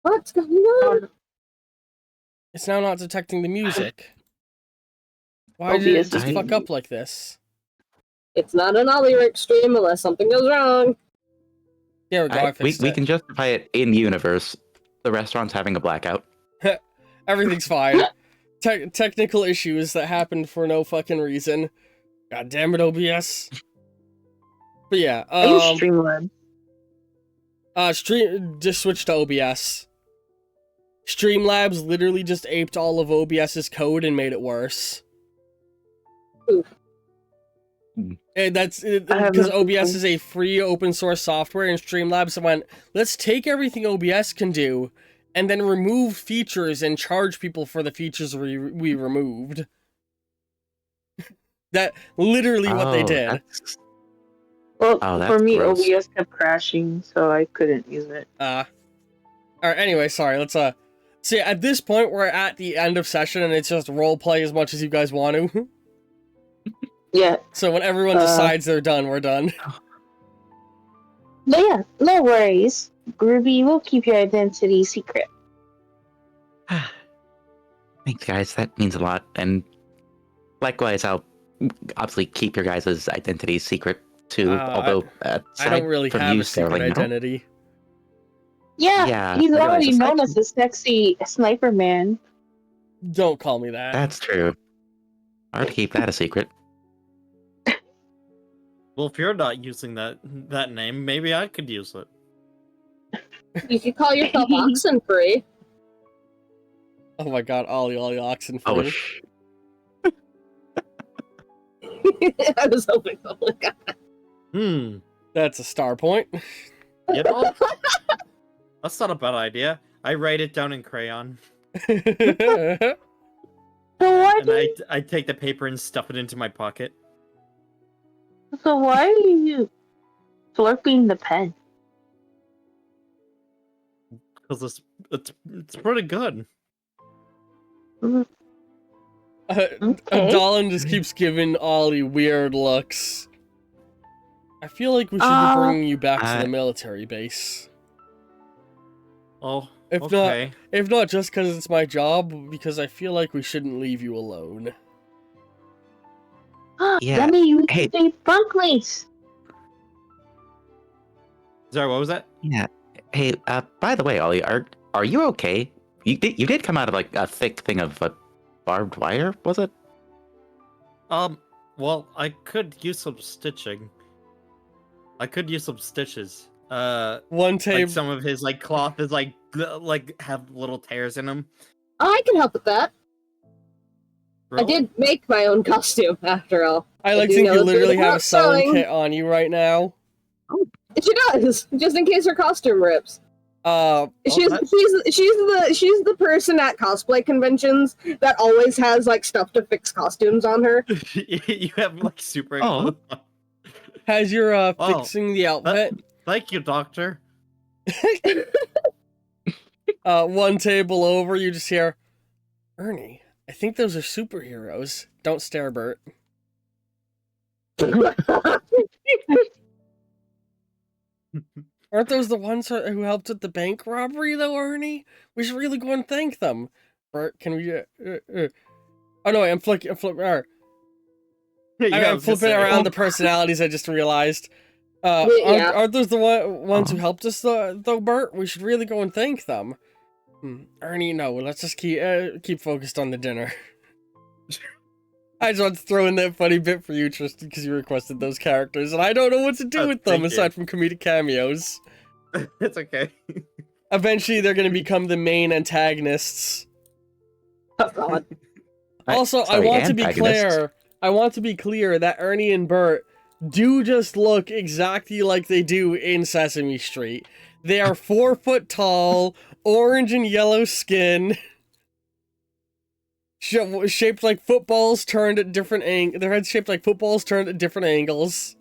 What's going on? It's now not detecting the music. Why did OBS it just is- fuck up like this? It's not an Ollyric stream unless something goes wrong. There we go. I we fixed we it. can justify it in universe. The restaurant's having a blackout. Everything's fine. Technical issues that happened for no fucking reason. God damn it, OBS. But yeah, I use Streamlabs. just switch to OBS. Streamlabs literally just aped all of OBS's code and made it worse. Oof. And that's I have because nothing OBS to- is a free open source software, and Streamlabs went, let's take everything OBS can do and then remove features and charge people for the features we removed. That literally what they Oh, did. that's- Well, Oh, for that's me, gross. OBS kept crashing, so I couldn't use it. Alright, anyway, sorry, let's see, at this point we're at the end of session and it's just role play as much as you guys want to. Yeah, So when everyone decides they're done, we're done. but yeah, no worries. Ruby will keep your identity secret. Thanks, guys. That means a lot. And likewise, I'll obviously keep your guys' identities secret too. Although, I aside don't really from have you, a secret Sterling, no. identity. Yeah, Yeah, he's I realize already it's known like- as the sexy sniper man. Don't call me that. That's true. Hard to keep that a secret. Well, if you're not using that name, maybe I could use it. You could call yourself Oxenfree. Oh my god, Ollie Oxenfree. Oh, I was hoping someone got That's a star point. You know, that's not a bad idea. I write it down in crayon, So why and I take the paper and stuff it into my pocket. are you slurping the pen? Because it's pretty good. Dolan just keeps giving Ollie weird looks. I feel like we should be bringing you back to the military base. Oh, If okay. not just because it's my job, because I feel like we shouldn't leave you alone. Yeah, Let me use hey. the bunkmates. Sorry, what was that? Yeah. Hey, by the way, Ollie, are you okay? You did come out of like a thick thing of barbed wire, was it? Well, I could use some stitching. I could use some stitches. One Like table. some of his like cloth is like have little tears in them. I can help with that. I Really? did make my own costume, after all. I like do to think know you that literally they're have a not sewing sewing. kit on you right now. She does, just in case her costume rips. She's the person at cosplay conventions that always has like stuff to fix costumes on her. You have like super. Oh. Has your Oh, fixing the outfit? Thank you, doctor. One table over, you just hear, Ernie, I think those are superheroes. Don't stare, Bert. Aren't those the ones who helped with the bank robbery, though, Ernie? We should really go and thank them. Bert, can we? Oh no, I'm flipping. I'm flipping around the personalities. I just realized. Yeah. Aren't those the ones who helped us, though, Bert? We should really go and thank them. Ernie, no. Let's just keep focused on the dinner. I just want to throw in that funny bit for you, Tristan, because you requested those characters, and I don't know what to do with them thank you. aside from comedic cameos. It's okay. Eventually, they're going to become the main antagonists. Oh god. Also, Sorry, I want to be antagonists. clear that Ernie and Bert do just look exactly like they do in Sesame Street. They are 4 foot tall, orange and yellow skin, shaped like footballs turned at different their heads shaped like footballs turned at different angles.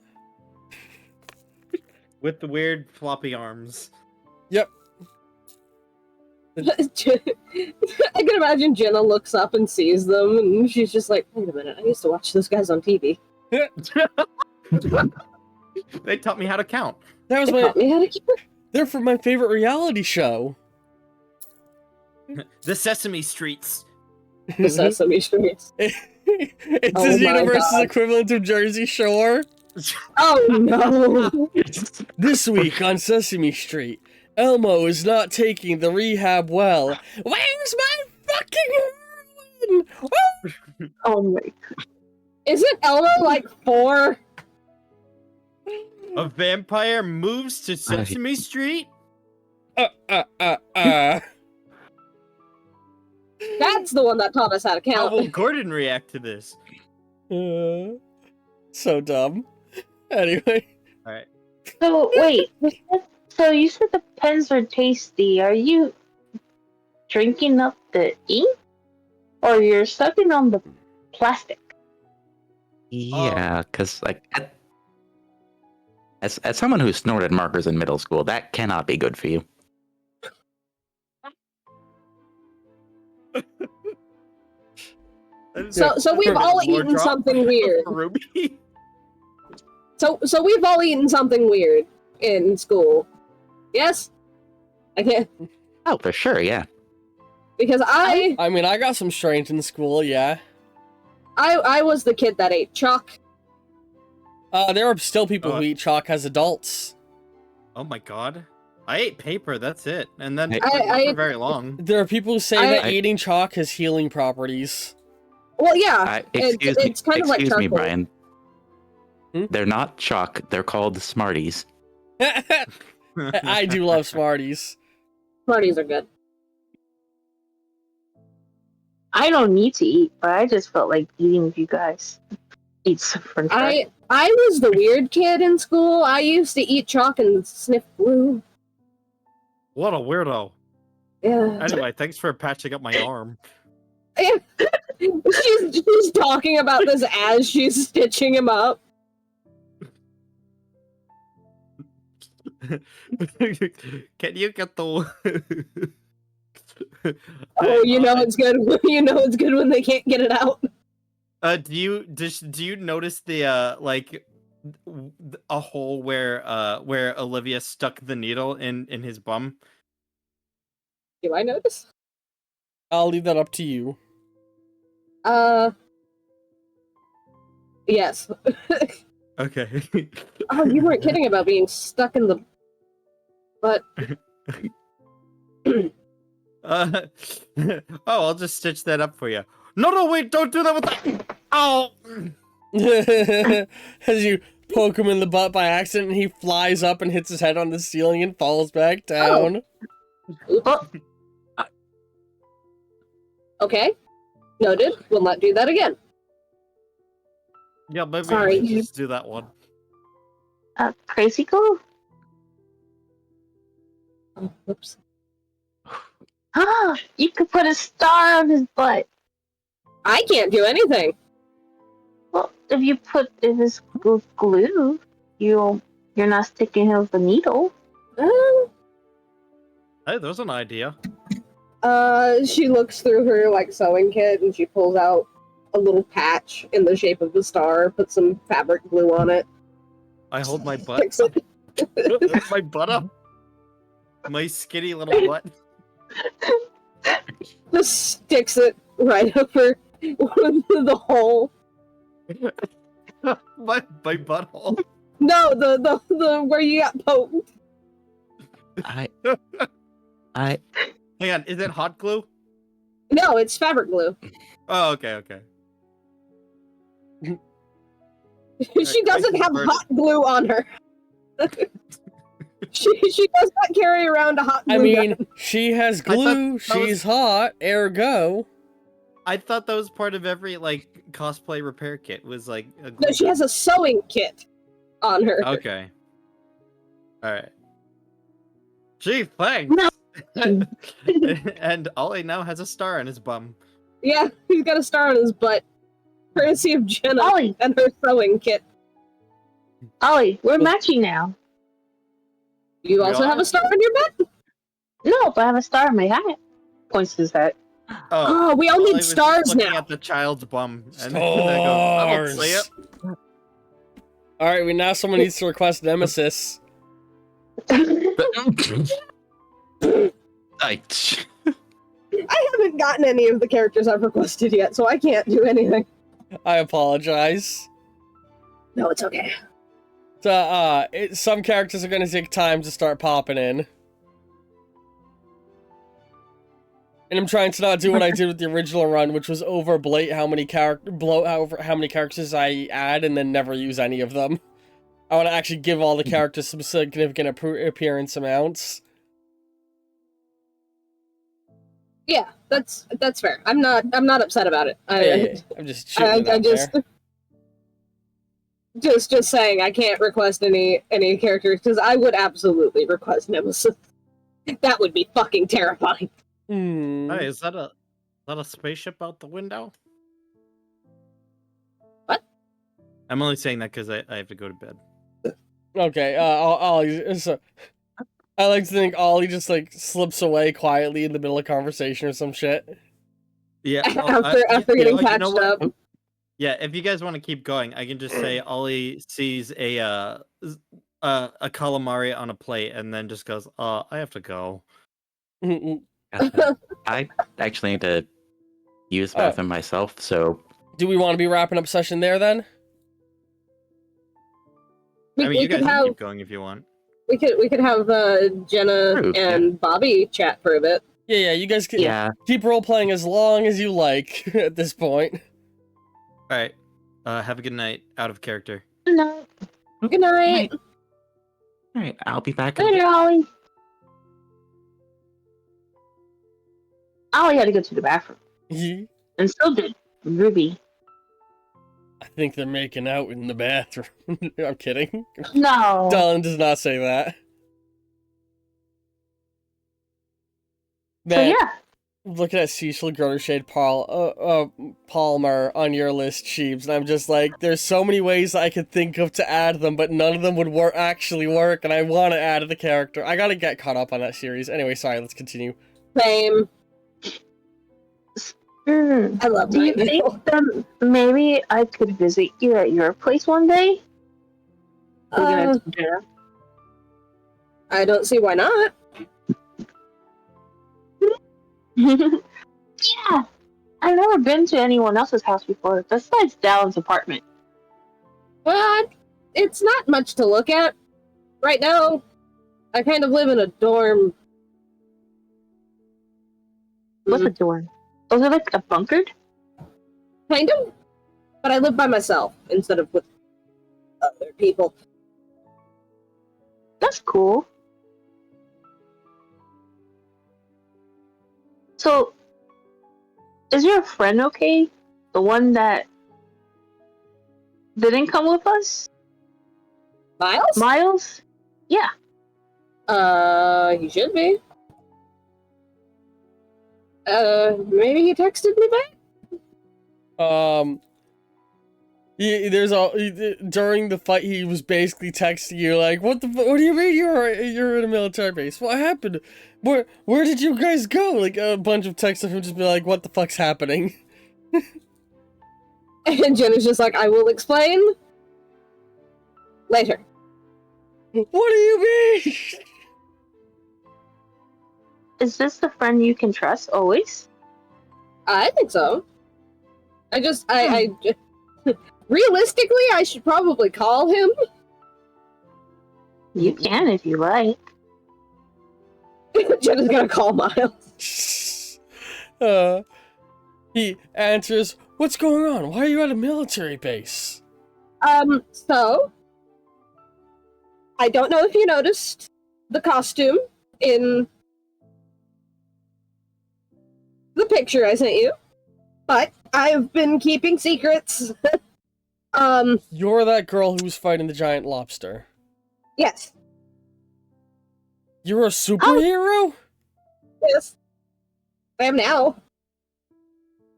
With the weird floppy arms. Yep. I can imagine Jenna looks up and sees them, and she's just like, wait a minute, I used to watch those guys on TV. They taught me how to count. That was They taught me how to keep it. they're from my favorite reality show. The Sesame Streets. The Sesame Streets. It's Oh this my universe's God. equivalent of Jersey Shore. Oh no! This week on Sesame Street, Elmo is not taking the rehab well. Where's my fucking heroin? Oh my. Isn't Elmo like 4? A vampire moves to Sesame Street. That's the one that taught us how to How count. will Gordon react to this? So dumb. Anyway, All right. So wait. You said the pens are tasty. Are you drinking up the ink, or you're sucking on the plastic? Yeah, because like as someone who snorted markers in middle school, that cannot be good for you. So we've all More eaten drop something weird. for Ruby. So we've all eaten something weird in school. Yes? I can't, Oh, for sure, yeah. because I I mean, I got some strange in school, yeah. was the kid that ate chalk. There are still people who eat chalk as adults. Oh my god. I ate paper, that's it. And then I- not for very long. There are people who say that eating chalk has healing properties. Well, yeah. Excuse it's kind of like me, charcoal. Brian. Hmm? They're not chalk. They're called Smarties. I do love Smarties. Smarties are good. I don't need to eat, but I just felt like eating with you guys. Eat some French fries. I was the weird kid in school. I used to eat chalk and sniff glue. What a weirdo. Yeah. Anyway, thanks for patching up my arm. she's talking about this as she's stitching him up. Can you get the Oh, you know it's good. You know it's good when they can't get it out. do you notice the a hole where Olivia stuck the needle in his bum? Do I notice? I'll leave that up to you. Yes. Okay. Oh, you weren't kidding about being stuck in the But Oh, I'll just stitch that up for you. No, wait, don't do that with that. Oh. As you poke him in the butt by accident, he flies up and hits his head on the ceiling and falls back down. Oh, okay, noted. We'll not do that again. Yeah, maybe Sorry. we should just do that one. crazy glue? Oh, whoops. Ah, you could put a star on his butt. I can't do anything. Well, if it's with glue, you're not sticking him with a needle. Hey, there's an idea. She looks through her like sewing kit and she pulls out a little patch in the shape of the star, puts some fabric glue on it. I hold my butt. Sticks it. My butt up. My skinny little butt. Just sticks it right over the hole. my butthole. No, the where you got poked. I Hang on, is it hot glue? No, it's fabric glue. Oh, okay. She doesn't have Bird. hot glue on her. she does not carry around a hot glue I mean, gun. she has thought glue, that was- she's hot, ergo. I thought that was part of every like cosplay repair kit. Was like a glue No, she gun. has a sewing kit on her. Okay. All right. Gee, thanks. No. And Ollie now has a star on his bum. Yeah, he's got a star on his butt. Courtesy of Jenna Ollie, and her sewing kit. we're matching now. You also have a star on your butt? No, but I have a star on my hat. Points to his hat. Oh, we all Ollie need was stars looking now. at the child's bum, and then I go, I don't see it. Alright, now someone needs to request Nemesis. I I haven't gotten any of the characters I've requested yet, so I can't do anything. I apologize. No, it's okay. So, some characters are gonna take time to start popping in. And I'm trying to not do what I did with the original run, which was overblate how many characters I add and then never use any of them. I want to actually give all the characters some significant appearance amounts. Yeah, that's fair. I'm not upset about it. I'm just shooting it I out just there. just saying I can't request any characters because I would absolutely request Nemesis. That would be fucking terrifying. Hey, is that a spaceship out the window? What? I'm only saying that because I have to go to bed. Okay, Ollie. So, I like to think Ollie just like slips away quietly in the middle of conversation or some shit. Yeah. After getting you know patched what? up. Yeah, if you guys want to keep going, I can just say Ollie sees a calamari on a plate and then just goes, I have to go." I actually need to use the bathroom myself, so Do we want to be wrapping up session there then? We, I mean, we you guys could can have keep going if you want. we could have Jenna True, yeah. and Bobby chat for a bit. Yeah, you guys can yeah. keep role playing as long as you like at this point. All right. Have a good night. Out of character. No, Good night. All right, I'll be back. in a later, Ollie. Ollie had to go to the bathroom, I and so did Ruby. think they're making out in the bathroom. I'm kidding. No. Dylan does not say that. So Man, yeah, looking at Cecil Grottershade Palmer on your list, Sheebs, and I'm just like, there's so many ways I could think of to add them, but none of them would actually work, and I want to add the character. I gotta get caught up on that series. Anyway, sorry, let's continue. Same. I love do you Night think Vale. that maybe I could visit you at your place one day? We're gonna do dinner. I don't see why not. Yeah, I've never been to anyone else's house before, besides Dallin's apartment. Well, it's not much to look at right now. I kind of live in a dorm. What's a dorm? Was it like a bunkered? Kind of. But I live by myself instead of with other people. That's cool. So, is your friend okay? The one that didn't come with us? Miles? Miles? Yeah. He should be. Maybe he texted me back? During the fight, he was basically texting you like, "What what do you mean you're in a military base? What happened? Where did you guys go?" Like a bunch of texts of him just be like, "What the fuck's happening?" And Jenna's just like, I will explain later. What do you mean? Is this the friend you can trust always? I think so. I realistically, I should probably call him. You can if you like. Jenna's gonna call Miles. He answers, "What's going on? Why are you at a military base?" So I don't know if you noticed the costume in the picture I sent you, but I've been keeping secrets. You're that girl who was fighting the giant lobster. Yes. You're a superhero? Yes. I am now.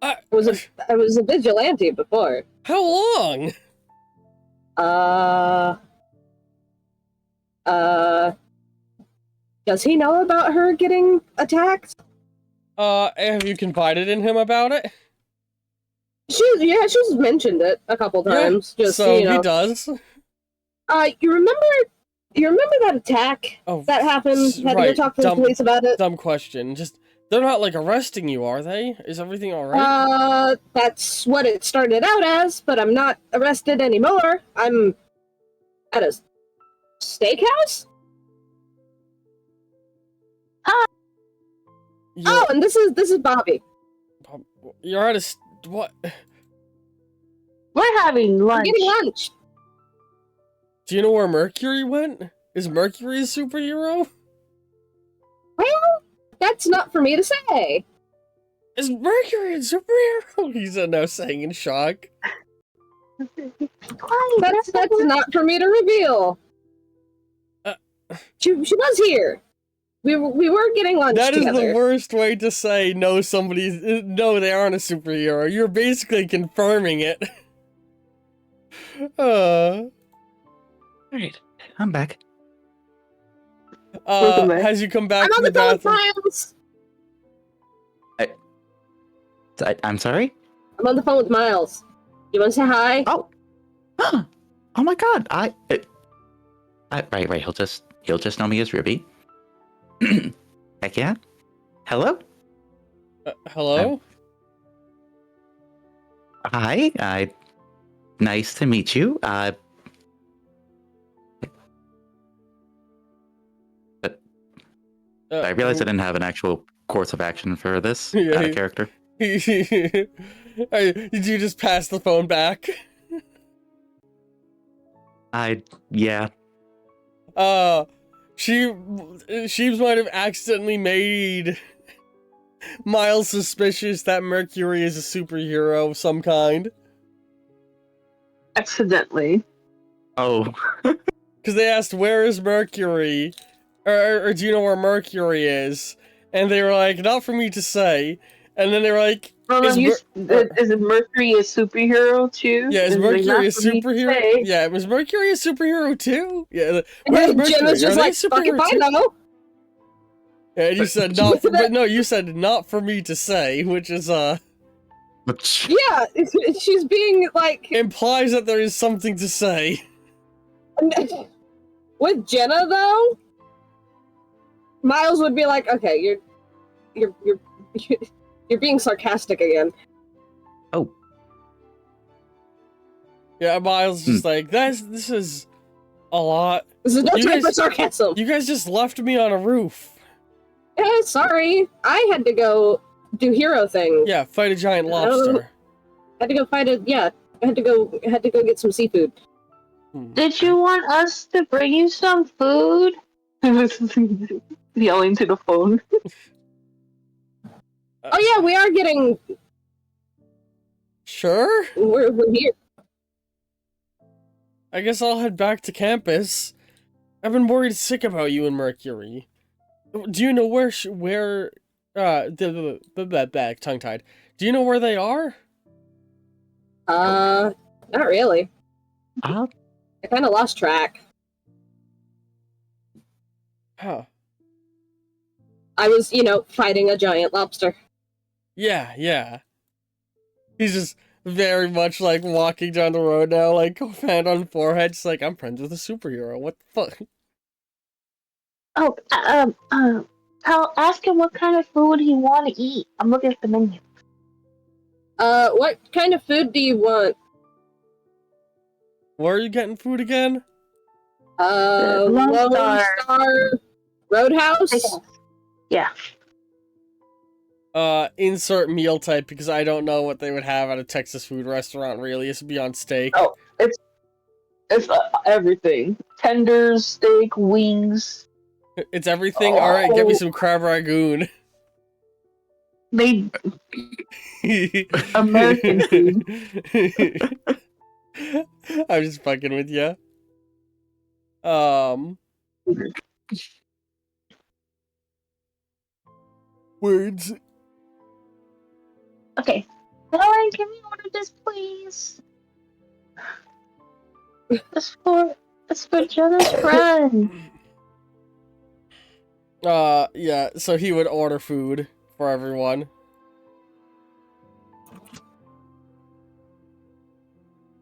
I was a vigilante before. How long? Does he know about her getting attacked? Have you confided in him about it? She's mentioned it a couple times. Yeah, just so you know. he does. You remember that attack that happened? Had you talked to the police about it? Dumb question. Just they're not like arresting you, are they? Is everything alright? That's what it started out as, but I'm not arrested anymore. I'm at a steakhouse? Oh, and this is Bobby. You're at a what? We're having lunch. We're getting lunch. Do you know where Mercury went? Is Mercury a superhero? Well, that's not for me to say. Is Mercury a superhero? He said no, saying in shock. That's not for me to reveal. She was here. We were getting lunch That is together. the worst way to say no. No, they aren't a superhero. You're basically confirming it. Alright, I'm back. Has you come back I'm to on the the phone with bathroom? Miles. I'm sorry? I'm on the phone with Miles. You want to say hi? Oh! Huh. Oh my god, right, he'll just know me as Ruby. Heck yeah. Hello? Hello? Hi, nice to meet you. I realized I didn't have an actual course of action for this character. Did you just pass the phone back? Yeah. She might have accidentally made Miles suspicious that Mercury is a superhero of some kind. Accidentally. Oh. Because they asked, where is Mercury? Or do you know where Mercury is? And they were like, not for me to say. And then they were like, is Mercury a superhero too? Yeah, is Mercury a superhero? Yeah, was Mercury a superhero too? Yeah. Where's Mercury? Jenna's just like, fuck if I know. Yeah, and you said not for, but no, you said not for me to say, which is Yeah, she's being like implies that there is something to say. With Jenna though, Miles would be like, okay, you're being sarcastic again. Oh. Yeah, Miles just like this is A lot. This is no You time for guys- sarcasm. You guys just left me on a roof. Sorry. I had to go do hero things. Yeah, fight a giant lobster. Had to go fight a I had to go get some seafood. Did you want us to bring you some food? Yelling to the phone. Oh yeah, we are getting. Sure. We're here. I guess I'll head back to campus. I've been worried sick about you and Mercury. Do you know where the tongue-tied. Do you know where they are? Not really. Uh, I kind of lost track. Huh. I was, fighting a giant lobster. Yeah. He's just very much like walking down the road now, like hand on forehead, just like, I'm friends with a superhero. What the fuck? Oh, I'll ask him what kind of food he want to eat. I'm looking at the menu. What kind of food do you want? Where are you getting food again? Lone Star Roadhouse? Yeah. Insert meal type, because I don't know what they would have at a Texas food restaurant, really. It's beyond steak. Oh, it's everything. Tenders, steak, wings. It's everything? Alright, get me some crab ragoon. They American food. I'm just fucking with you. Words. Okay. Helen, can we order this, please? It's for Jenna's friend. Yeah, so he would order food for everyone.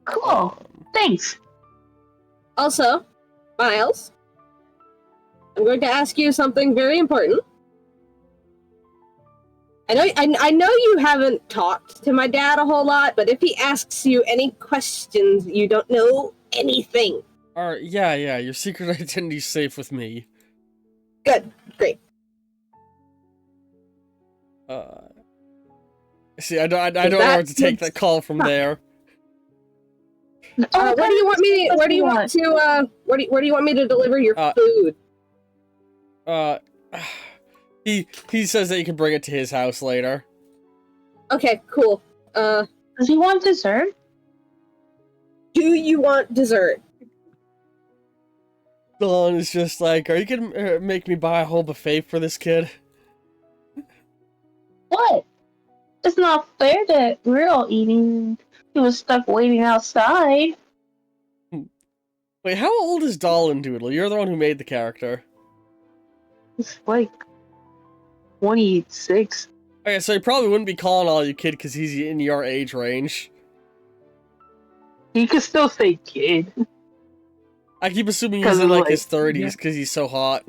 Cool. Thanks. Also, Miles, I'm going to ask you something very important. I know you haven't talked to my dad a whole lot, but if he asks you any questions, you don't know anything. Alright, yeah, your secret identity's safe with me. Good, great. See, I don't know where to take that call from there. Where do you want me? Where do you want me to deliver your food? He says that you can bring it to his house later. Okay, cool. Does he want dessert? Do you want dessert? Dawn is just like, are you gonna make me buy a whole buffet for this kid? What? It's not fair that we're all eating. He was stuck waiting outside. Wait, how old is Dolan Doodle? You're the one who made the character. It's like 26. Okay, so he probably wouldn't be calling all you kid because he's in your age range. He could still say kid. I keep assuming he's in like his 30s because he's so hot.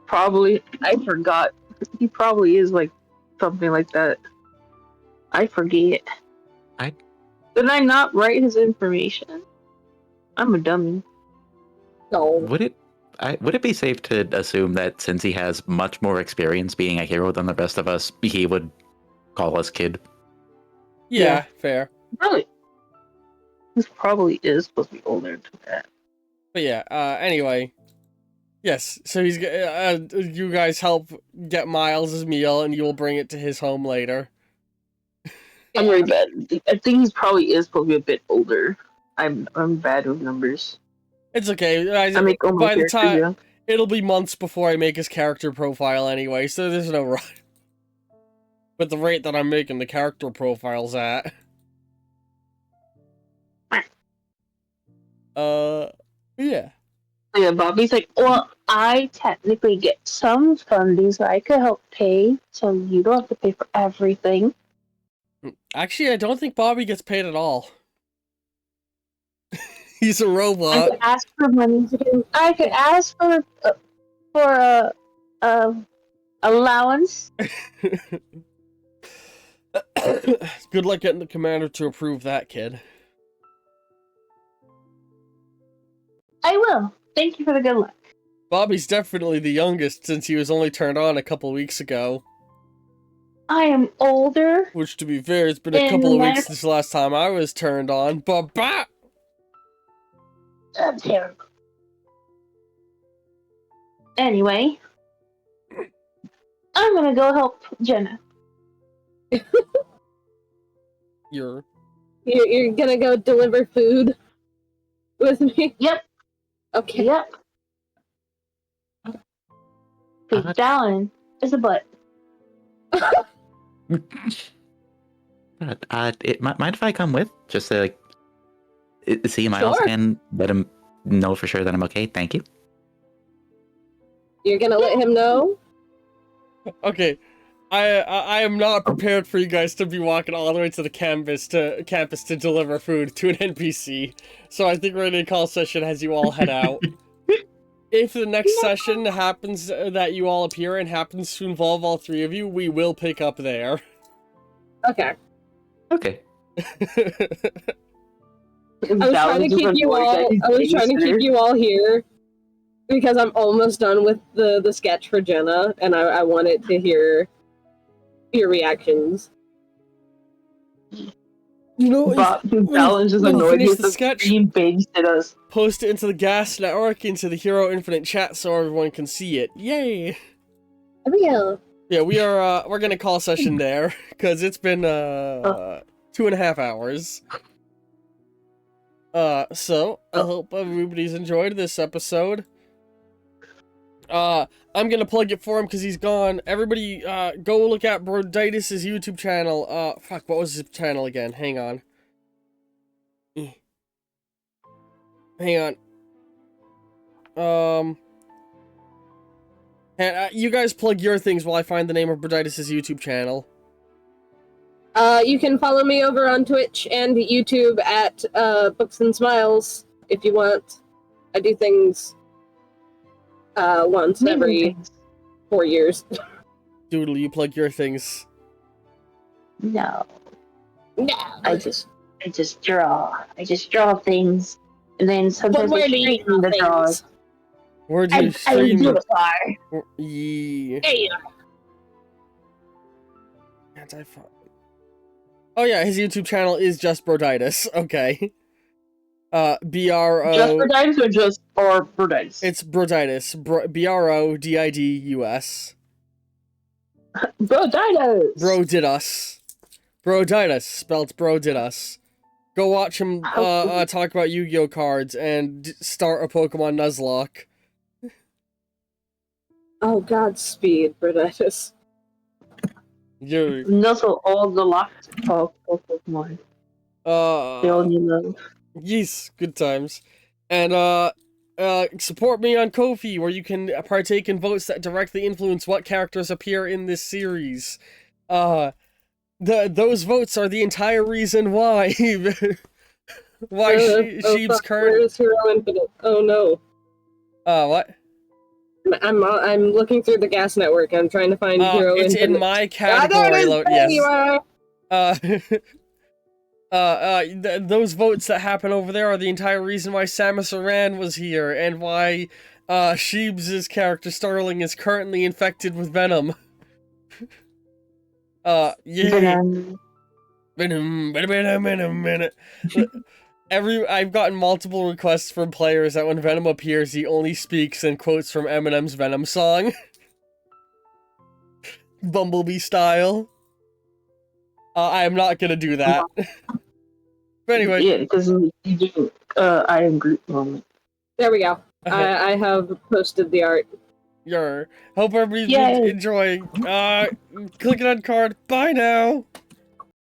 Probably. I forgot. He probably is like something like that. I forget. Did I not write his information? I'm a dummy. No. Would it be safe to assume that since he has much more experience being a hero than the rest of us, he would call us kid? Yeah, fair. Really? This probably is supposed to be older than that. But yeah, anyway. Yes, so he's you guys help get Miles his meal and you will bring it to his home later. I'm very bad. I think he probably is supposed to be a bit older. I'm bad with numbers. It's okay. I make all my by the characters time young. it'll be months before I make his character profile anyway, so there's no rush. But the rate that I'm making the character profiles at. Yeah. Yeah, Bobby's like, well, I technically get some funding, so I could help pay, so you don't have to pay for everything. Actually, I don't think Bobby gets paid at all. He's a I robot. could ask for money. I could ask for allowance. Good luck getting the commander to approve that, kid. I will. Thank you for the good luck. Bobby's definitely the youngest since he was only turned on a couple weeks ago. I am older. Which, to be fair, it's been a And couple of the weeks last- since the last time I was turned on. But I'm terrible. Anyway, I'm gonna go help Jenna. you're You're gonna go deliver food with me? Yep. Okay. Yep. Because Dallin is a butt. Mind if I come with? Just to like see Miles Sure. and let him know for sure that I'm okay. Thank you. You're gonna let him know? okay. I am not prepared for you guys to be walking all the way to the campus to deliver food to an NPC. So I think we're gonna call session as you all head out. If the next session happens that you all appear and happens to involve all three of you, we will pick up there. Okay. Okay. I was trying to keep you all. I was trying to keep you all here because I'm almost done with the sketch for Jenna, and I wanted to hear your reactions. You know, Dallin's just when you annoyed finish with the the sketch, green babysit us. post it into the Gas Network, into the Hero Infinite chat so everyone can see it. Yay! Real. Yeah, we're gonna call session there, because it's been 2.5 hours. So I hope everybody's enjoyed this episode. I'm gonna plug it for him because he's gone. Everybody, go look at Broditis' YouTube channel. Fuck, what was his channel again? Hang on. Hang on. And, you guys plug your things while I find the name of Broditis' YouTube channel. You can follow me over on Twitch and YouTube at Books and Smiles if you want. I do things once every 4 years. Doodle, you plug your things. No. No. I just draw. I just draw things. And then sometimes where I do you straighten the draw drawing. things? Where do you I stream do it? it far. Yeah. There you are. Anti-fun. Oh yeah, his YouTube channel is just Broditis. Okay. B-R-O... Just for dice or just for dice? It's Broditis. B-R-O-D-I-D-U-S. Bro dinos! Bro did us. Broditis, spelled Bro did us. Go watch him talk about Yu-Gi-Oh cards and start a Pokemon Nuzlocke. Oh, Godspeed, Broditis. You. And also all the locked Pokemon. They all need love. Yes, good times. And support me on Ko-fi, where you can partake in votes that directly influence what characters appear in this series. Those votes are the entire reason why Sheep's current. Where's Hero Infinite? Oh no. What? I'm looking through the Gas Network. I'm trying to find Hero It's Infinite. in my Ah, category. there it is! There you Yes. are! Those votes that happen over there are the entire reason why Samus Aran was here, and why Sheebs' character Starling is currently infected with venom. Yeah. Venom. I've gotten multiple requests from players that when Venom appears, he only speaks and quotes from Eminem's Venom song. Bumblebee style. I am not gonna do that. But anyway. Yeah, because you do I am Groot moment. There we go. I have posted the art. Hope everybody's Yay. enjoying. Click it on card. Bye now.